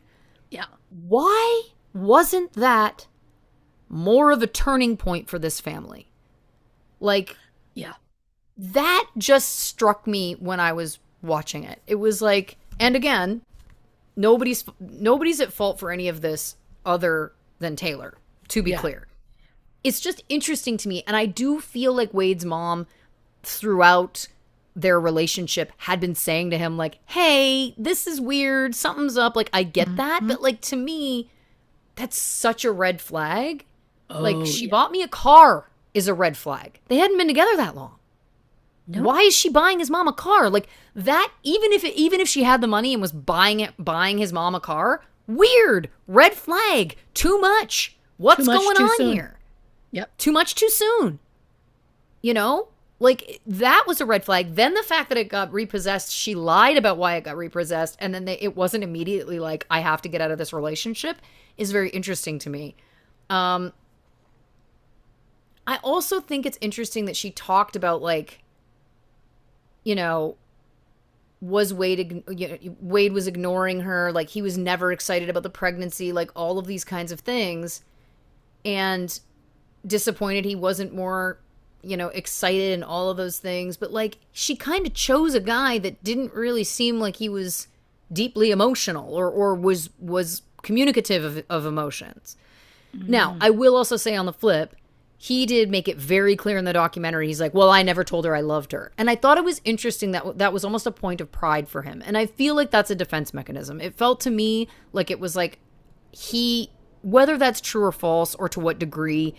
Speaker 2: Yeah.
Speaker 1: Why wasn't that more of a turning point for this family? Like,
Speaker 2: yeah,
Speaker 1: that just struck me when I was watching it. It was like, and again, nobody's at fault for any of this other than Taylor, to be clear. It's just interesting to me. And I do feel like Wade's mom throughout their relationship had been saying to him like, hey, this is weird. Something's up. Like, I get that. But like, to me, that's such a red flag. Like, she bought me a car is a red flag. They hadn't been together that long. No. Why is she buying his mom a car? Like that, even if she had the money and was buying his mom a car, weird, red flag, too much. What's going on here?
Speaker 2: Yep.
Speaker 1: Too much too soon. Like that was a red flag. Then the fact that it got repossessed, she lied about why it got repossessed, and then it wasn't immediately like, I have to get out of this relationship, is very interesting to me. I also think it's interesting that she talked about like, was Wade was ignoring her, like he was never excited about the pregnancy, like all of these kinds of things, and disappointed he wasn't more, excited and all of those things. But like she kind of chose a guy that didn't really seem like he was deeply emotional or was communicative of emotions. Now, I will also say on the flip, he did make it very clear in the documentary. He's like, well, I never told her I loved her. And I thought it was interesting that that was almost a point of pride for him. And I feel like that's a defense mechanism. It felt to me like it was like he, whether that's true or false or to what degree,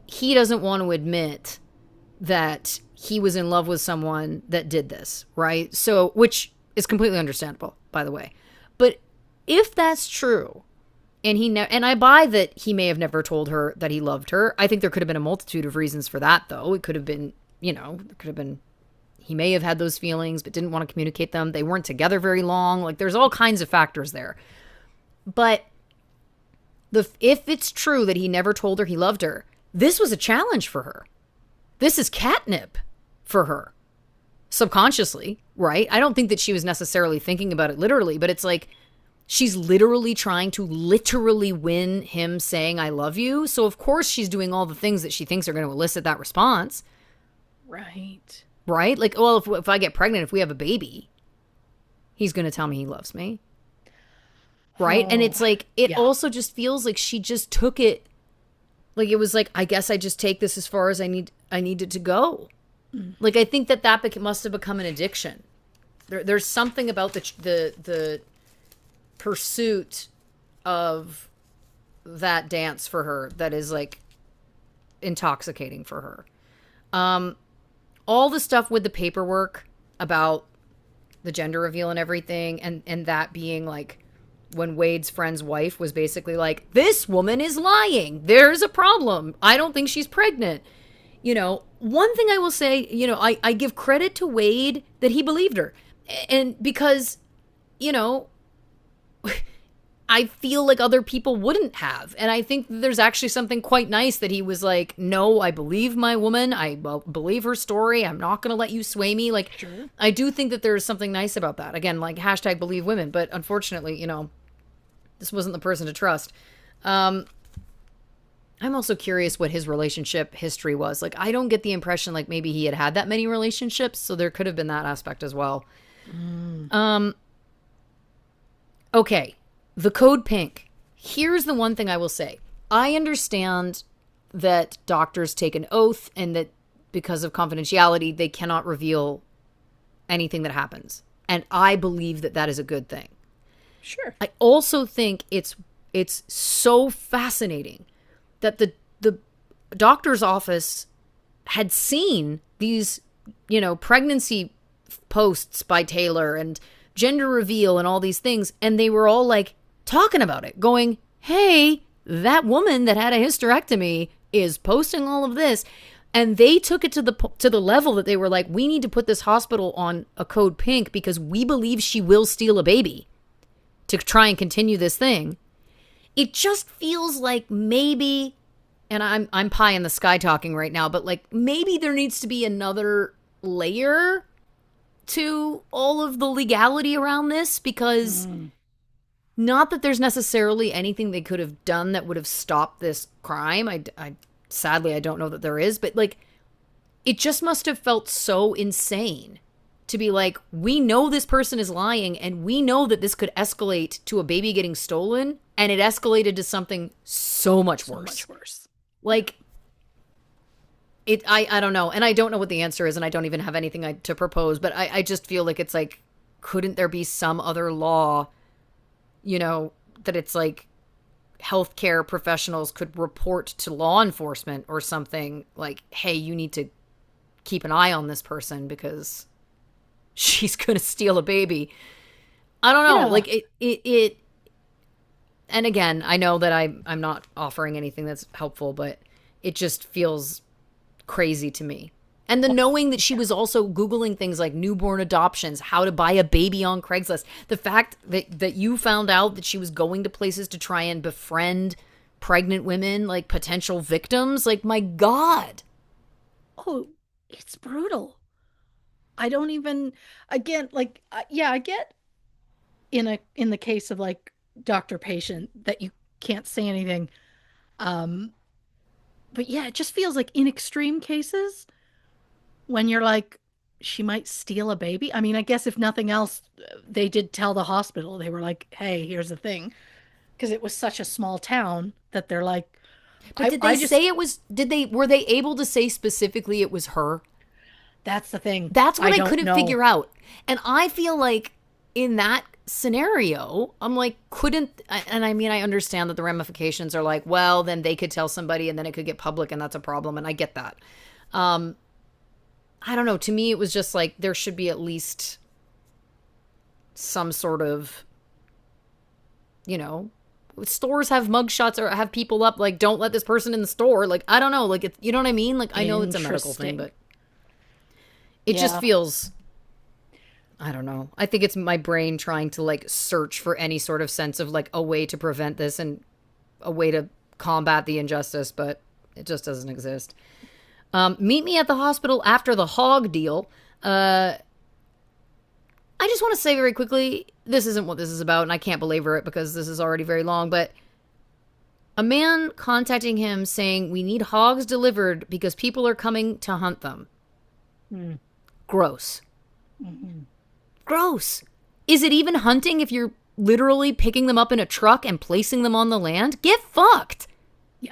Speaker 1: he doesn't want to admit that he was in love with someone that did this, right? So, which is completely understandable, by the way. But if that's true, and and I buy that he may have never told her that he loved her. I think there could have been a multitude of reasons for that, though. It could have been, it could have been he may have had those feelings but didn't want to communicate them. They weren't together very long. Like, there's all kinds of factors there. But if it's true that he never told her he loved her, this was a challenge for her. This is catnip for her, subconsciously, right? I don't think that she was necessarily thinking about it literally, but it's like she's literally trying to literally win him saying, I love you. So, of course, she's doing all the things that she thinks are going to elicit that response.
Speaker 2: Right.
Speaker 1: Right? Like, well, if I get pregnant, if we have a baby, he's going to tell me he loves me. Right? And it's like, it also just feels like she just took it. Like, it was like, I guess I just take this as far as I needed to go. Like, I think that must have become an addiction. There's something about the pursuit of that dance for her that is like intoxicating for her. All the stuff with the paperwork about the gender reveal and everything, and that being like when Wade's friend's wife was basically like, this woman is lying. There's a problem. I don't think she's pregnant. One thing I will say, I give credit to Wade that he believed her. And because, I feel like other people wouldn't have. And I think there's actually something quite nice that he was like, no, I believe my woman. I believe her story. I'm not going to let you sway me. Like, sure. I do think that there's something nice about that. Again, like #believe women. But unfortunately, this wasn't the person to trust. I'm also curious what his relationship history was. Like, I don't get the impression like maybe he had that many relationships. So there could have been that aspect as well. Okay. The code pink. Here's the one thing I will say. I understand that doctors take an oath and that because of confidentiality, they cannot reveal anything that happens. And I believe that is a good thing.
Speaker 2: Sure.
Speaker 1: I also think it's so fascinating that the doctor's office had seen these, pregnancy posts by Taylor and gender reveal and all these things. And they were all like, talking about it, going, hey, that woman that had a hysterectomy is posting all of this. And they took it to the level that they were like, we need to put this hospital on a code pink because we believe she will steal a baby to try and continue this thing. It just feels like maybe, and I'm pie in the sky talking right now, but like maybe there needs to be another layer to all of the legality around this, because not that there's necessarily anything they could have done that would have stopped this crime. I sadly, I don't know that there is, but like, it just must have felt so insane to be like, we know this person is lying and we know that this could escalate to a baby getting stolen, and it escalated to something so much worse. Like, I don't know. And I don't know what the answer is, and I don't even have anything to propose, but I just feel like it's like, couldn't there be some other law, that it's like healthcare professionals could report to law enforcement or something like, hey, you need to keep an eye on this person because she's going to steal a baby. I don't know. Yeah. Like it, and again, I know that I'm not offering anything that's helpful, but it just feels crazy to me. And the knowing that she was also Googling things like newborn adoptions, how to buy a baby on Craigslist. The fact that you found out that she was going to places to try and befriend pregnant women, like potential victims. Like, my God.
Speaker 2: Oh, it's brutal. I don't even, again, like, I get in the case of like doctor patient that you can't say anything. But yeah, it just feels like in extreme cases, when you're like, she might steal a baby. I mean, I guess if nothing else, they did tell the hospital. They were like, hey, here's the thing. Because it was such a small town that they're like,
Speaker 1: But did they
Speaker 2: I just
Speaker 1: say it was, were they able to say specifically it was her?
Speaker 2: that's the thing.
Speaker 1: That's what I
Speaker 2: don't
Speaker 1: couldn't
Speaker 2: know.
Speaker 1: figure out. And I feel like in that scenario, I'm like, couldn't, and I mean, I understand that the ramifications are like, well, then they could tell somebody and then it could get public and that's a problem. And I get that. I don't know. To me, it was just like, there should be at least some sort of, you know, stores have mugshots or have people up, like, don't let this person in the store. Like, I don't know. Like, it's, you know what I mean? Like, I know it's a medical thing, but it just
Speaker 2: Yeah.
Speaker 1: feels, I don't know. I think it's my brain trying to like search for any sort of sense of like a way to prevent this and a way to combat the injustice, but it just doesn't exist. Meet me at the hospital after the hog deal. I just want to say very quickly, this isn't what this is about, and I can't belabor it because this is already very long, but a man contacting him saying, we need hogs delivered because people are coming to hunt them. Gross. Gross. Is it even hunting if you're literally picking them up in a truck and placing them on the land? Get fucked.
Speaker 2: Yeah.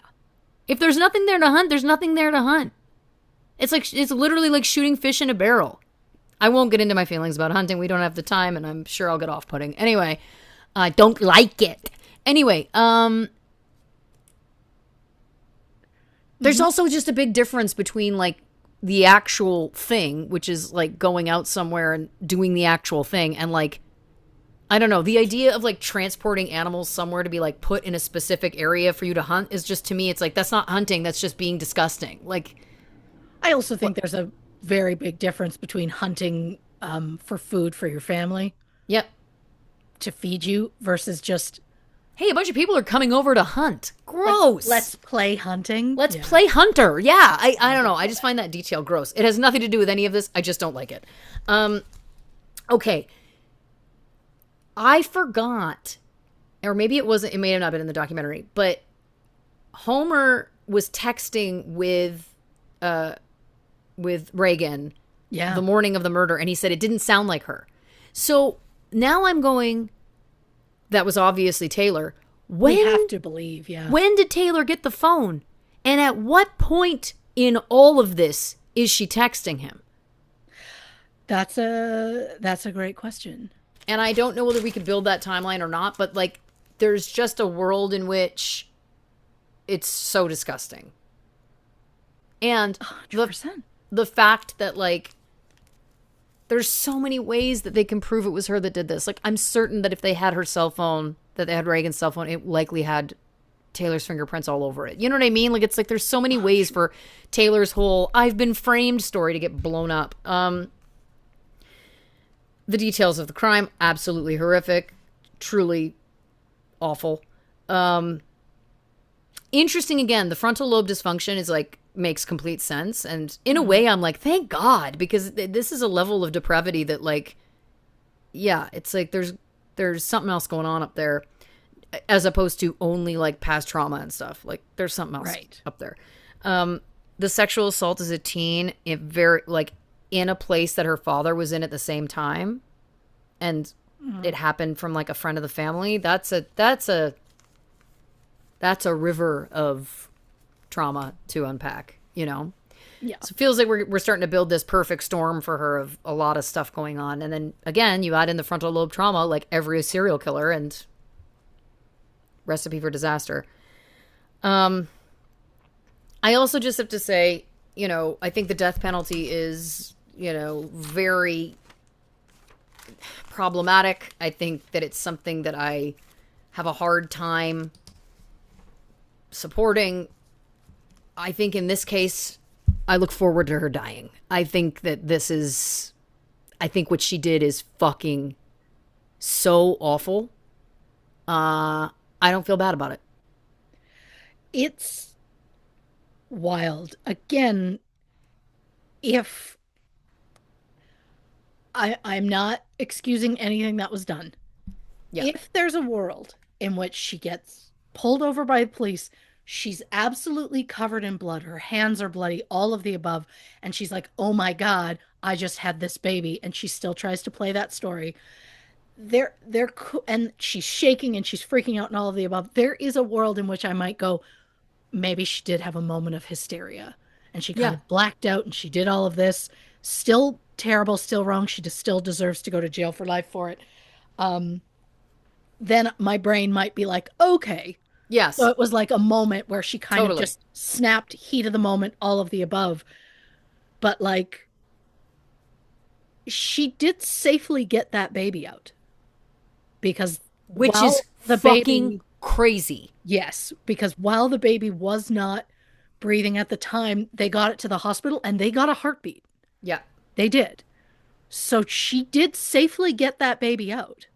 Speaker 1: If there's nothing there to hunt, there's nothing there to hunt. It's literally like shooting fish in a barrel. I won't get into my feelings about hunting. We don't have the time, and I'm sure I'll get off-putting. Anyway, I don't like it. Anyway, there's also just a big difference between like the actual thing, which is like going out somewhere and doing the actual thing, and like, I don't know, the idea of like transporting animals somewhere to be like put in a specific area for you to hunt is just, to me, it's like, that's not hunting, that's just being disgusting. Like,
Speaker 2: I also think there's a very big difference between hunting for food for your family
Speaker 1: yep.
Speaker 2: to feed you versus just
Speaker 1: Hey, a bunch of people are coming over to hunt. Gross.
Speaker 2: let's play hunting.
Speaker 1: Let's
Speaker 2: Yeah.
Speaker 1: play hunter. Yeah, I don't know. I just find that detail gross. It has nothing to do with any of this. I just don't like it. Okay. I forgot, or maybe it wasn't, it may have not been in the documentary, but Homer was texting with Reagan
Speaker 2: Yeah.
Speaker 1: the morning of the murder, and he said it didn't sound like her. So now I'm going, that was obviously Taylor.
Speaker 2: We have to believe, yeah.
Speaker 1: When did Taylor get the phone? And at what point in all of this is she texting him?
Speaker 2: That's a great question.
Speaker 1: And I don't know whether we could build that timeline or not, but like, there's just a world in which it's so disgusting. And
Speaker 2: 100%.
Speaker 1: the fact that like, there's so many ways that they can prove it was her that did this. Like, I'm certain that if they had her cell phone, that they had Reagan's cell phone, it likely had Taylor's fingerprints all over it. You know what I mean? Like, it's like there's so many ways for Taylor's whole "I've been framed" story to get blown up. The details of the crime, absolutely horrific, truly awful. Interesting again, the frontal lobe dysfunction is like, makes complete sense, and in a way I'm like, thank God, because this is a level of depravity that like, yeah, it's like there's something else going on up there, as opposed to only like past trauma and stuff. Like, there's something else up there. The sexual assault as a teen, it very like in a place that her father was in at the same time, and it happened from like a friend of the family. That's a river of trauma to unpack, you know?
Speaker 2: Yeah.
Speaker 1: So it feels like we're starting to build this perfect storm for her of a lot of stuff going on. And then again, you add in the frontal lobe trauma, like every serial killer, and recipe for disaster. I also just have to say, you know, I think the death penalty is, you know, very problematic. I think that it's something that I have a hard time supporting. I think in this case, I look forward to her dying. I think that I think what she did is fucking so awful. I don't feel bad about it.
Speaker 2: It's wild. Again, if I'm not excusing anything that was done.
Speaker 1: Yeah.
Speaker 2: If there's a world in which she gets pulled over by the police, she's absolutely covered in blood, her hands are bloody, all of the above, and she's like, oh my God, I just had this baby, and she still tries to play that story. And she's shaking and she's freaking out and all of the above. There is a world in which I might go, maybe she did have a moment of hysteria and she kind
Speaker 1: Yeah.
Speaker 2: of blacked out and she did all of this. Still terrible, still wrong. She just still deserves to go to jail for life for it. Um, then my brain might be like, okay. So
Speaker 1: Yes.
Speaker 2: it was like a moment where she kind of
Speaker 1: Totally.
Speaker 2: just snapped, heat of the moment, all of the above. But like, she did safely get that baby out because
Speaker 1: Which is
Speaker 2: while the
Speaker 1: fucking
Speaker 2: baby,
Speaker 1: crazy.
Speaker 2: yes, because while the baby was not breathing at the time, they got it to the hospital and they got a heartbeat.
Speaker 1: Yeah.
Speaker 2: They did. So she did safely get that baby out,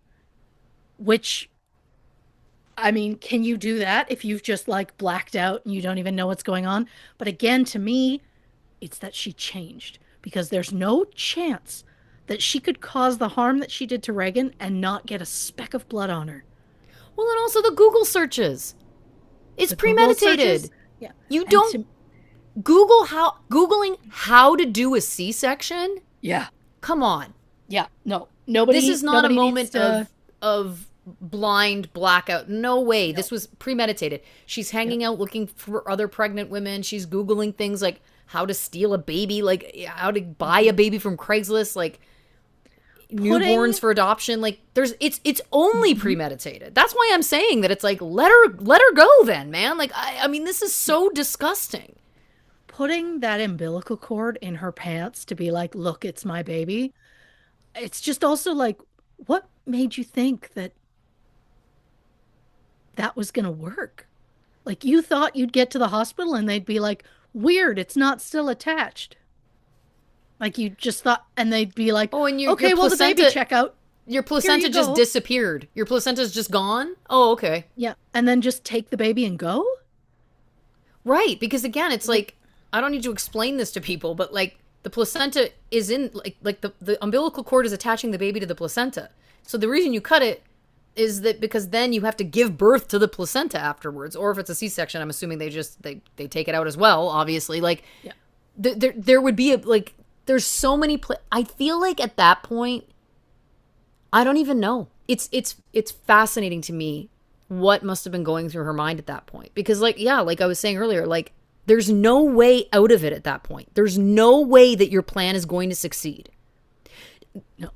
Speaker 2: which, I mean, can you do that if you've just like blacked out and you don't even know what's going on? But again, to me, it's that she changed because there's no chance that she could cause the harm that she did to Reagan and not get a speck of blood on her.
Speaker 1: Well, and also the Google searches. It's
Speaker 2: The Google searches,
Speaker 1: premeditated.
Speaker 2: yeah.
Speaker 1: You
Speaker 2: And
Speaker 1: don't
Speaker 2: to,
Speaker 1: Googling how to do a C-section?
Speaker 2: yeah,
Speaker 1: Come on.
Speaker 2: yeah, no,
Speaker 1: This is not a
Speaker 2: nobody needs
Speaker 1: moment
Speaker 2: to,
Speaker 1: of blind blackout. No way.
Speaker 2: no,
Speaker 1: This was premeditated. She's
Speaker 2: yeah.
Speaker 1: hanging out looking for other pregnant women. She's Googling things like how to steal a baby, like how to buy a baby from Craigslist, like
Speaker 2: Putting,
Speaker 1: newborns for adoption. Like it's only premeditated. That's why I'm saying that it's like let her go then, man. Like I mean this is so disgusting.
Speaker 2: putting that umbilical cord in her pants to be like, look, it's my baby. It's just also like, what made you think that that was going to work? Like, you thought you'd get to the hospital and they'd be like, weird, it's not still attached. Like, you just thought, and they'd be like,
Speaker 1: Oh, and your
Speaker 2: okay, well, the baby
Speaker 1: placenta
Speaker 2: checkout.
Speaker 1: your
Speaker 2: Here
Speaker 1: placenta
Speaker 2: you
Speaker 1: just
Speaker 2: go.
Speaker 1: disappeared. Your placenta's just gone? Oh, okay.
Speaker 2: Yeah. And then just take the baby and go?
Speaker 1: Right, because again, it's
Speaker 2: Like,
Speaker 1: like I don't need to explain this to people, but like the placenta is in like the umbilical cord is attaching the baby to the placenta. So the reason you cut it is that because then you have to give birth to the placenta afterwards, or if it's a C-section, I'm assuming they take it out as well. Obviously, like
Speaker 2: yeah.
Speaker 1: there would be a like there's so many. I feel like at that point, I don't even know. It's fascinating to me what must have been going through her mind at that point because like yeah, like I was saying earlier, like there's no way out of it at that point. There's no way that your plan is going to succeed.
Speaker 2: No.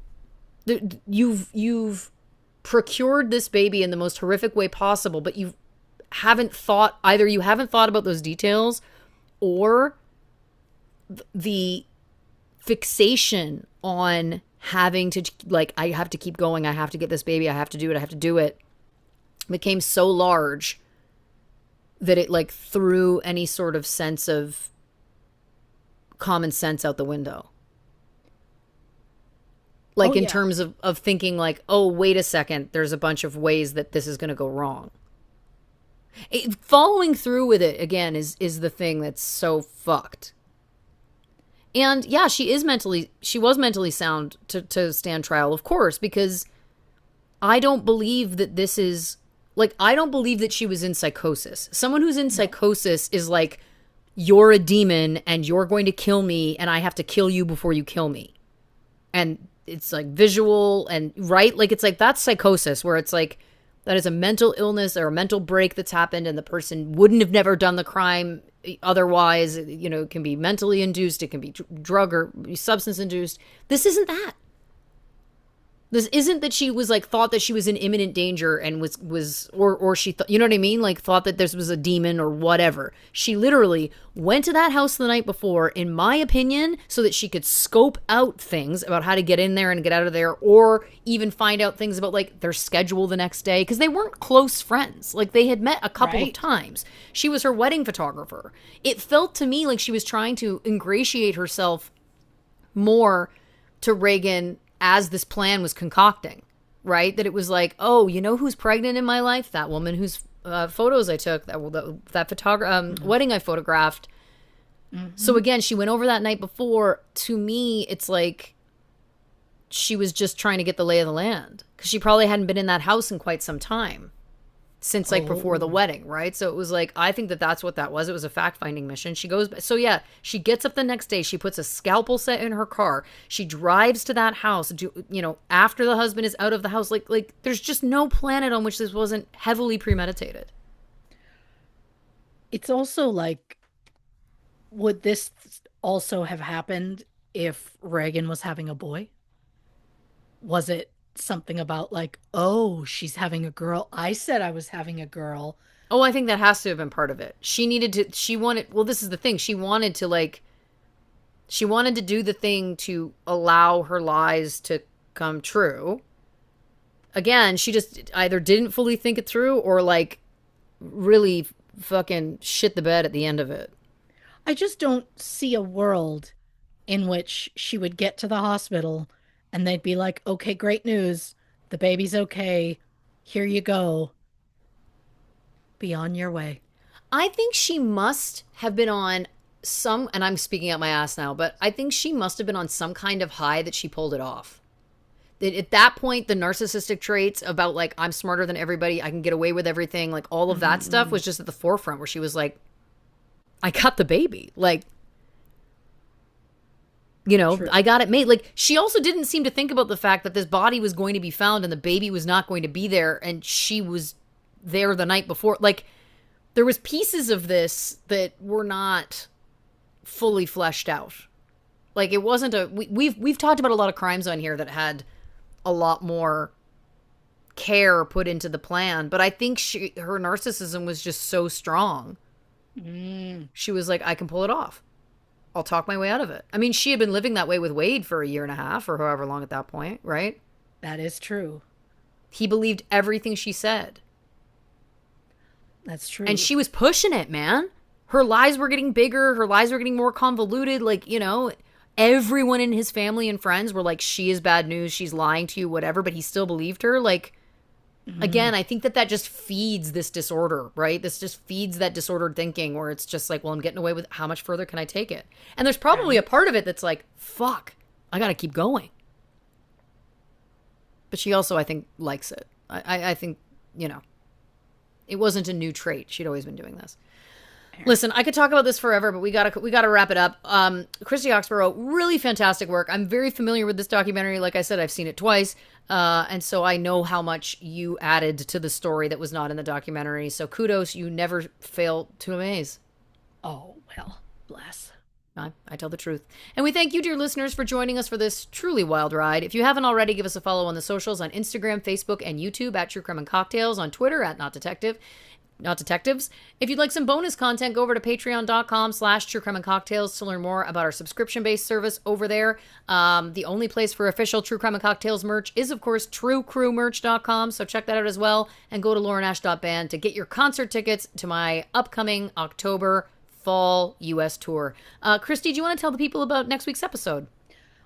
Speaker 1: You've procured this baby in the most horrific way possible, but you haven't thought either you haven't thought about those details or the fixation on having to like I have to keep going, I have to get this baby, I have to do it, I have to do it became so large that it like threw any sort of sense of common sense out the window.
Speaker 2: Oh,
Speaker 1: Like in
Speaker 2: yeah.
Speaker 1: terms of thinking like, oh, wait a second, there's a bunch of ways that this is going to go wrong. Following through with it again is the thing that's so fucked. And yeah, she was mentally sound to stand trial, of course, because I don't believe that this is like I don't believe that she was in psychosis. Someone who's in psychosis is like you're a demon and you're going to kill me and I have to kill you before you kill me. And it's like visual and right like it's like that's psychosis where it's like that is a mental illness or a mental break that's happened and the person wouldn't have never done the crime otherwise. You know, it can be mentally induced, it can be drug or substance induced. This isn't that. This isn't that she was like thought that she was in imminent danger and was or she thought, you know what I mean, like thought that this was a demon or whatever. She literally went to that house the night before, in my opinion, so that she could scope out things about how to get in there and get out of there, or even find out things about like their schedule the next day, because they weren't close friends. Like they had met a couple of
Speaker 2: Right.
Speaker 1: times. She was her wedding photographer. It felt to me like she was trying to ingratiate herself more to Reagan as this plan was concocting, right? That it was like, oh, you know who's pregnant in my life? That woman whose photos I took, wedding I photographed. So again, she went over that night before. To me, it's like she was just trying to get the lay of the land because she probably hadn't been in that house in quite some time since like before the wedding, right? So it was like, I think that that's what that was. It was a fact-finding mission. She goes, so yeah, she gets up the next day. She puts a scalpel set in her car. She drives to that house, you know, after the husband is out of the house. Like there's just no planet on which this wasn't heavily premeditated.
Speaker 2: It's also like, would this also have happened if Reagan was having a boy? Was it something about like, oh, she's having a girl? I said I was having a girl.
Speaker 1: Oh, I think that has to have been part of it. She wanted, well, this is the thing. She wanted to do the thing to allow her lies to come true. Again, she just either didn't fully think it through or like really fucking shit the bed at the end of it.
Speaker 2: I just don't see a world in which she would get to the hospital and they'd be like, okay, great news. The baby's okay. Here you go. Be on your way.
Speaker 1: I think she must have been on some, and I'm speaking out my ass now, but I think she must have been on some kind of high that she pulled it off. That at that point, the narcissistic traits about like, I'm smarter than everybody, I can get away with everything, like all of that stuff was just at the forefront where she was like, I got the baby. Like,
Speaker 2: True.
Speaker 1: I got it made. Like, she also didn't seem to think about the fact that this body was going to be found and the baby was not going to be there and she was there the night before. Like, there was pieces of this that were not fully fleshed out. Like, it wasn't a we've talked about a lot of crimes on here that had a lot more care put into the plan, but I think her narcissism was just so strong.
Speaker 2: Mm,
Speaker 1: She was like, I can pull it off. I'll talk my way out of it. I mean, she had been living that way with Wade for a year and a half or however long at that point, right?
Speaker 2: that is true.
Speaker 1: He believed everything she said.
Speaker 2: That's
Speaker 1: And
Speaker 2: true.
Speaker 1: she was pushing it, man. Her lies were getting bigger. Her lies were getting more convoluted. Like, everyone in his family and friends were like, she is bad news. She's lying to you, whatever. But he still believed her. Like,
Speaker 2: Mm,
Speaker 1: again, I think that just feeds this disorder, right? This just feeds that disordered thinking where it's just like, well, I'm getting away with how much further can I take it? And there's probably a
Speaker 2: right.
Speaker 1: part of it that's like, fuck, I got to keep going. But she also, I think, likes it. I think, you know, it wasn't a new trait. She'd always been doing this.
Speaker 2: Fair.
Speaker 1: Listen, I could talk about this forever, but we gotta wrap it up. Christy Oxborrow, really fantastic work. I'm very familiar with this documentary. Like I said, I've seen it twice, and so I know how much you added to the story that was not in the documentary. So kudos, you never fail to amaze.
Speaker 2: Oh, well, bless.
Speaker 1: I tell the truth. And we thank you, dear listeners, for joining us for this truly wild ride. If you haven't already, give us a follow on the socials on Instagram, Facebook, and YouTube at True Crime and Cocktails, on Twitter at Not Detective. Not detectives. If you'd like some bonus content, go over to patreon.com/True Crime and Cocktails to learn more about our subscription-based service over there. The only place for official True Crime and Cocktails merch is, of course, truecrewmerch.com. So check that out as well. And go to laurenash.band to get your concert tickets to my upcoming October fall U.S. tour. Christy, do you want to tell the people about next week's episode?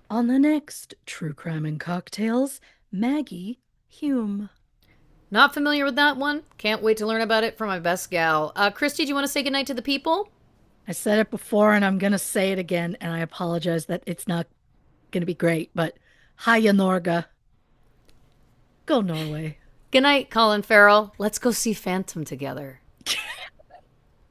Speaker 2: On the next True Crime and Cocktails, Maggie Hume.
Speaker 1: Not familiar with that one. Can't wait to learn about it from my best gal. Christy, do you want to say goodnight to the people?
Speaker 2: I said it before and I'm going to say it again, and I apologize that it's not going to be great, but hiya, Norga. Go Norway.
Speaker 1: Good night, Colin Farrell. Let's go see Phantom together.